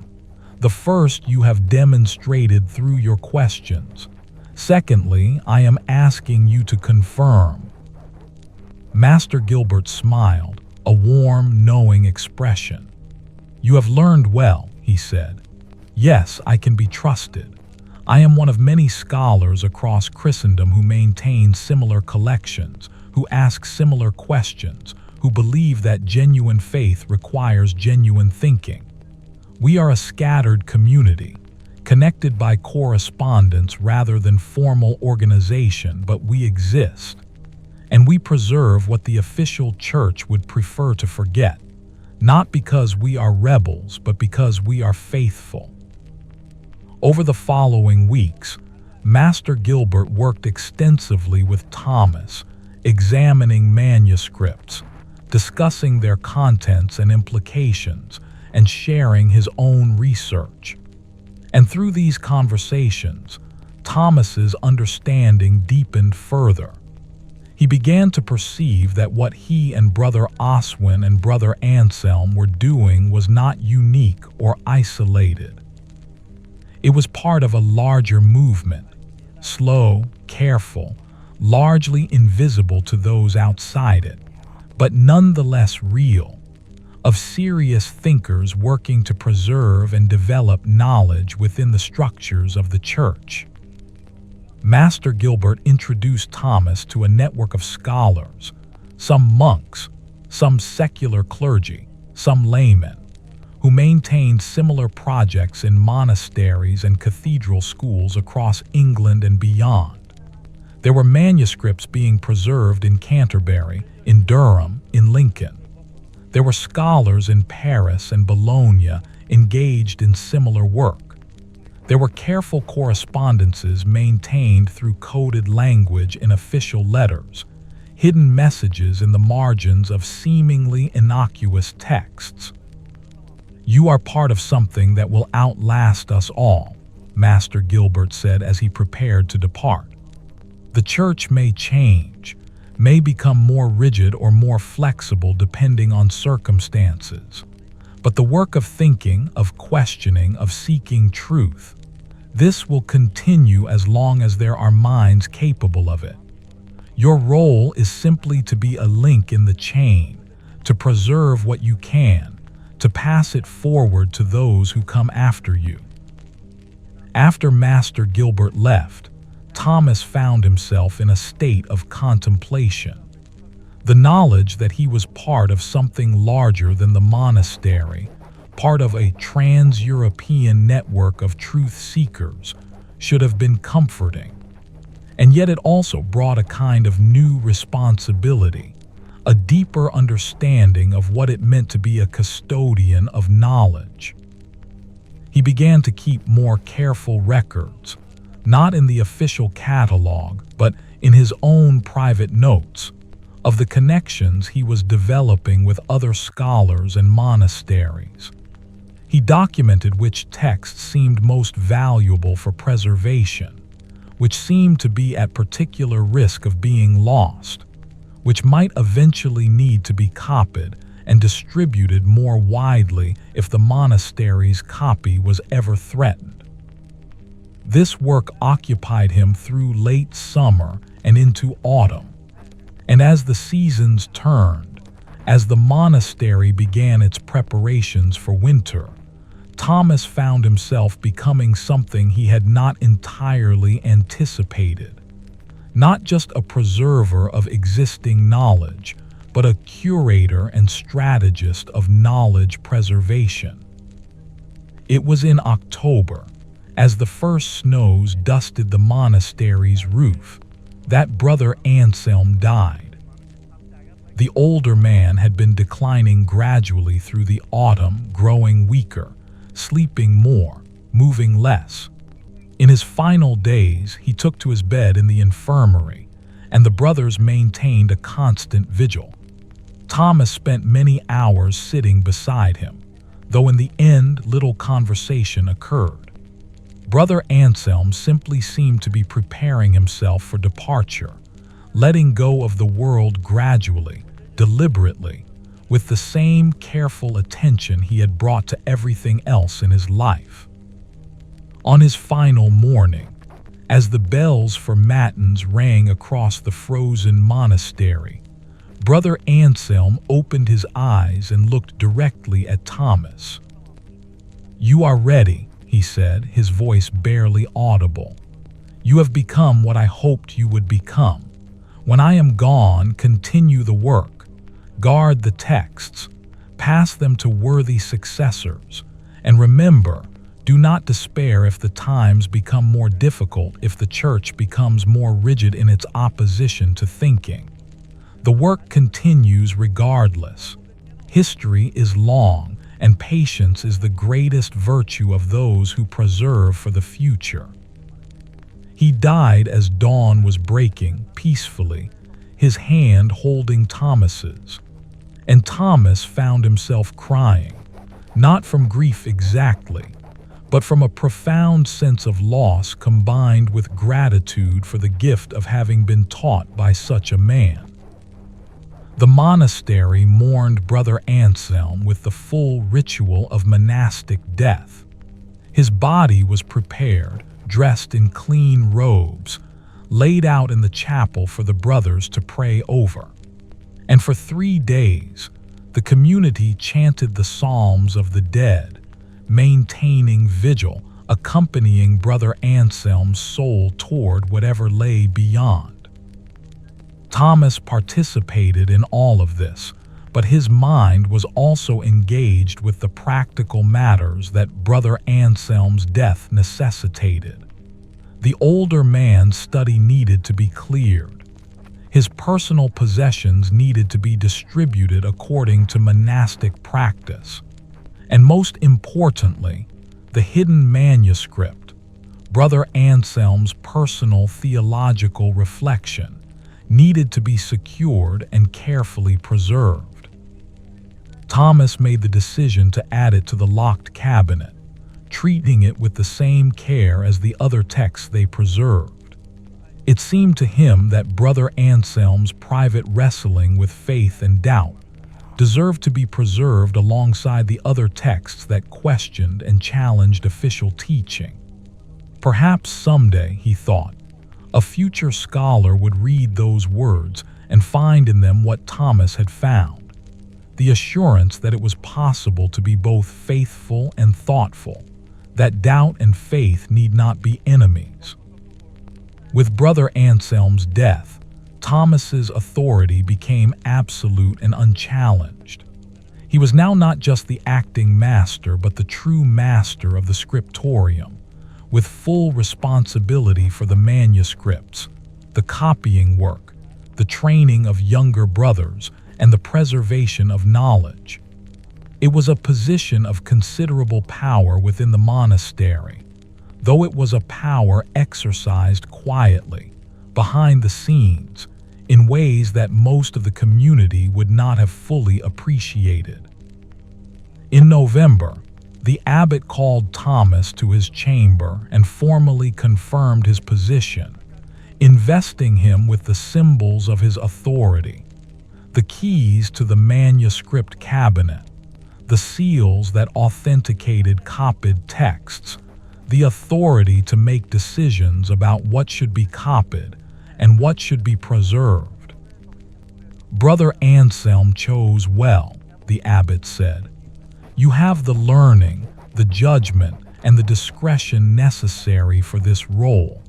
The first you have demonstrated through your questions. Secondly, I am asking you to confirm." Master Gilbert smiled, a warm, knowing expression. "You have learned well," he said. "Yes, I can be trusted. I am one of many scholars across Christendom who maintain similar collections, who ask similar questions, who believe that genuine faith requires genuine thinking. We are a scattered community, connected by correspondence rather than formal organization, but we exist. And we preserve what the official church would prefer to forget, not because we are rebels, but because we are faithful." Over the following weeks, Master Gilbert worked extensively with Thomas, examining manuscripts, discussing their contents and implications, and sharing his own research. And through these conversations, Thomas's understanding deepened further. He began to perceive that what he and Brother Oswin and Brother Anselm were doing was not unique or isolated. It was part of a larger movement, slow, careful, largely invisible to those outside it, but nonetheless real, of serious thinkers working to preserve and develop knowledge within the structures of the church. Master Gilbert introduced Thomas to a network of scholars, some monks, some secular clergy, some laymen, who maintained similar projects in monasteries and cathedral schools across England and beyond. There were manuscripts being preserved in Canterbury, in Durham, in Lincoln. There were scholars in Paris and Bologna engaged in similar work. There were careful correspondences maintained through coded language in official letters, hidden messages in the margins of seemingly innocuous texts. "You are part of something that will outlast us all," Master Gilbert said as he prepared to depart. "The church may change, may become more rigid or more flexible depending on circumstances. But the work of thinking, of questioning, of seeking truth, this will continue as long as there are minds capable of it. Your role is simply to be a link in the chain, to preserve what you can, to pass it forward to those who come after you." After Master Gilbert left, Thomas found himself in a state of contemplation. The knowledge that he was part of something larger than the monastery, part of a trans-European network of truth seekers, should have been comforting. And yet it also brought a kind of new responsibility, a deeper understanding of what it meant to be a custodian of knowledge. He began to keep more careful records, not in the official catalog, but in his own private notes, of the connections he was developing with other scholars and monasteries. He documented which texts seemed most valuable for preservation, which seemed to be at particular risk of being lost, which might eventually need to be copied and distributed more widely if the monastery's copy was ever threatened. This work occupied him through late summer and into autumn, and as the seasons turned, as the monastery began its preparations for winter, Thomas found himself becoming something he had not entirely anticipated. Not just a preserver of existing knowledge, but a curator and strategist of knowledge preservation. It was in October, as the first snows dusted the monastery's roof, that Brother Anselm died. The older man had been declining gradually through the autumn, growing weaker, sleeping more, moving less. In his final days, he took to his bed in the infirmary, and the brothers maintained a constant vigil. Thomas spent many hours sitting beside him, though in the end little conversation occurred. Brother Anselm simply seemed to be preparing himself for departure, letting go of the world gradually, deliberately, with the same careful attention he had brought to everything else in his life. On his final morning, as the bells for matins rang across the frozen monastery, Brother Anselm opened his eyes and looked directly at Thomas. "You are ready," he said, his voice barely audible. "You have become what I hoped you would become. When I am gone, continue the work. Guard the texts. Pass them to worthy successors. And remember, do not despair if the times become more difficult, if the church becomes more rigid in its opposition to thinking. The work continues regardless. History is long, and patience is the greatest virtue of those who preserve for the future." He died as dawn was breaking, peacefully, his hand holding Thomas's. And Thomas found himself crying, not from grief exactly, but from a profound sense of loss combined with gratitude for the gift of having been taught by such a man. The monastery mourned Brother Anselm with the full ritual of monastic death. His body was prepared, dressed in clean robes, laid out in the chapel for the brothers to pray over. And for 3 days, The community chanted the psalms of the dead, maintaining vigil, accompanying Brother Anselm's soul toward whatever lay beyond. Thomas participated in all of this, but his mind was also engaged with the practical matters that Brother Anselm's death necessitated. The older man's study needed to be cleared. His personal possessions needed to be distributed according to monastic practice. And most importantly, the hidden manuscript, Brother Anselm's personal theological reflection, needed to be secured and carefully preserved. Thomas made the decision to add it to the locked cabinet, treating it with the same care as the other texts they preserved. It seemed to him that Brother Anselm's private wrestling with faith and doubt deserved to be preserved alongside the other texts that questioned and challenged official teaching. Perhaps someday, he thought, a future scholar would read those words and find in them what Thomas had found, the assurance that it was possible to be both faithful and thoughtful, that doubt and faith need not be enemies. With Brother Anselm's death, Thomas's authority became absolute and unchallenged. He was now not just the acting master, but the true master of the Scriptorium, with full responsibility for the manuscripts, the copying work, the training of younger brothers, and the preservation of knowledge. It was a position of considerable power within the monastery, though it was a power exercised quietly, behind the scenes, in ways that most of the community would not have fully appreciated. In November, the abbot called Thomas to his chamber and formally confirmed his position, investing him with the symbols of his authority, the keys to the manuscript cabinet, the seals that authenticated copied texts, the authority to make decisions about what should be copied and what should be preserved. Brother Anselm chose well, the abbot said. You have the learning, the judgment, and the discretion necessary for this role.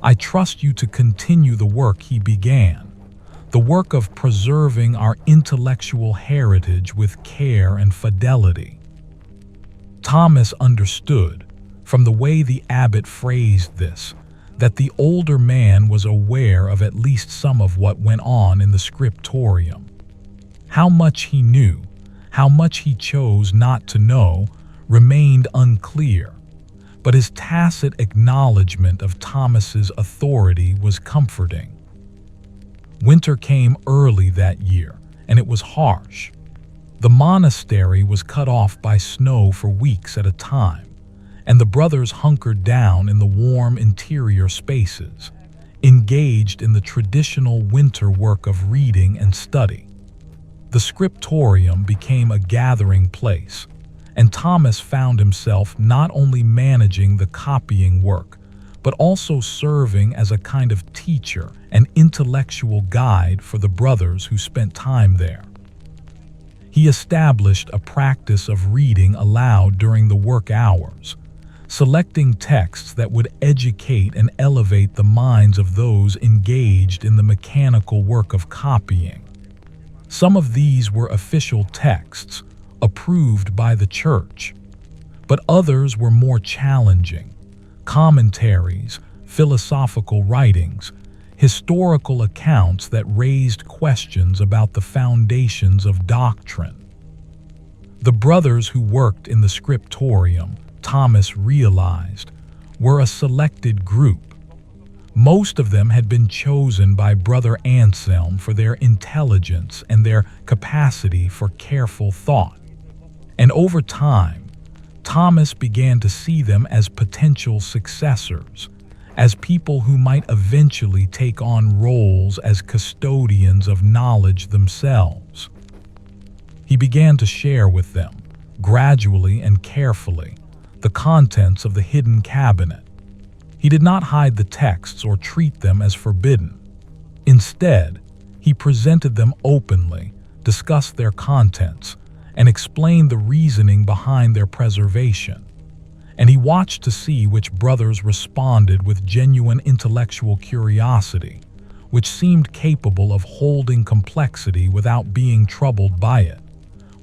I trust you to continue the work he began, the work of preserving our intellectual heritage with care and fidelity. Thomas understood, from the way the abbot phrased this, that the older man was aware of at least some of what went on in the Scriptorium. How much he knew, how much he chose not to know, remained unclear, but his tacit acknowledgement of Thomas's authority was comforting. Winter came early that year, and it was harsh. The monastery was cut off by snow for weeks at a time, and the brothers hunkered down in the warm interior spaces, engaged in the traditional winter work of reading and study. The Scriptorium became a gathering place, and Thomas found himself not only managing the copying work, but also serving as a kind of teacher and intellectual guide for the brothers who spent time there. He established a practice of reading aloud during the work hours, selecting texts that would educate and elevate the minds of those engaged in the mechanical work of copying. Some of these were official texts, approved by the church, but others were more challenging: commentaries, philosophical writings, historical accounts that raised questions about the foundations of doctrine. The brothers who worked in the Scriptorium, Thomas realized, were a selected group. Most of them had been chosen by Brother Anselm for their intelligence and their capacity for careful thought. And over time, Thomas began to see them as potential successors, as people who might eventually take on roles as custodians of knowledge themselves. He began to share with them, gradually and carefully, the contents of the hidden cabinet. He did not hide the texts or treat them as forbidden. Instead, he presented them openly, discussed their contents, and explained the reasoning behind their preservation. And he watched to see which brothers responded with genuine intellectual curiosity, which seemed capable of holding complexity without being troubled by it,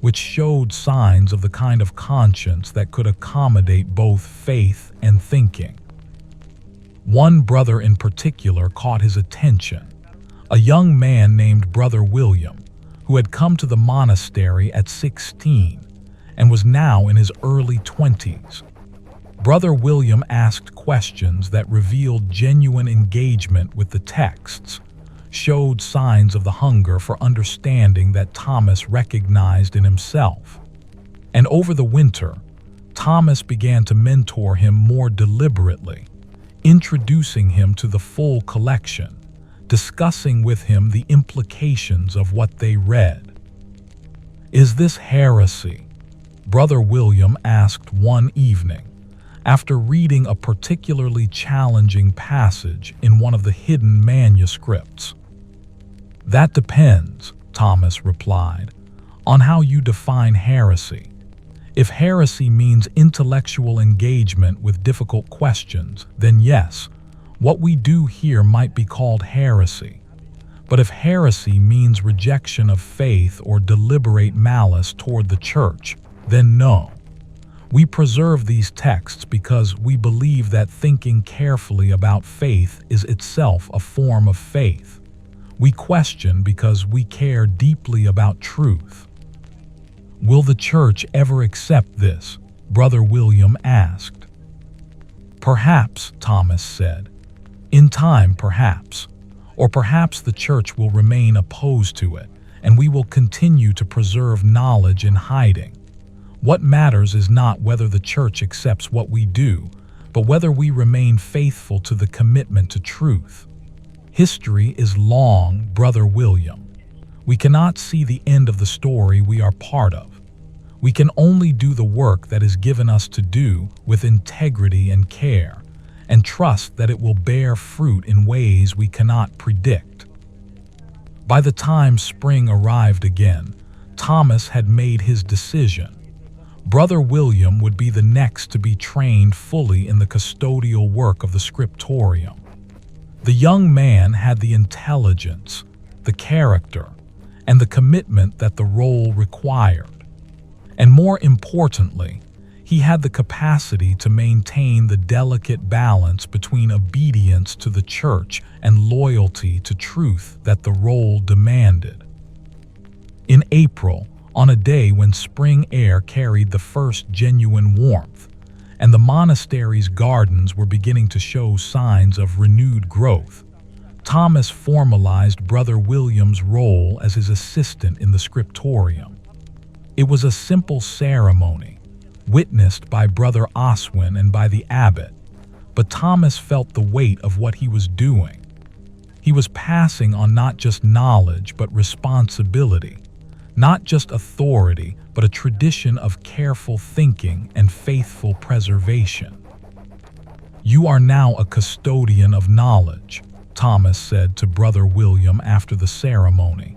which showed signs of the kind of conscience that could accommodate both faith and thinking. One brother in particular caught his attention, a young man named Brother William, who had come to the monastery at 16 and was now in his early 20s. Brother William asked questions that revealed genuine engagement with the texts, showed signs of the hunger for understanding that Thomas recognized in himself. And over the winter, Thomas began to mentor him more deliberately, introducing him to the full collection, discussing with him the implications of what they read. "Is this heresy?" Brother William asked one evening, after reading a particularly challenging passage in one of the hidden manuscripts. "That depends," Thomas replied, "on how you define heresy. If heresy means intellectual engagement with difficult questions, then yes, what we do here might be called heresy. But if heresy means rejection of faith or deliberate malice toward the church, then no. We preserve these texts because we believe that thinking carefully about faith is itself a form of faith. We question because we care deeply about truth." "Will the church ever accept this?" Brother William asked. "Perhaps," Thomas said. "In time, perhaps. Or perhaps the church will remain opposed to it, and we will continue to preserve knowledge in hiding. What matters is not whether the church accepts what we do, but whether we remain faithful to the commitment to truth. History is long, Brother William. We cannot see the end of the story we are part of. We can only do the work that is given us to do with integrity and care, and trust that it will bear fruit in ways we cannot predict." By the time spring arrived again, Thomas had made his decision. Brother William would be the next to be trained fully in the custodial work of the Scriptorium. The young man had the intelligence, the character, and the commitment that the role required. And more importantly, he had the capacity to maintain the delicate balance between obedience to the church and loyalty to truth that the role demanded. In April, on a day when spring air carried the first genuine warmth, and the monastery's gardens were beginning to show signs of renewed growth, Thomas formalized Brother William's role as his assistant in the Scriptorium. It was a simple ceremony, witnessed by Brother Oswin and by the abbot, but Thomas felt the weight of what he was doing. He was passing on not just knowledge but responsibility, not just authority, but a tradition of careful thinking and faithful preservation. "You are now a custodian of knowledge," Thomas said to Brother William after the ceremony.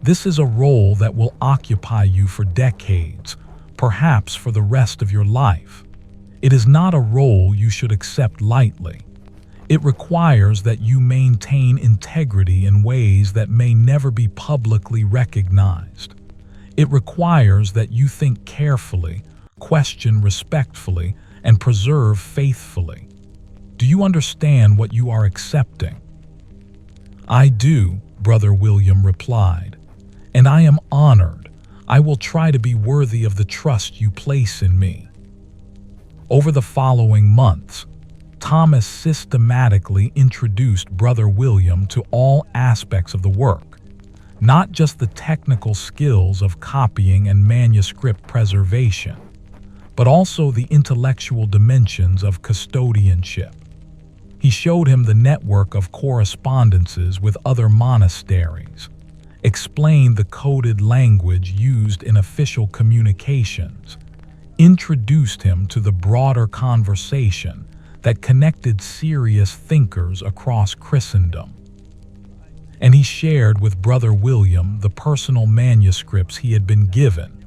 "This is a role that will occupy you for decades, perhaps for the rest of your life. It is not a role you should accept lightly. It requires that you maintain integrity in ways that may never be publicly recognized. It requires that you think carefully, question respectfully, and preserve faithfully. Do you understand what you are accepting?" "I do," Brother William replied, "and I am honored. I will try to be worthy of the trust you place in me." Over the following months, Thomas systematically introduced Brother William to all aspects of the work, not just the technical skills of copying and manuscript preservation, but also the intellectual dimensions of custodianship. He showed him the network of correspondences with other monasteries, explained the coded language used in official communications, introduced him to the broader conversation that connected serious thinkers across Christendom. and he shared with Brother William the personal manuscripts he had been given,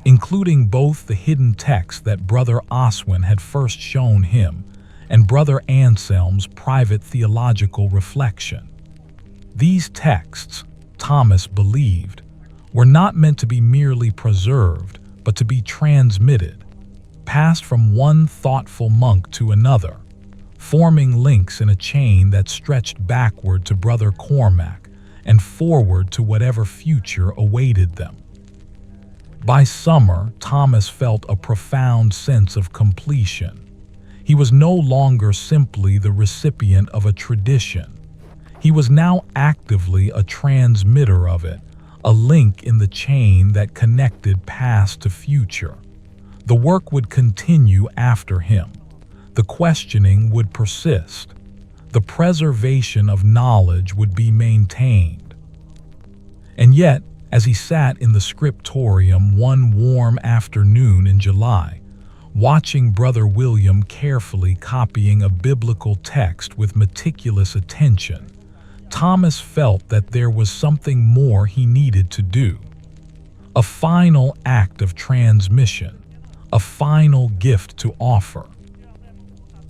including both the hidden text that Brother Oswin had first shown him and Brother Anselm's private theological reflection. These texts, Thomas believed, were not meant to be merely preserved, but to be transmitted, passed from one thoughtful monk to another, forming links in a chain that stretched backward to Brother Cormac and forward to whatever future awaited them. By summer, Thomas felt a profound sense of completion. He was no longer simply the recipient of a tradition. He was now actively a transmitter of it, a link in the chain that connected past to future. The work would continue after him. The questioning would persist. The preservation of knowledge would be maintained. And yet, as he sat in the Scriptorium one warm afternoon in July, watching Brother William carefully copying a biblical text with meticulous attention, Thomas felt that there was something more he needed to do. A final act of transmission, a final gift to offer.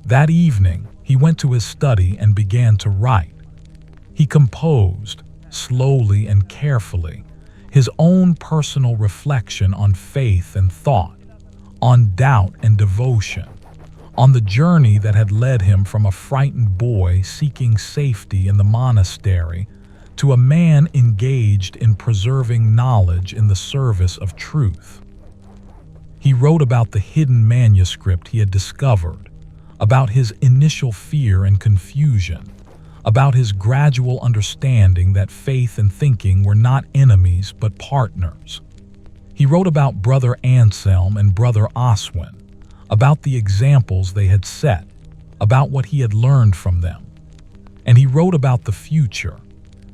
That evening, he went to his study and began to write. He composed, slowly and carefully, his own personal reflection on faith and thought, on doubt and devotion, on the journey that had led him from a frightened boy seeking safety in the monastery to a man engaged in preserving knowledge in the service of truth. He wrote about the hidden manuscript he had discovered, about his initial fear and confusion, about his gradual understanding that faith and thinking were not enemies but partners. He wrote about Brother Anselm and Brother Oswin, about the examples they had set, about what he had learned from them. And he wrote about the future,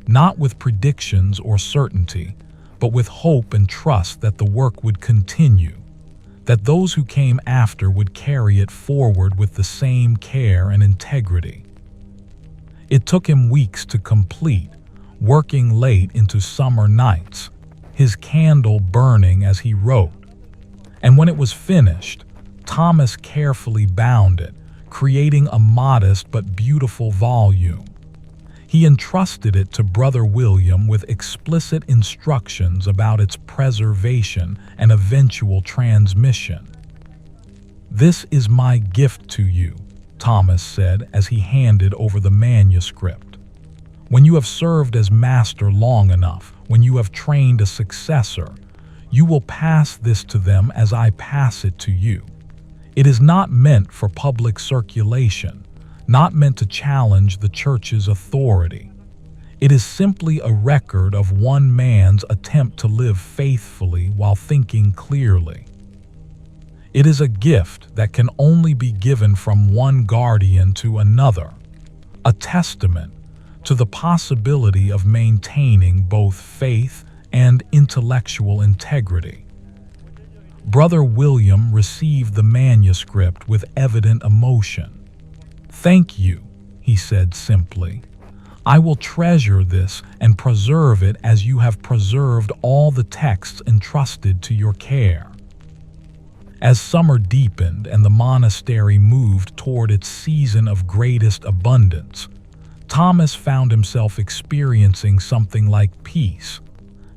not with predictions or certainty, but with hope and trust that the work would continue, that those who came after would carry it forward with the same care and integrity. It took him weeks to complete, working late into summer nights, his candle burning as he wrote. And when it was finished, Thomas carefully bound it, creating a modest but beautiful volume. He entrusted it to Brother William with explicit instructions about its preservation and eventual transmission. "This is my gift to you," Thomas said as he handed over the manuscript. "When you have served as master long enough, when you have trained a successor, you will pass this to them as I pass it to you. It is not meant for public circulation, not meant to challenge the church's authority. It is simply a record of one man's attempt to live faithfully while thinking clearly. It is a gift that can only be given from one guardian to another, a testament to the possibility of maintaining both faith and intellectual integrity." Brother William received the manuscript with evident emotion. "Thank you," he said simply. "I will treasure this and preserve it as you have preserved all the texts entrusted to your care." As summer deepened and the monastery moved toward its season of greatest abundance, Thomas found himself experiencing something like peace,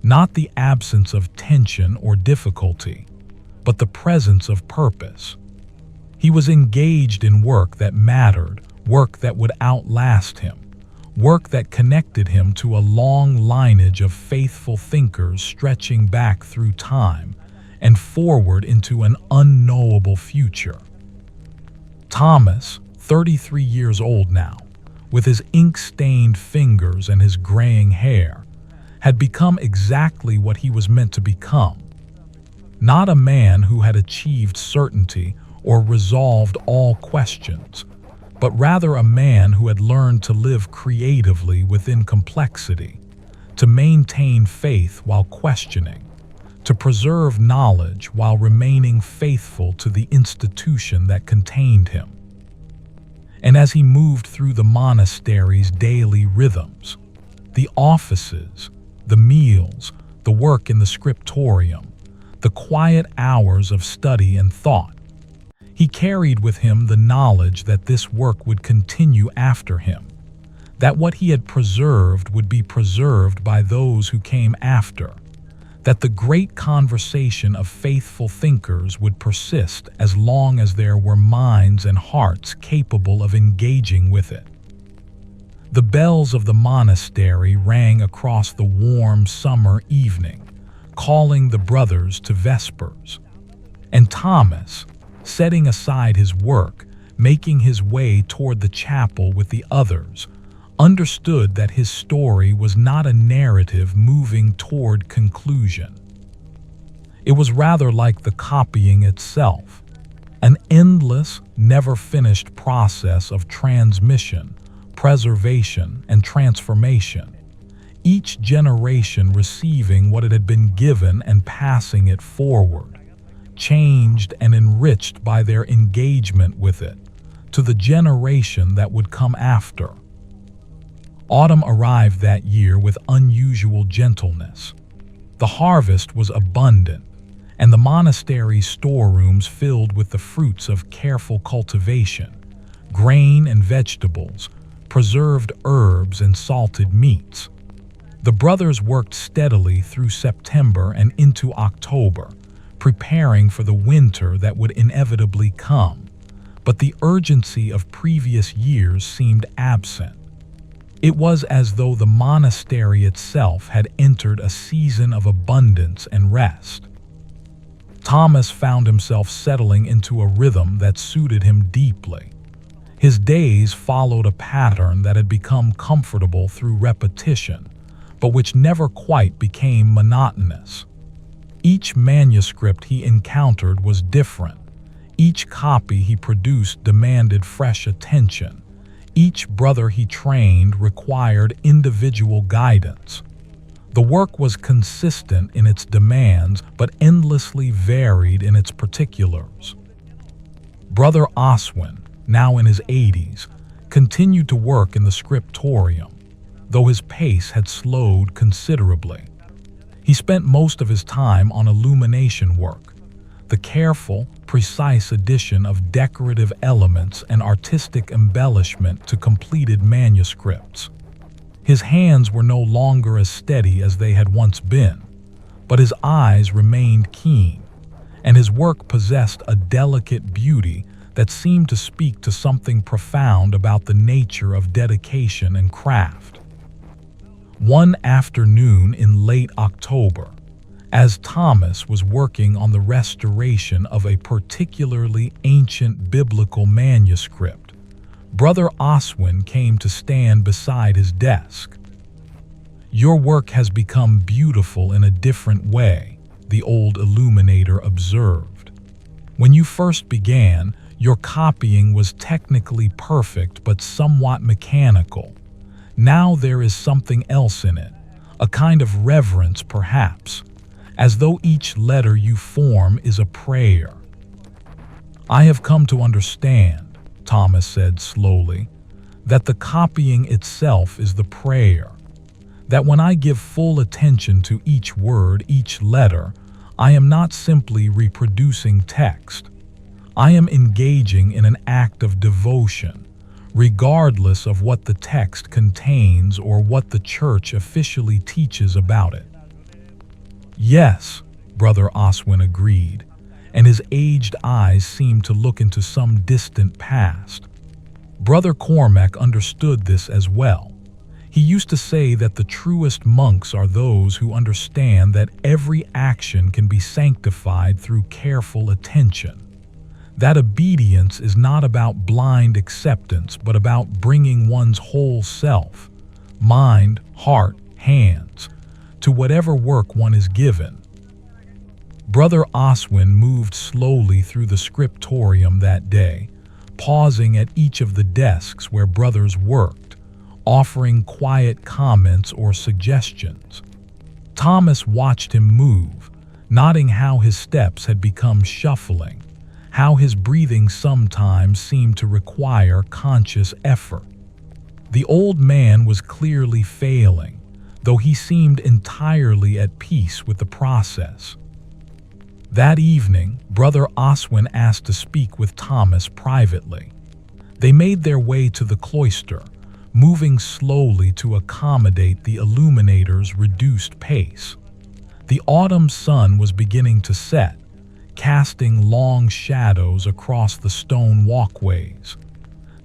not the absence of tension or difficulty, but the presence of purpose. He was engaged in work that mattered, work that would outlast him, work that connected him to a long lineage of faithful thinkers stretching back through time and forward into an unknowable future. Thomas, 33 years old now, with his ink-stained fingers and his graying hair, had become exactly what he was meant to become. Not a man who had achieved certainty or resolved all questions, but rather a man who had learned to live creatively within complexity, to maintain faith while questioning, to preserve knowledge while remaining faithful to the institution that contained him. And as he moved through the monastery's daily rhythms, The offices, the meals, the work in the scriptorium, the quiet hours of study and thought. He carried with him the knowledge that this work would continue after him, that what he had preserved would be preserved by those who came after, that the great conversation of faithful thinkers would persist as long as there were minds and hearts capable of engaging with it. The bells of the monastery rang across the warm summer evening, calling the brothers to vespers. And Thomas, setting aside his work, making his way toward the chapel with the others, understood that his story was not a narrative moving toward conclusion. It was rather like the copying itself, an endless, never-finished process of transmission, preservation, and transformation, each generation receiving what it had been given and passing it forward, changed and enriched by their engagement with it, to the generation that would come after. Autumn arrived that year with unusual gentleness. The harvest was abundant, and the monastery's storerooms filled with the fruits of careful cultivation, grain and vegetables, preserved herbs and salted meats. The brothers worked steadily through September and into October, preparing for the winter that would inevitably come, but the urgency of previous years seemed absent. It was as though the monastery itself had entered a season of abundance and rest. Thomas found himself settling into a rhythm that suited him deeply. His days followed a pattern that had become comfortable through repetition, but which never quite became monotonous. Each manuscript he encountered was different. Each copy he produced demanded fresh attention. Each brother he trained required individual guidance. The work was consistent in its demands, but endlessly varied in its particulars. Brother Oswin, now in his 80s, continued to work in the scriptorium, though his pace had slowed considerably. He spent most of his time on illumination work, the careful, precise addition of decorative elements and artistic embellishment to completed manuscripts. His hands were no longer as steady as they had once been, but his eyes remained keen, and his work possessed a delicate beauty that seemed to speak to something profound about the nature of dedication and craft. One afternoon in late October, as Thomas was working on the restoration of a particularly ancient biblical manuscript, Brother Oswin came to stand beside his desk. "Your work has become beautiful in a different way," the old illuminator observed. "When you first began, your copying was technically perfect but somewhat mechanical. Now there is something else in it, a kind of reverence perhaps, as though each letter you form is a prayer." "I have come to understand," Thomas said slowly, "that the copying itself is the prayer. That when I give full attention to each word, each letter, I am not simply reproducing text. I am engaging in an act of devotion, regardless of what the text contains or what the church officially teaches about it." "Yes," Brother Oswin agreed, and his aged eyes seemed to look into some distant past. Brother Cormac understood this as well. He used to say that the truest monks are those who understand that every action can be sanctified through careful attention. That obedience is not about blind acceptance, but about bringing one's whole self, mind, heart, hands, to whatever work one is given. Brother Oswin moved slowly through the scriptorium that day, pausing at each of the desks where brothers worked, offering quiet comments or suggestions. Thomas watched him move, noting how his steps had become shuffling, how his breathing sometimes seemed to require conscious effort. The old man was clearly failing, though he seemed entirely at peace with the process. That evening, Brother Oswin asked to speak with Thomas privately. They made their way to the cloister, moving slowly to accommodate the illuminator's reduced pace. The autumn sun was beginning to set, casting long shadows across the stone walkways.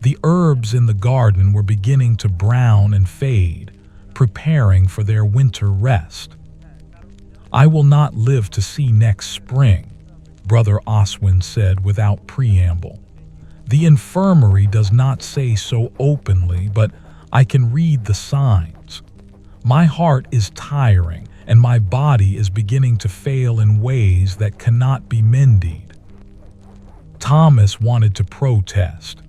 The herbs in the garden were beginning to brown and fade, preparing for their winter rest. "I will not live to see next spring," Brother Oswin said without preamble. "The infirmary does not say so openly, but I can read the signs. My heart is tiring, and my body is beginning to fail in ways that cannot be mended." Thomas wanted to protest,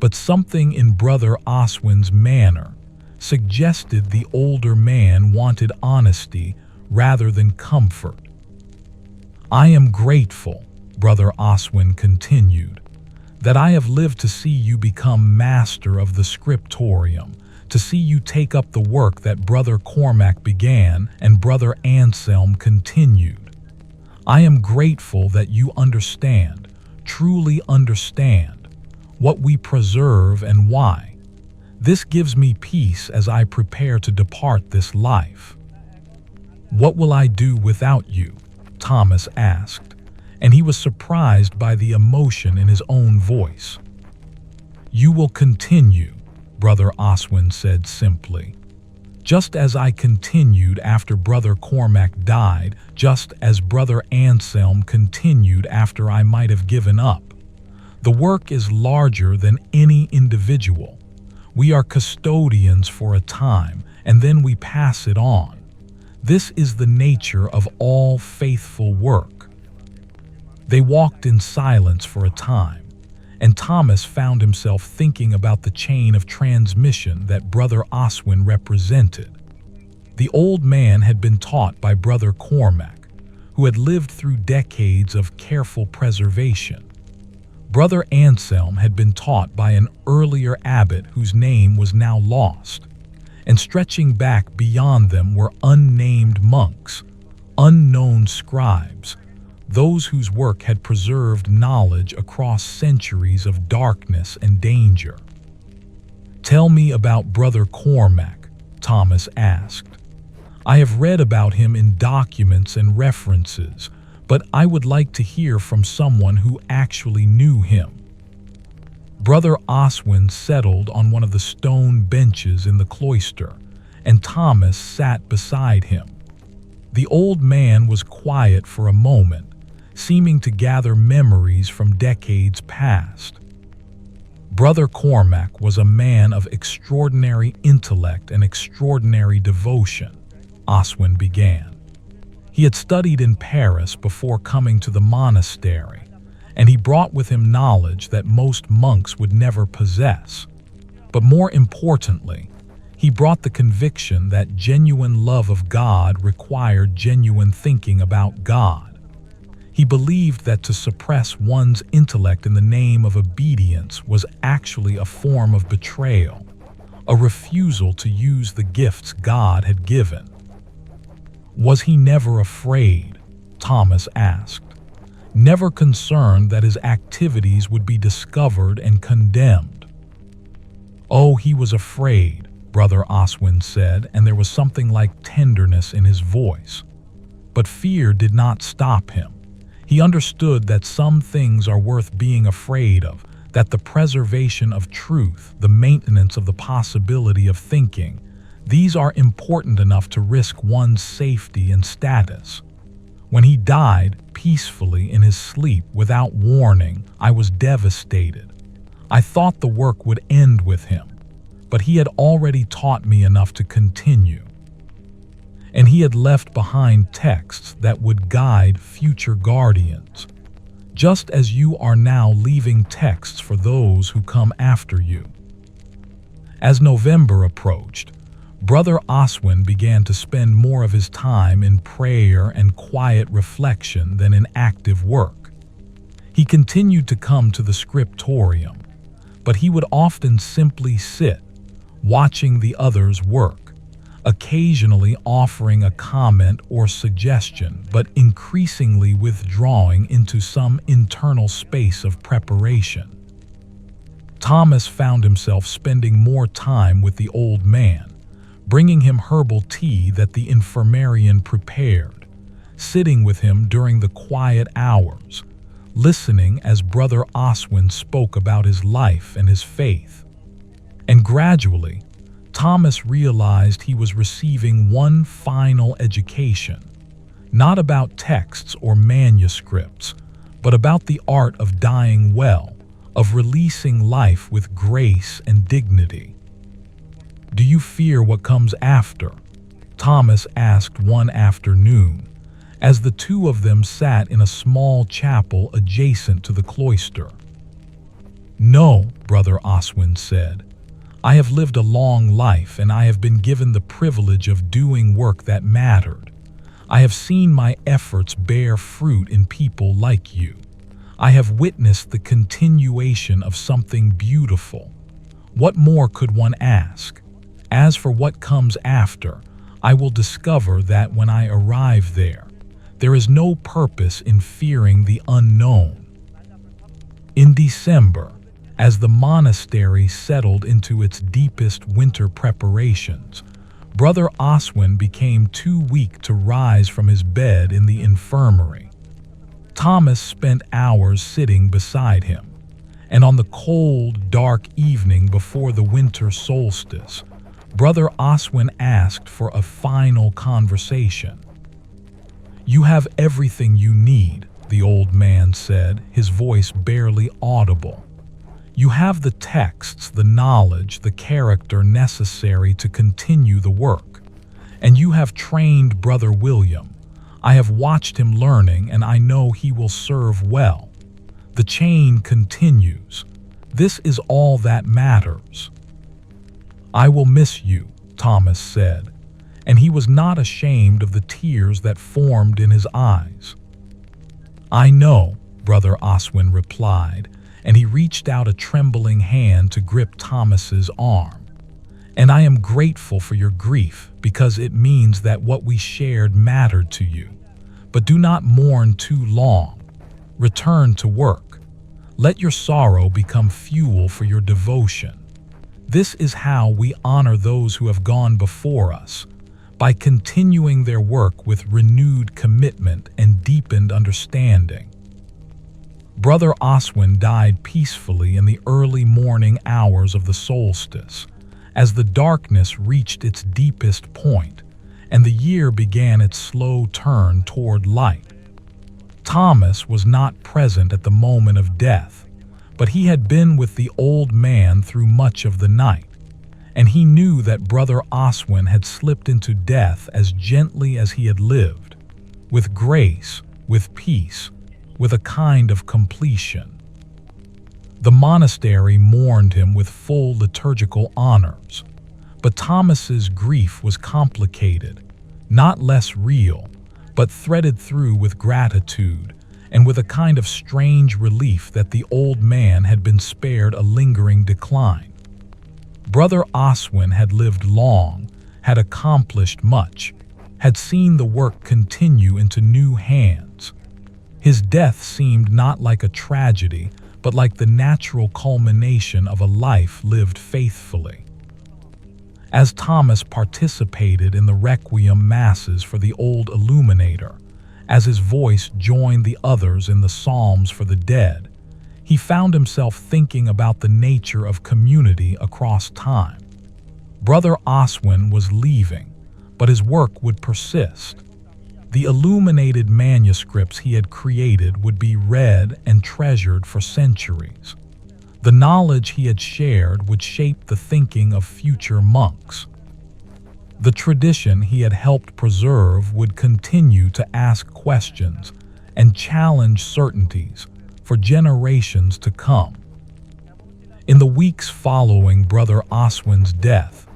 but something in Brother Oswin's manner suggested the older man wanted honesty rather than comfort. "I am grateful," Brother Oswin continued, "that I have lived to see you become master of the Scriptorium, to see you take up the work that Brother Cormac began and Brother Anselm continued. I am grateful that you understand, truly understand, what we preserve and why. This gives me peace as I prepare to depart this life." "What will I do without you?" Thomas asked, and he was surprised by the emotion in his own voice. "You will continue," Brother Oswin said simply. "Just as I continued after Brother Cormac died, just as Brother Anselm continued after I might have given up. The work is larger than any individual. We are custodians for a time, and then we pass it on. This is the nature of all faithful work." They walked in silence for a time, and Thomas found himself thinking about the chain of transmission that Brother Oswin represented. The old man had been taught by Brother Cormac, who had lived through decades of careful preservation. Brother Anselm had been taught by an earlier abbot whose name was now lost, and stretching back beyond them were unnamed monks, unknown scribes, those whose work had preserved knowledge across centuries of darkness and danger. "Tell me about Brother Cormac," Thomas asked. "I have read about him in documents and references, but I would like to hear from someone who actually knew him." Brother Oswin settled on one of the stone benches in the cloister, and Thomas sat beside him. The old man was quiet for a moment, seeming to gather memories from decades past. "Brother Cormac was a man of extraordinary intellect and extraordinary devotion," Oswin began. "He had studied in Paris before coming to the monastery, and he brought with him knowledge that most monks would never possess. But more importantly, he brought the conviction that genuine love of God required genuine thinking about God. He believed that to suppress one's intellect in the name of obedience was actually a form of betrayal, a refusal to use the gifts God had given." "Was he never afraid?" Thomas asked. "Never concerned that his activities would be discovered and condemned?" "Oh, he was afraid," Brother Oswin said, and there was something like tenderness in his voice. "But fear did not stop him. He understood that some things are worth being afraid of, that the preservation of truth, the maintenance of the possibility of thinking, these are important enough to risk one's safety and status. When he died peacefully in his sleep without warning, I was devastated. I thought the work would end with him, but he had already taught me enough to continue. And he had left behind texts that would guide future guardians, just as you are now leaving texts for those who come after you." As November approached, Brother Oswin began to spend more of his time in prayer and quiet reflection than in active work. He continued to come to the Scriptorium, but he would often simply sit, watching the others work, occasionally offering a comment or suggestion, but increasingly withdrawing into some internal space of preparation. Thomas found himself spending more time with the old man, bringing him herbal tea that the infirmarian prepared, sitting with him during the quiet hours, listening as Brother Oswin spoke about his life and his faith. And gradually, Thomas realized he was receiving one final education, not about texts or manuscripts, but about the art of dying well, of releasing life with grace and dignity. "Do you fear what comes after?" Thomas asked one afternoon, as the two of them sat in a small chapel adjacent to the cloister. "No," Brother Oswin said. "I have lived a long life, and I have been given the privilege of doing work that mattered. I have seen my efforts bear fruit in people like you. I have witnessed the continuation of something beautiful. What more could one ask? As for what comes after, I will discover that when I arrive there is no purpose in fearing the unknown." In December, as the monastery settled into its deepest winter preparations, Brother Oswin became too weak to rise from his bed in the infirmary. Thomas spent hours sitting beside him, and on the cold, dark evening before the winter solstice, Brother Oswin asked for a final conversation. "You have everything you need," the old man said, his voice barely audible. "You have the texts, the knowledge, the character necessary to continue the work. And you have trained Brother William. I have watched him learning, and I know he will serve well. The chain continues. This is all that matters." "I will miss you," Thomas said, and he was not ashamed of the tears that formed in his eyes. "I know," Brother Oswin replied, and he reached out a trembling hand to grip Thomas's arm. "And I am grateful for your grief, because it means that what we shared mattered to you. But do not mourn too long. Return to work. Let your sorrow become fuel for your devotion. This is how we honor those who have gone before us, by continuing their work with renewed commitment and deepened understanding." Brother Oswin died peacefully in the early morning hours of the solstice, as the darkness reached its deepest point, and the year began its slow turn toward light. Thomas was not present at the moment of death, but he had been with the old man through much of the night, and he knew that Brother Oswin had slipped into death as gently as he had lived, with grace, with peace, with a kind of completion. The monastery mourned him with full liturgical honors, but Thomas's grief was complicated, not less real, but threaded through with gratitude and with a kind of strange relief that the old man had been spared a lingering decline. Brother Oswin had lived long, had accomplished much, had seen the work continue into new hands. His death seemed not like a tragedy, but like the natural culmination of a life lived faithfully. As Thomas participated in the requiem masses for the old illuminator, as his voice joined the others in the psalms for the dead, he found himself thinking about the nature of community across time. Brother Oswin was leaving, but his work would persist. The illuminated manuscripts he had created would be read and treasured for centuries. The knowledge he had shared would shape the thinking of future monks. The tradition he had helped preserve would continue to ask questions and challenge certainties for generations to come. In the weeks following Brother Oswin's death,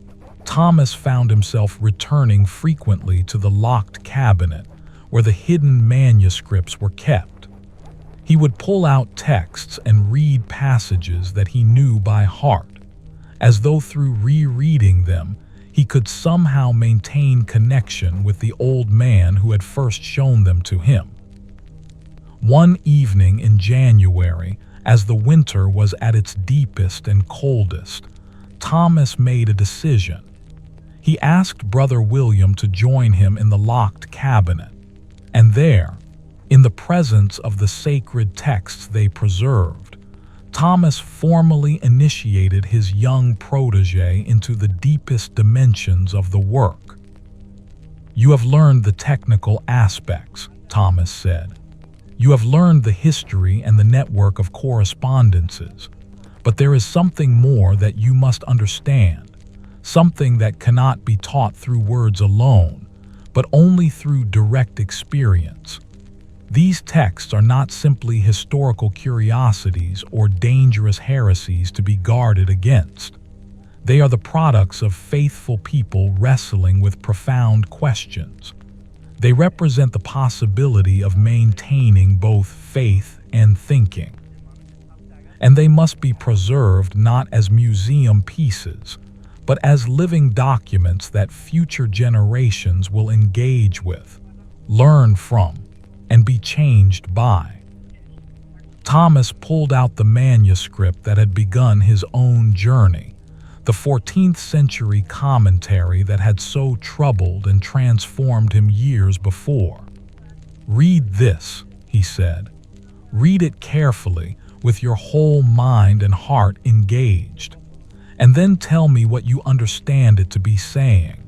Thomas found himself returning frequently to the locked cabinet where the hidden manuscripts were kept. He would pull out texts and read passages that he knew by heart, as though through rereading them, he could somehow maintain connection with the old man who had first shown them to him. One evening in January, as the winter was at its deepest and coldest, Thomas made a decision. He asked Brother William to join him in the locked cabinet, and there, in the presence of the sacred texts they preserved, Thomas formally initiated his young protege into the deepest dimensions of the work. "You have learned the technical aspects," Thomas said. "You have learned the history and the network of correspondences, but there is something more that you must understand, something that cannot be taught through words alone, but only through direct experience. These texts are not simply historical curiosities or dangerous heresies to be guarded against. They are the products of faithful people wrestling with profound questions. They represent the possibility of maintaining both faith and thinking. And they must be preserved not as museum pieces, but as living documents that future generations will engage with, learn from, and be changed by." Thomas pulled out the manuscript that had begun his own journey, the 14th century commentary that had so troubled and transformed him years before. "Read this," he said. "Read it carefully, with your whole mind and heart engaged, and then tell me what you understand it to be saying."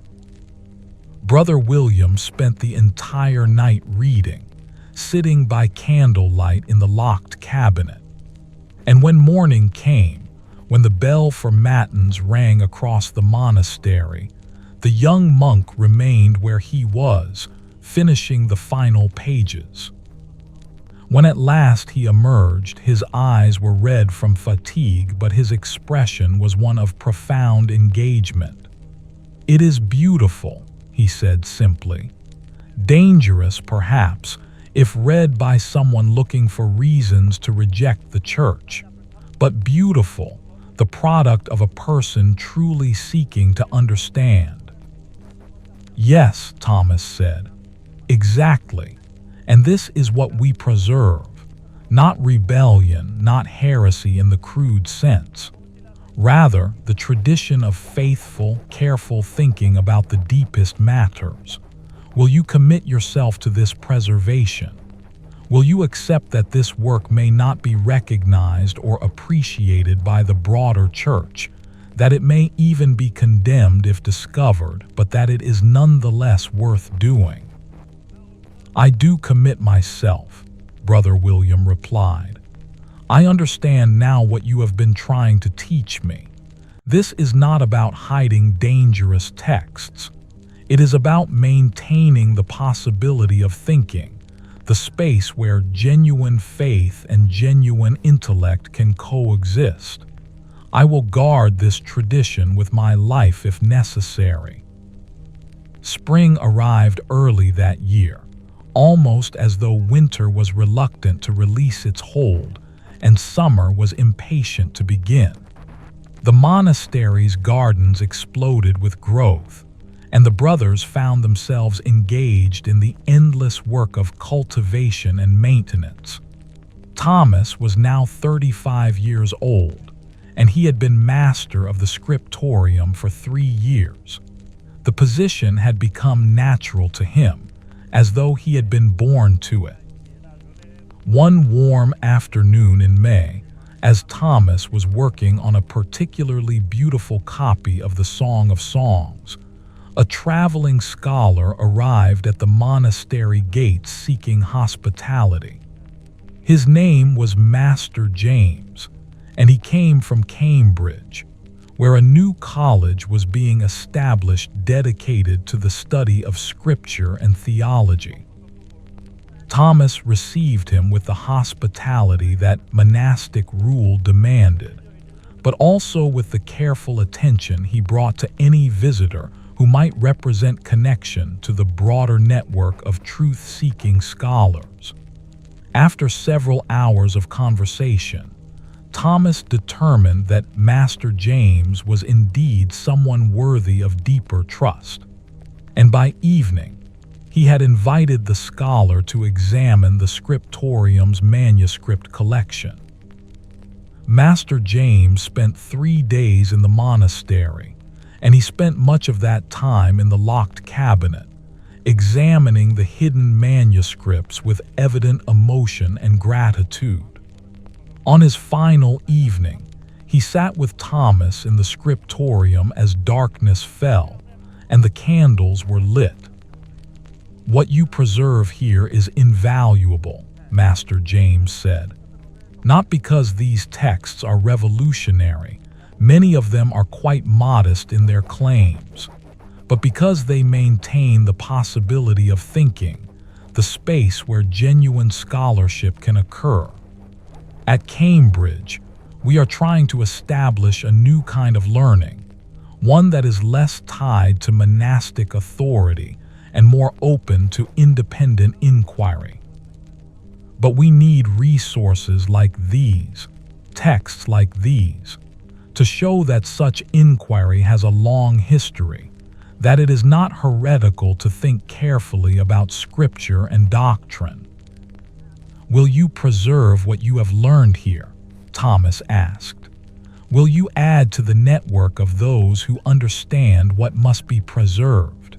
Brother William spent the entire night reading, sitting by candlelight in the locked cabinet. And when morning came, when the bell for matins rang across the monastery, the young monk remained where he was, finishing the final pages. When at last he emerged, his eyes were red from fatigue, but his expression was one of profound engagement. "It is beautiful," he said simply. "Dangerous, perhaps, if read by someone looking for reasons to reject the church, but beautiful, the product of a person truly seeking to understand." "Yes," Thomas said, "exactly. And this is what we preserve, not rebellion, not heresy in the crude sense. Rather, the tradition of faithful, careful thinking about the deepest matters. Will you commit yourself to this preservation? Will you accept that this work may not be recognized or appreciated by the broader church, that it may even be condemned if discovered, but that it is nonetheless worth doing?" "I do commit myself," Brother William replied. "I understand now what you have been trying to teach me. This is not about hiding dangerous texts. It is about maintaining the possibility of thinking, the space where genuine faith and genuine intellect can coexist. I will guard this tradition with my life if necessary." Spring arrived early that year, almost as though winter was reluctant to release its hold and summer was impatient to begin. The monastery's gardens exploded with growth, and the brothers found themselves engaged in the endless work of cultivation and maintenance. Thomas was now 35 years old, and he had been master of the Scriptorium for 3 years. The position had become natural to him, as though he had been born to it. One warm afternoon in May, as Thomas was working on a particularly beautiful copy of the Song of Songs, a traveling scholar arrived at the monastery gates seeking hospitality. His name was Master James, and he came from Cambridge, where a new college was being established dedicated to the study of scripture and theology. Thomas received him with the hospitality that monastic rule demanded, but also with the careful attention he brought to any visitor who might represent connection to the broader network of truth-seeking scholars. After several hours of conversation, Thomas determined that Master James was indeed someone worthy of deeper trust, and by evening, he had invited the scholar to examine the Scriptorium's manuscript collection. Master James spent 3 days in the monastery, and he spent much of that time in the locked cabinet, examining the hidden manuscripts with evident emotion and gratitude. On his final evening, he sat with Thomas in the Scriptorium as darkness fell and the candles were lit. "What you preserve here is invaluable," Master James said. "Not because these texts are revolutionary, many of them are quite modest in their claims, but because they maintain the possibility of thinking, the space where genuine scholarship can occur. At Cambridge, we are trying to establish a new kind of learning, one that is less tied to monastic authority and more open to independent inquiry. But we need resources like these, texts like these, to show that such inquiry has a long history, that it is not heretical to think carefully about scripture and doctrine." "Will you preserve what you have learned here?" Thomas asked. "Will you add to the network of those who understand what must be preserved?"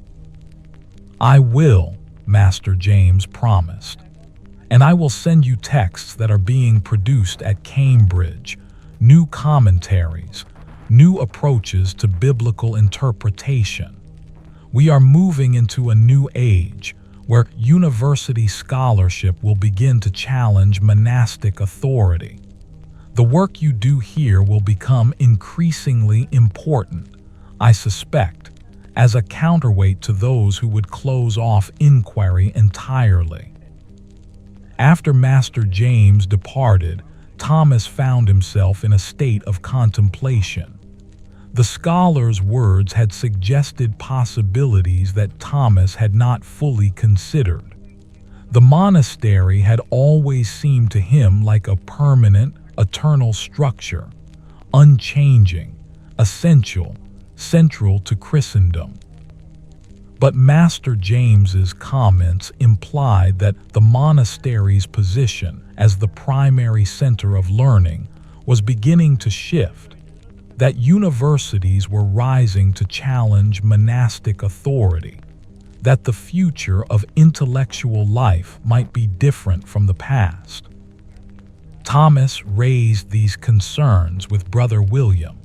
"I will," Master James promised. "And I will send you texts that are being produced at Cambridge, new commentaries, new approaches to biblical interpretation. We are moving into a new age where university scholarship will begin to challenge monastic authority. The work you do here will become increasingly important, I suspect, as a counterweight to those who would close off inquiry entirely." After Master James departed, Thomas found himself in a state of contemplation. The scholar's words had suggested possibilities that Thomas had not fully considered. The monastery had always seemed to him like a permanent, eternal structure, unchanging, essential, central to Christendom. But Master James's comments implied that the monastery's position as the primary center of learning was beginning to shift, that universities were rising to challenge monastic authority, that the future of intellectual life might be different from the past. Thomas raised these concerns with Brother William,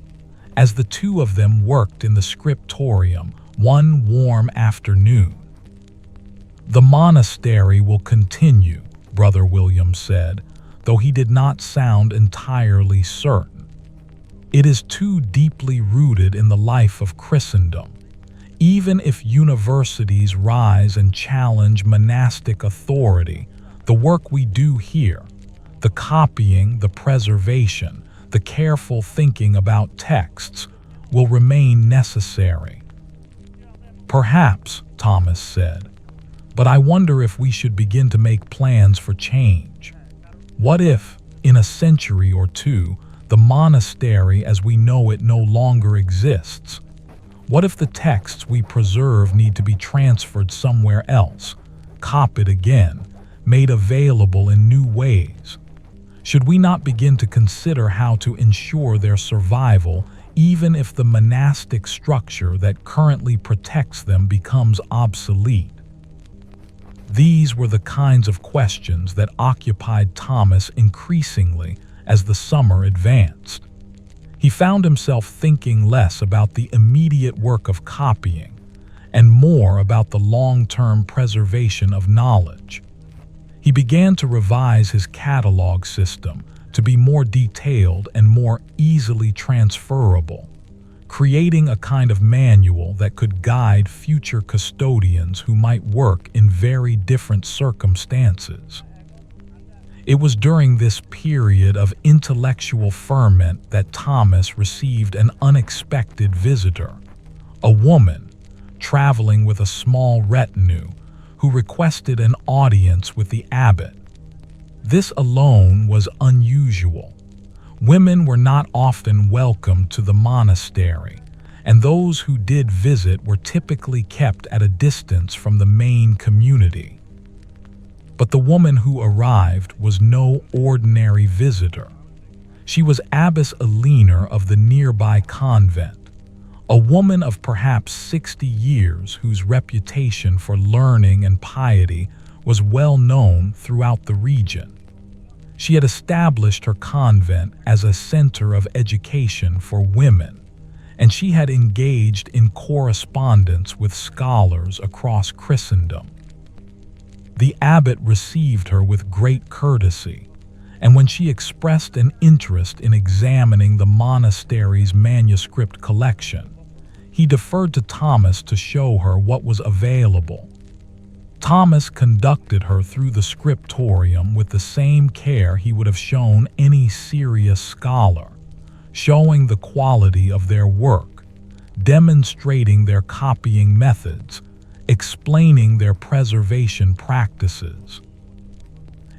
as the two of them worked in the Scriptorium one warm afternoon. "The monastery will continue," Brother William said, though he did not sound entirely certain. "It is too deeply rooted in the life of Christendom. Even if universities rise and challenge monastic authority, the work we do here, the copying, the preservation, the careful thinking about texts, will remain necessary." "Perhaps," Thomas said, "but I wonder if we should begin to make plans for change. What if, in a century or two, the monastery as we know it no longer exists? What if the texts we preserve need to be transferred somewhere else, copied again, made available in new ways? Should we not begin to consider how to ensure their survival even if the monastic structure that currently protects them becomes obsolete?" These were the kinds of questions that occupied Thomas increasingly as the summer advanced. He found himself thinking less about the immediate work of copying and more about the long-term preservation of knowledge. He began to revise his catalog system to be more detailed and more easily transferable, creating a kind of manual that could guide future custodians who might work in very different circumstances. It was during this period of intellectual ferment that Thomas received an unexpected visitor, a woman traveling with a small retinue who requested an audience with the abbot. This alone was unusual. Women were not often welcomed to the monastery, and those who did visit were typically kept at a distance from the main community. But the woman who arrived was no ordinary visitor. She was Abbess Alina of the nearby convent, a woman of perhaps 60 years whose reputation for learning and piety was well known throughout the region. She had established her convent as a center of education for women, and she had engaged in correspondence with scholars across Christendom. The abbot received her with great courtesy, and when she expressed an interest in examining the monastery's manuscript collection, he deferred to Thomas to show her what was available. Thomas conducted her through the Scriptorium with the same care he would have shown any serious scholar, showing the quality of their work, demonstrating their copying methods, explaining their preservation practices.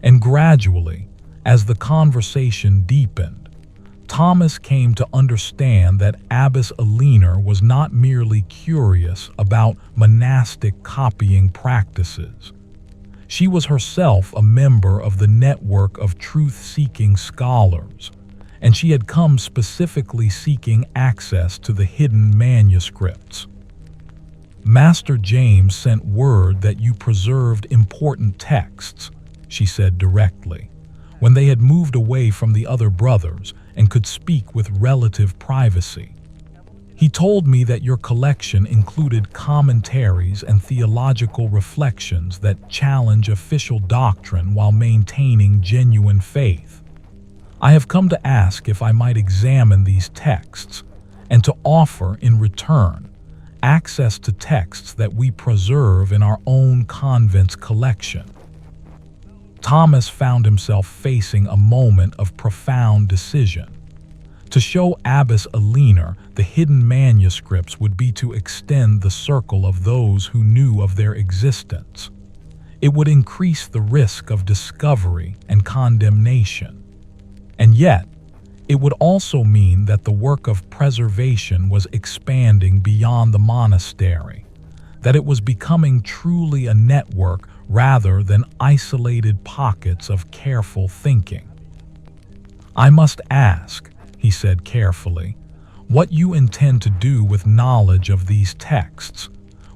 And gradually, as the conversation deepened, Thomas came to understand that Abbess Alina was not merely curious about monastic copying practices. She was herself a member of the network of truth-seeking scholars, and she had come specifically seeking access to the hidden manuscripts. "Master James sent word that you preserved important texts," she said directly, when they had moved away from the other brothers and could speak with relative privacy. "He told me that your collection included commentaries and theological reflections that challenge official doctrine while maintaining genuine faith. I have come to ask if I might examine these texts and to offer, in return, access to texts that we preserve in our own convent's collection." Thomas found himself facing a moment of profound decision. To show Abbess Alina the hidden manuscripts would be to extend the circle of those who knew of their existence. It would increase the risk of discovery and condemnation. And yet, it would also mean that the work of preservation was expanding beyond the monastery, that it was becoming truly a network rather than isolated pockets of careful thinking. "I must ask," he said carefully, "what you intend to do with knowledge of these texts.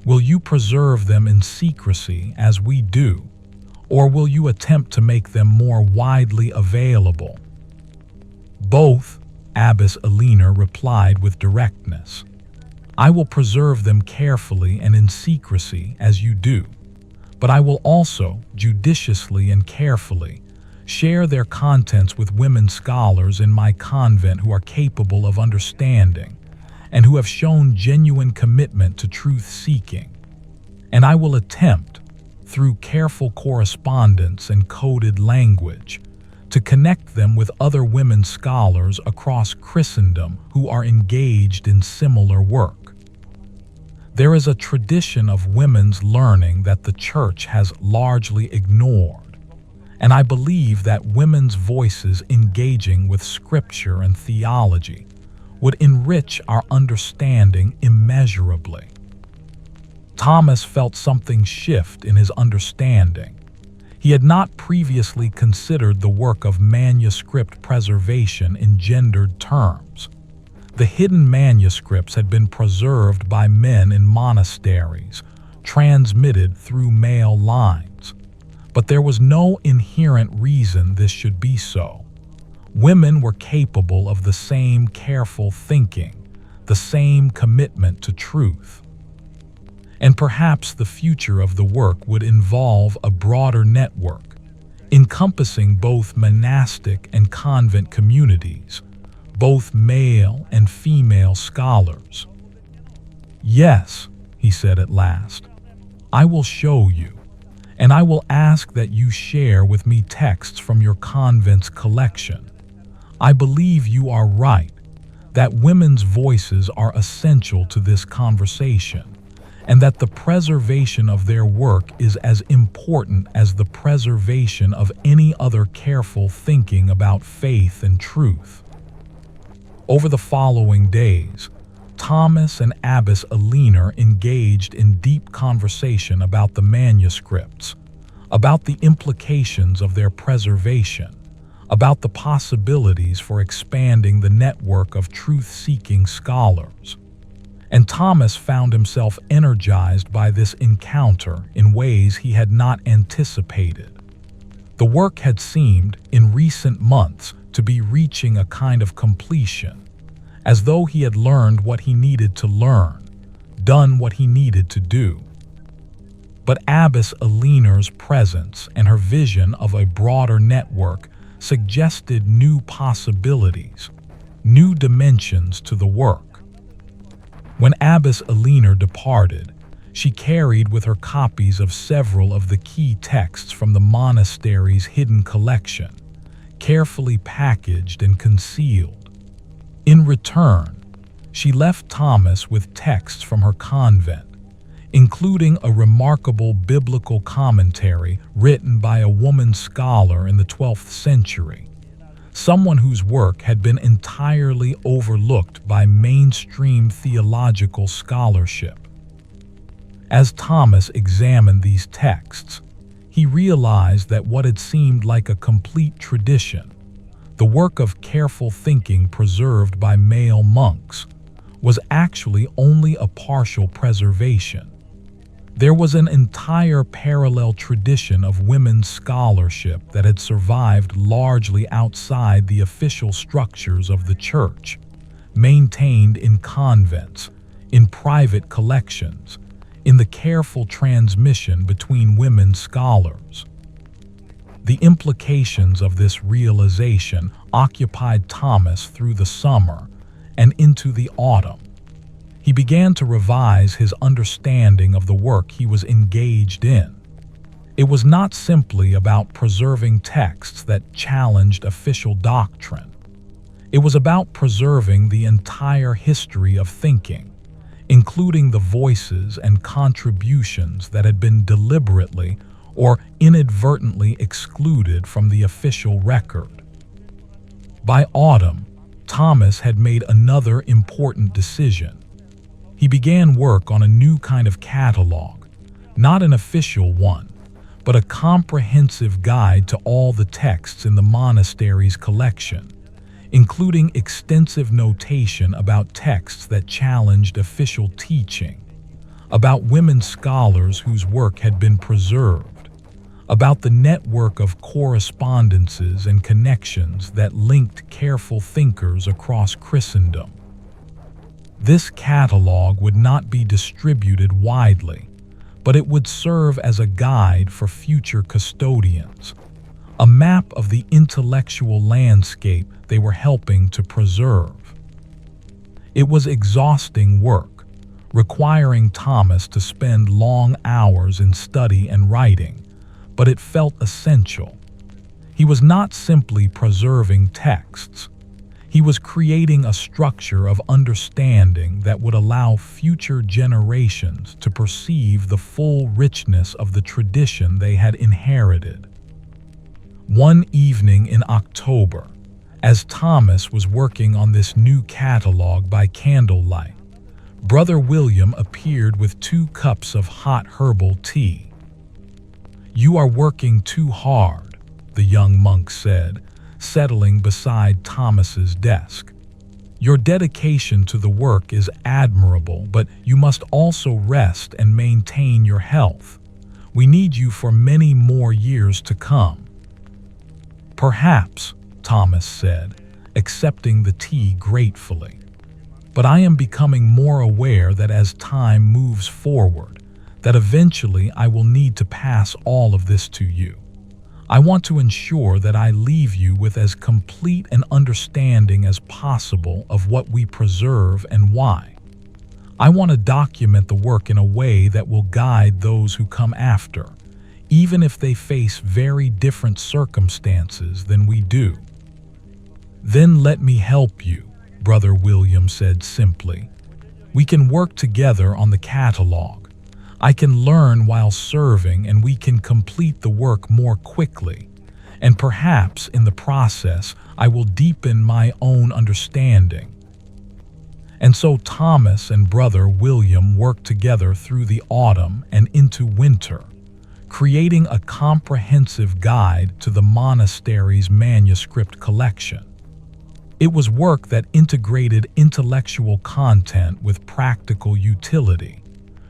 Will you preserve them in secrecy as we do, or will you attempt to make them more widely available?" "Both," Abbess Alina replied with directness. "I will preserve them carefully and in secrecy as you do, but I will also, judiciously and carefully, share their contents with women scholars in my convent who are capable of understanding and who have shown genuine commitment to truth-seeking. And I will attempt, through careful correspondence and coded language, to connect them with other women scholars across Christendom who are engaged in similar work. There is a tradition of women's learning that the Church has largely ignored, and I believe that women's voices engaging with Scripture and theology would enrich our understanding immeasurably." Thomas felt something shift in his understanding. He had not previously considered the work of manuscript preservation in gendered terms. The hidden manuscripts had been preserved by men in monasteries, transmitted through male lines. But there was no inherent reason this should be so. Women were capable of the same careful thinking, the same commitment to truth. And perhaps the future of the work would involve a broader network, encompassing both monastic and convent communities, both male and female scholars. "Yes," he said at last, "I will show you, and I will ask that you share with me texts from your convent's collection. I believe you are right, that women's voices are essential to this conversation, and that the preservation of their work is as important as the preservation of any other careful thinking about faith and truth." Over the following days, Thomas and Abbess Alina engaged in deep conversation about the manuscripts, about the implications of their preservation, about the possibilities for expanding the network of truth-seeking scholars. And Thomas found himself energized by this encounter in ways he had not anticipated. The work had seemed, in recent months, to be reaching a kind of completion, as though he had learned what he needed to learn, done what he needed to do. But Abbess Alina's presence and her vision of a broader network suggested new possibilities, new dimensions to the work. When Abbess Alina departed, she carried with her copies of several of the key texts from the monastery's hidden collection, carefully packaged and concealed. In return, she left Thomas with texts from her convent, including a remarkable biblical commentary written by a woman scholar in the 12th century, someone whose work had been entirely overlooked by mainstream theological scholarship. As Thomas examined these texts, he realized that what had seemed like a complete tradition, the work of careful thinking preserved by male monks, was actually only a partial preservation. There was an entire parallel tradition of women's scholarship that had survived largely outside the official structures of the church, maintained in convents, in private collections, in the careful transmission between women scholars. The implications of this realization occupied Thomas through the summer and into the autumn. He began to revise his understanding of the work he was engaged in. It was not simply about preserving texts that challenged official doctrine. It was about preserving the entire history of thinking, including the voices and contributions that had been deliberately or inadvertently excluded from the official record. By autumn, Thomas had made another important decision. He began work on a new kind of catalog, not an official one, but a comprehensive guide to all the texts in the monastery's collection, including extensive notation about texts that challenged official teaching, about women scholars whose work had been preserved, about the network of correspondences and connections that linked careful thinkers across Christendom. This catalog would not be distributed widely, but it would serve as a guide for future custodians, a map of the intellectual landscape they were helping to preserve. It was exhausting work, requiring Thomas to spend long hours in study and writing, but it felt essential. He was not simply preserving texts. He was creating a structure of understanding that would allow future generations to perceive the full richness of the tradition they had inherited. One evening in October, as Thomas was working on this new catalog by candlelight, Brother William appeared with 2 cups of hot herbal tea. "You are working too hard," the young monk said, settling beside Thomas's desk. "Your dedication to the work is admirable, but you must also rest and maintain your health. We need you for many more years to come." "Perhaps," Thomas said, accepting the tea gratefully. "But I am becoming more aware that as time moves forward, that eventually I will need to pass all of this to you. I want to ensure that I leave you with as complete an understanding as possible of what we preserve and why. I want to document the work in a way that will guide those who come after, even if they face very different circumstances than we do." "Then let me help you," Brother William said simply. "We can work together on the catalog. I can learn while serving, and we can complete the work more quickly. And perhaps in the process, I will deepen my own understanding. And so Thomas and brother William worked together through the autumn and into winter, creating a comprehensive guide to the monastery's manuscript collection. It was work that integrated intellectual content with practical utility,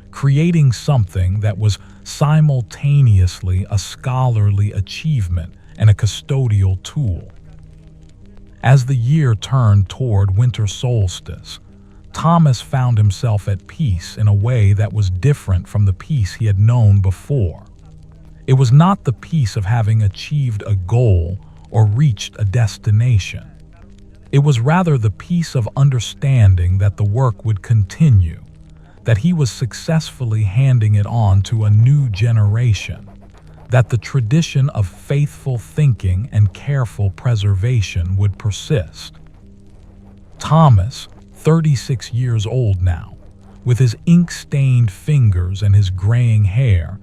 creating something that was simultaneously a scholarly achievement and a custodial tool. As the year turned toward winter solstice, Thomas found himself at peace in a way that was different from the peace he had known before. It was not the peace of having achieved a goal or reached a destination. It was rather the peace of understanding that the work would continue, that he was successfully handing it on to a new generation, that the tradition of faithful thinking and careful preservation would persist. Thomas, 36 years old now, with his ink-stained fingers and his graying hair,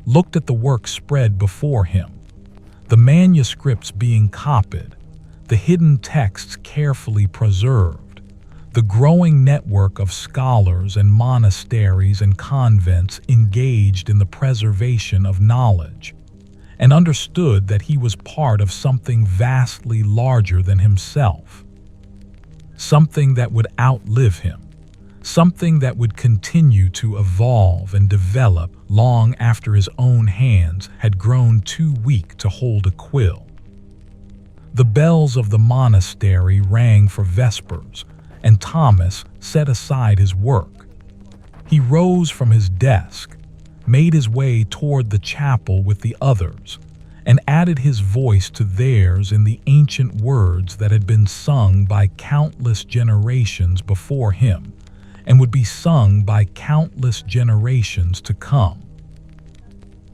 looked at the work spread before him, the manuscripts being copied, the hidden texts carefully preserved, the growing network of scholars and monasteries and convents engaged in the preservation of knowledge, and understood that he was part of something vastly larger than himself, something that would outlive him, something that would continue to evolve and develop long after his own hands had grown too weak to hold a quill. The bells of the monastery rang for vespers, and Thomas set aside his work. He rose from his desk, made his way toward the chapel with the others, and added his voice to theirs in the ancient words that had been sung by countless generations before him, and would be sung by countless generations to come.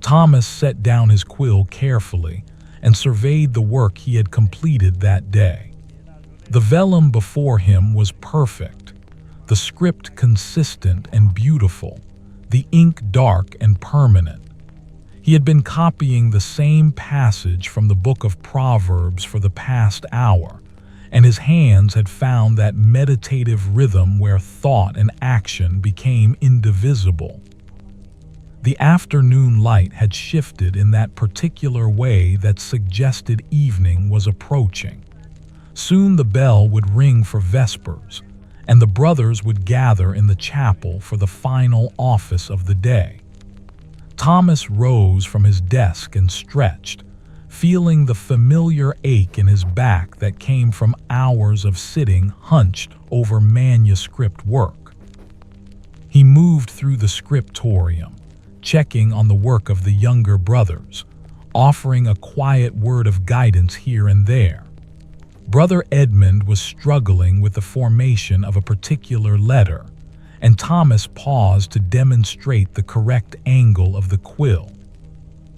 Thomas set down his quill carefully and surveyed the work he had completed that day. The vellum before him was perfect, the script consistent and beautiful, the ink dark and permanent. He had been copying the same passage from the book of Proverbs for the past hour, and his hands had found that meditative rhythm where thought and action became indivisible. The afternoon light had shifted in that particular way that suggested evening was approaching. Soon the bell would ring for vespers, and the brothers would gather in the chapel for the final office of the day. Thomas rose from his desk and stretched, feeling the familiar ache in his back that came from hours of sitting hunched over manuscript work. He moved through the Scriptorium, checking on the work of the younger brothers, offering a quiet word of guidance here and there. Brother Edmund was struggling with the formation of a particular letter, and Thomas paused to demonstrate the correct angle of the quill.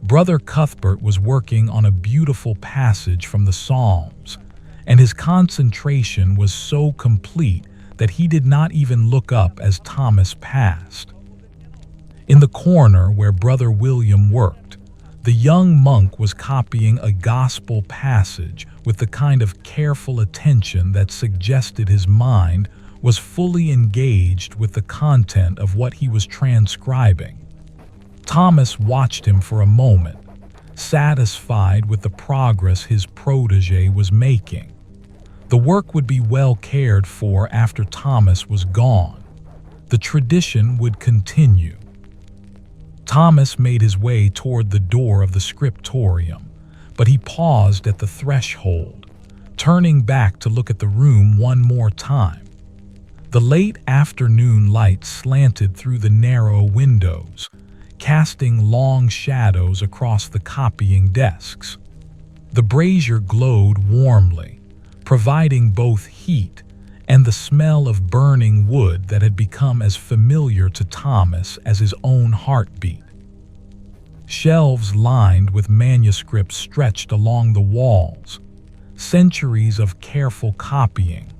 Brother Cuthbert was working on a beautiful passage from the Psalms, and his concentration was so complete that he did not even look up as Thomas passed. In the corner where Brother William worked, the young monk was copying a gospel passage with the kind of careful attention that suggested his mind was fully engaged with the content of what he was transcribing. Thomas watched him for a moment, satisfied with the progress his protege was making. The work would be well cared for after Thomas was gone. The tradition would continue. Thomas made his way toward the door of the Scriptorium, but he paused at the threshold, turning back to look at the room one more time. The late afternoon light slanted through the narrow windows, casting long shadows across the copying desks. The brazier glowed warmly, providing both heat and the smell of burning wood that had become as familiar to Thomas as his own heartbeat. Shelves lined with manuscripts stretched along the walls, centuries of careful copying,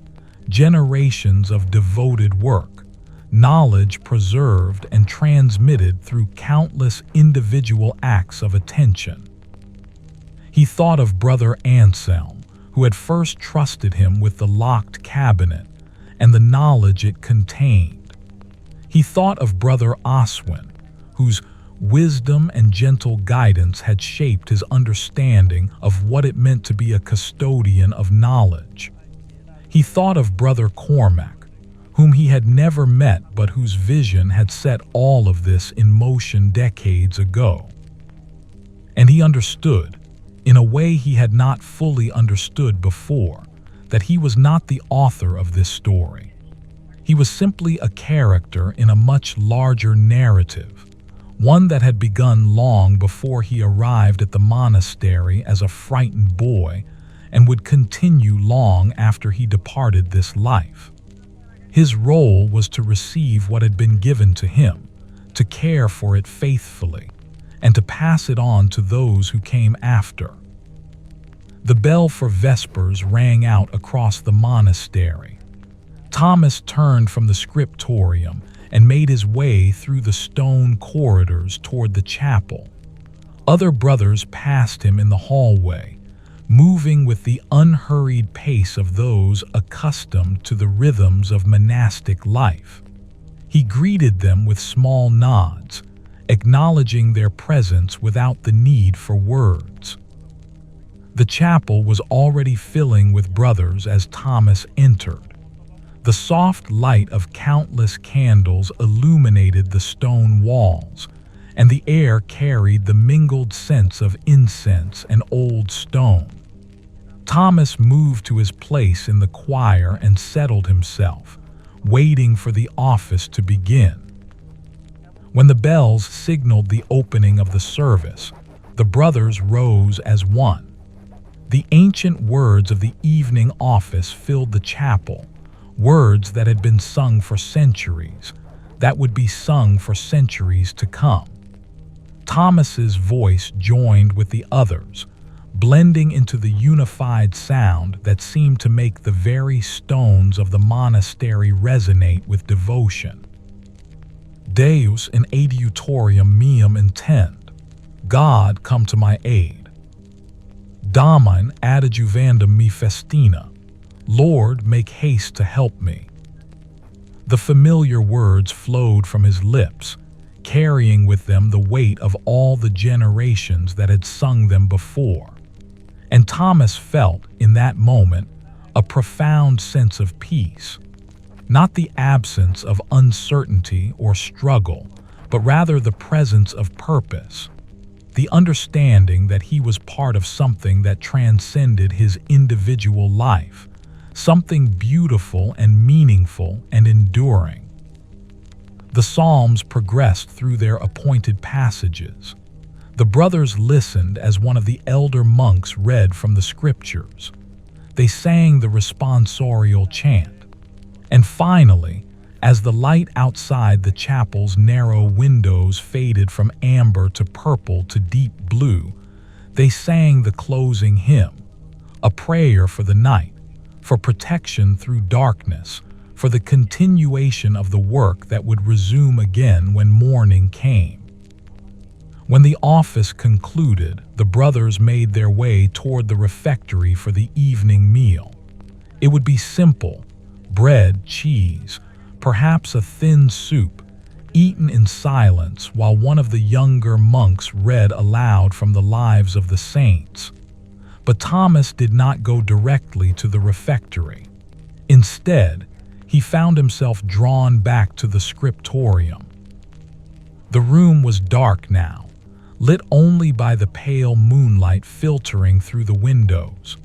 generations of devoted work, knowledge preserved and transmitted through countless individual acts of attention. He thought of Brother Anselm, who had first trusted him with the locked cabinet, and the knowledge it contained. He thought of Brother Oswin, whose wisdom and gentle guidance had shaped his understanding of what it meant to be a custodian of knowledge. He thought of Brother Cormac, whom he had never met but whose vision had set all of this in motion decades ago. And he understood, in a way he had not fully understood before, that he was not the author of this story. He was simply a character in a much larger narrative, one that had begun long before he arrived at the monastery as a frightened boy and would continue long after he departed this life. His role was to receive what had been given to him, to care for it faithfully, and to pass it on to those who came after. The bell for Vespers rang out across the monastery. Thomas turned from the Scriptorium and made his way through the stone corridors toward the chapel. Other brothers passed him in the hallway, moving with the unhurried pace of those accustomed to the rhythms of monastic life. He greeted them with small nods, acknowledging their presence without the need for words. The chapel was already filling with brothers as Thomas entered. The soft light of countless candles illuminated the stone walls, and the air carried the mingled scents of incense and old stone. Thomas moved to his place in the choir and settled himself, waiting for the office to begin. When the bells signaled the opening of the service, the brothers rose as one. The ancient words of the evening office filled the chapel, words that had been sung for centuries, that would be sung for centuries to come. Thomas's voice joined with the others, blending into the unified sound that seemed to make the very stones of the monastery resonate with devotion. Deus in adiutorium meum intend. God, come to my aid. Domine adjuvandum me festina. Lord, make haste to help me. The familiar words flowed from his lips, carrying with them the weight of all the generations that had sung them before. And Thomas felt, in that moment, a profound sense of peace. Not the absence of uncertainty or struggle, but rather the presence of purpose. The understanding that he was part of something that transcended his individual life, something beautiful and meaningful and enduring. The Psalms progressed through their appointed passages. The brothers listened as one of the elder monks read from the scriptures. They sang the responsorial chant. And finally, as the light outside the chapel's narrow windows faded from amber to purple to deep blue, they sang the closing hymn, a prayer for the night, for protection through darkness, for the continuation of the work that would resume again when morning came. When the office concluded, the brothers made their way toward the refectory for the evening meal. It would be simple: bread, cheese, perhaps a thin soup, eaten in silence while one of the younger monks read aloud from the lives of the saints. But Thomas did not go directly to the refectory. Instead, he found himself drawn back to the Scriptorium. The room was dark now, lit only by the pale moonlight filtering through the windows.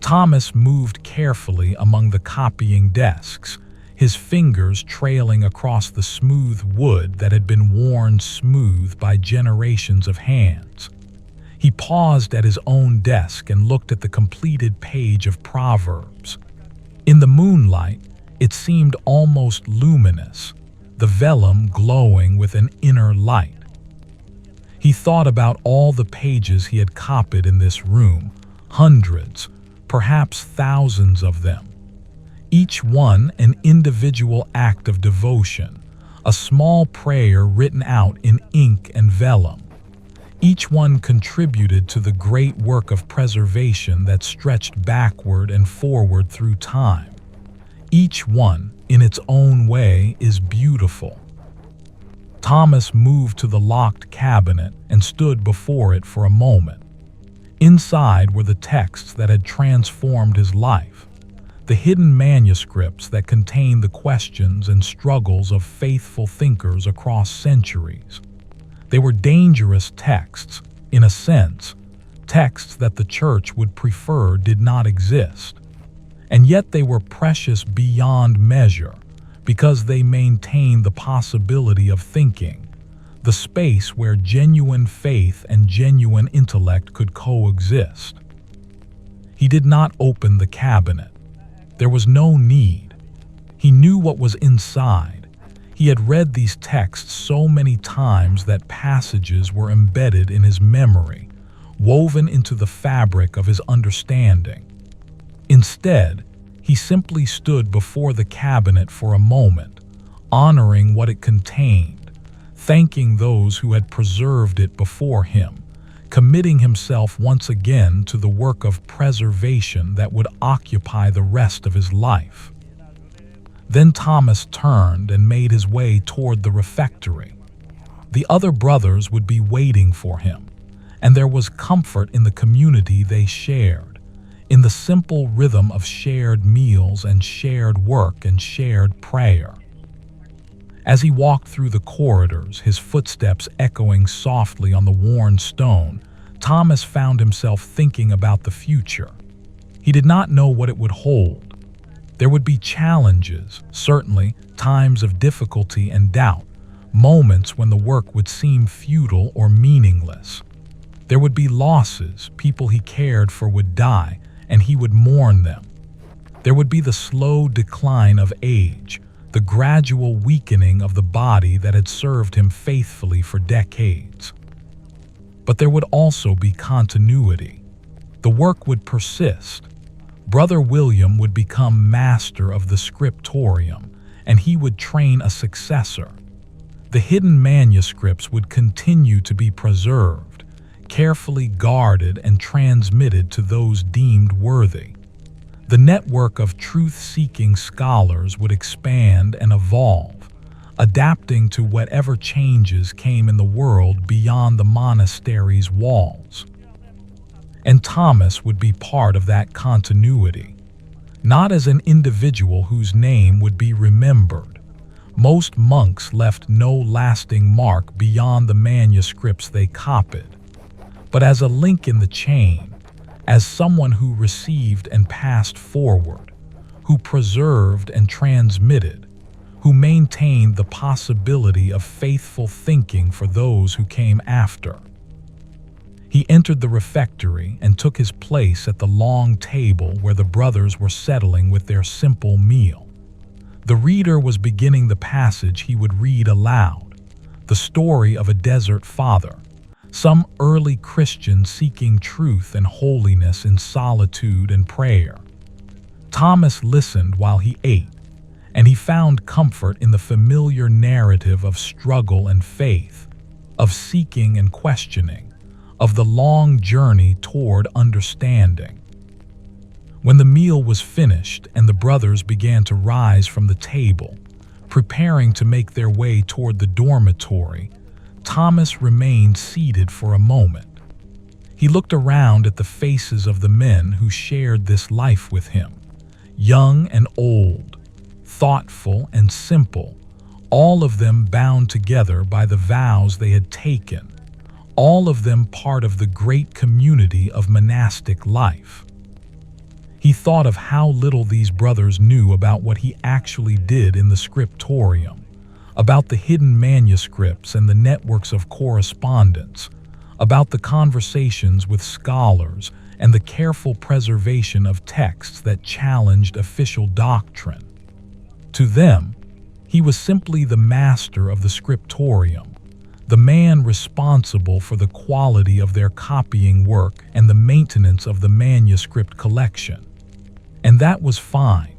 Thomas moved carefully among the copying desks, his fingers trailing across the smooth wood that had been worn smooth by generations of hands. He paused at his own desk and looked at the completed page of Proverbs. In the moonlight, it seemed almost luminous, the vellum glowing with an inner light. He thought about all the pages he had copied in this room, hundreds, perhaps thousands of them. Each one an individual act of devotion, a small prayer written out in ink and vellum. Each one contributed to the great work of preservation that stretched backward and forward through time. Each one, in its own way, is beautiful. Thomas moved to the locked cabinet and stood before it for a moment. Inside were the texts that had transformed his life, the hidden manuscripts that contained the questions and struggles of faithful thinkers across centuries. They were dangerous texts, in a sense, texts that the church would prefer did not exist. And yet they were precious beyond measure because they maintained the possibility of thinking, the space where genuine faith and genuine intellect could coexist. He did not open the cabinet. There was no need. He knew what was inside. He had read these texts so many times that passages were embedded in his memory, woven into the fabric of his understanding. Instead, he simply stood before the cabinet for a moment, honoring what it contained, thanking those who had preserved it before him, committing himself once again to the work of preservation that would occupy the rest of his life. Then Thomas turned and made his way toward the refectory. The other brothers would be waiting for him, and there was comfort in the community they shared, in the simple rhythm of shared meals and shared work and shared prayer. As he walked through the corridors, his footsteps echoing softly on the worn stone, Thomas found himself thinking about the future. He did not know what it would hold. There would be challenges, certainly, times of difficulty and doubt, moments when the work would seem futile or meaningless. There would be losses, people he cared for would die, and he would mourn them. There would be the slow decline of age, the gradual weakening of the body that had served him faithfully for decades. But there would also be continuity. The work would persist. Brother William would become master of the Scriptorium, and he would train a successor. The hidden manuscripts would continue to be preserved, carefully guarded and transmitted to those deemed worthy. The network of truth-seeking scholars would expand and evolve, adapting to whatever changes came in the world beyond the monastery's walls. And Thomas would be part of that continuity, not as an individual whose name would be remembered. Most monks left no lasting mark beyond the manuscripts they copied, but as a link in the chain, as someone who received and passed forward, who preserved and transmitted, who maintained the possibility of faithful thinking for those who came after. He entered the refectory and took his place at the long table where the brothers were settling with their simple meal. The reader was beginning the passage he would read aloud, the story of a desert father, some early Christian seeking truth and holiness in solitude and prayer. Thomas listened while he ate, and he found comfort in the familiar narrative of struggle and faith, of seeking and questioning, of the long journey toward understanding. When the meal was finished and the brothers began to rise from the table, preparing to make their way toward the dormitory, Thomas remained seated for a moment. He looked around at the faces of the men who shared this life with him, young and old, thoughtful and simple, all of them bound together by the vows they had taken, all of them part of the great community of monastic life. He thought of how little these brothers knew about what he actually did in the Scriptorium, about the hidden manuscripts and the networks of correspondence, about the conversations with scholars and the careful preservation of texts that challenged official doctrine. To them, he was simply the master of the Scriptorium, the man responsible for the quality of their copying work and the maintenance of the manuscript collection. And that was fine.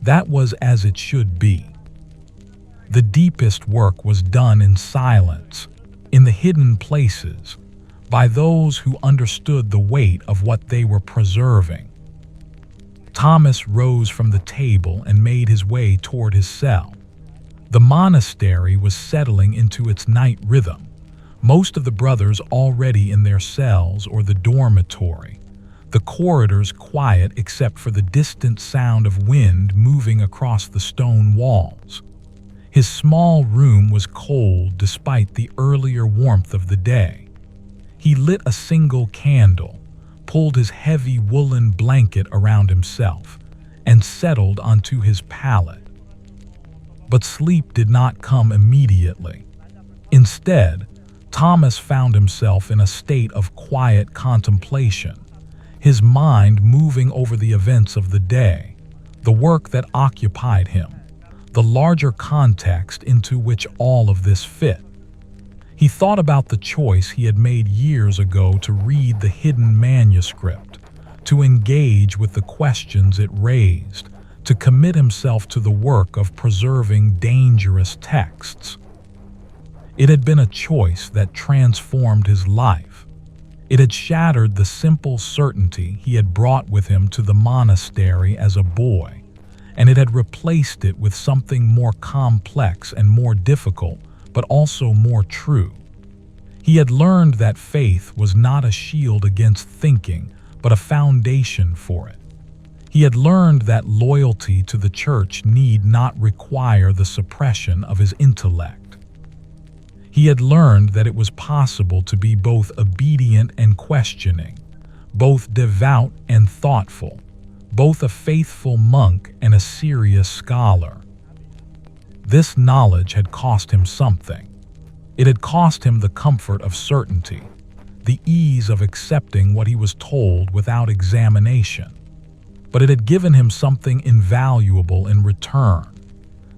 That was as it should be. The deepest work was done in silence, in the hidden places, by those who understood the weight of what they were preserving. Thomas rose from the table and made his way toward his cell. The monastery was settling into its night rhythm, most of the brothers already in their cells or the dormitory, the corridors quiet except for the distant sound of wind moving across the stone walls. His small room was cold despite the earlier warmth of the day. He lit a single candle, pulled his heavy woolen blanket around himself, and settled onto his pallet. But sleep did not come immediately. Instead, Thomas found himself in a state of quiet contemplation, his mind moving over the events of the day, the work that occupied him, the larger context into which all of this fit. He thought about the choice he had made years ago to read the hidden manuscript, to engage with the questions it raised, to commit himself to the work of preserving dangerous texts. It had been a choice that transformed his life. It had shattered the simple certainty he had brought with him to the monastery as a boy, and it had replaced it with something more complex and more difficult, but also more true. He had learned that faith was not a shield against thinking, but a foundation for it. He had learned that loyalty to the church need not require the suppression of his intellect. He had learned that it was possible to be both obedient and questioning, both devout and thoughtful, both a faithful monk and a serious scholar. This knowledge had cost him something. It had cost him the comfort of certainty, the ease of accepting what he was told without examination. But it had given him something invaluable in return,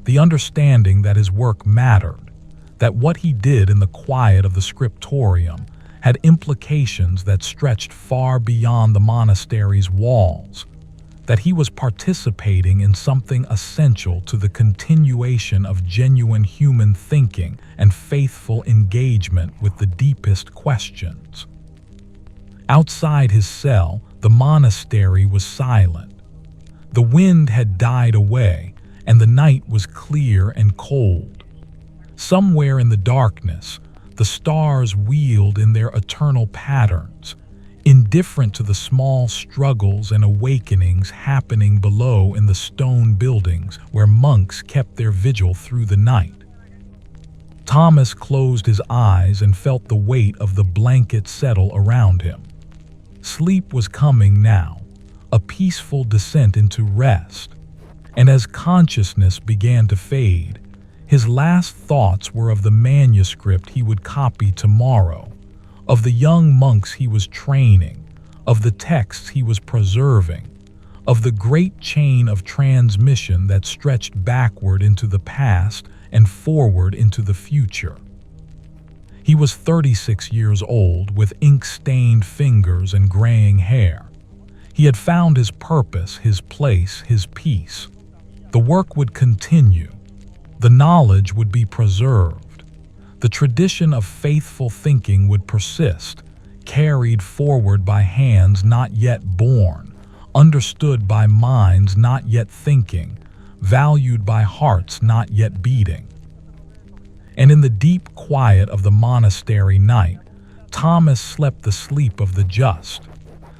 the understanding that his work mattered, that what he did in the quiet of the Scriptorium had implications that stretched far beyond the monastery's walls, that he was participating in something essential to the continuation of genuine human thinking and faithful engagement with the deepest questions. Outside his cell, the monastery was silent. The wind had died away, and the night was clear and cold. Somewhere in the darkness, the stars wheeled in their eternal patterns, indifferent to the small struggles and awakenings happening below in the stone buildings where monks kept their vigil through the night. Thomas closed his eyes and felt the weight of the blanket settle around him. Sleep was coming now, a peaceful descent into rest, and as consciousness began to fade, his last thoughts were of the manuscript he would copy tomorrow, of the young monks he was training, of the texts he was preserving, of the great chain of transmission that stretched backward into the past and forward into the future. He was 36 years old, with ink-stained fingers and graying hair. He had found his purpose, his place, his peace. The work would continue. The knowledge would be preserved. The tradition of faithful thinking would persist, carried forward by hands not yet born, understood by minds not yet thinking, valued by hearts not yet beating. And in the deep quiet of the monastery night, Thomas slept the sleep of the just,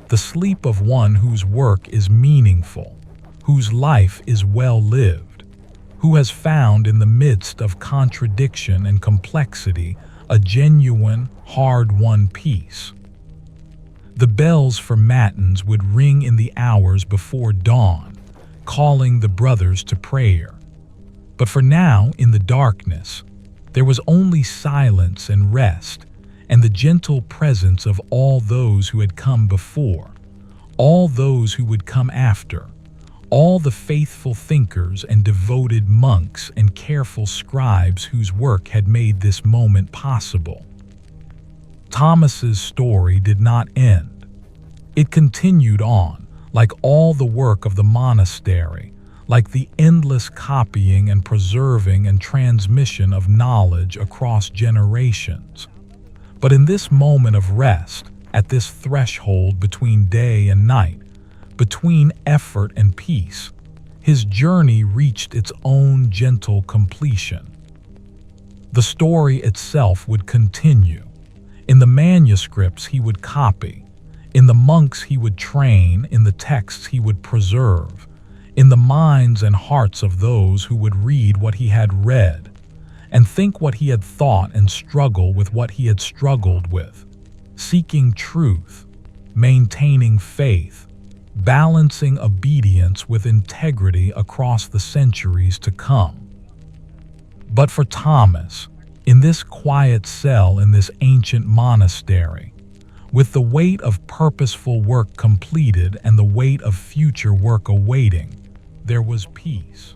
the sleep of one whose work is meaningful, whose life is well lived, who has found in the midst of contradiction and complexity a genuine, hard-won peace. The bells for matins would ring in the hours before dawn, calling the brothers to prayer. But for now, in the darkness, there was only silence and rest, and the gentle presence of all those who had come before, all those who would come after, all the faithful thinkers and devoted monks and careful scribes whose work had made this moment possible. Thomas's story did not end. It continued on, like all the work of the monastery, like the endless copying and preserving and transmission of knowledge across generations. But in this moment of rest, at this threshold between day and night, between effort and peace, his journey reached its own gentle completion. The story itself would continue. In the manuscripts he would copy, in the monks he would train, in the texts he would preserve, in the minds and hearts of those who would read what he had read, and think what he had thought and struggle with what he had struggled with, seeking truth, maintaining faith, balancing obedience with integrity across the centuries to come. But for Thomas, in this quiet cell in this ancient monastery, with the weight of purposeful work completed and the weight of future work awaiting, there was peace.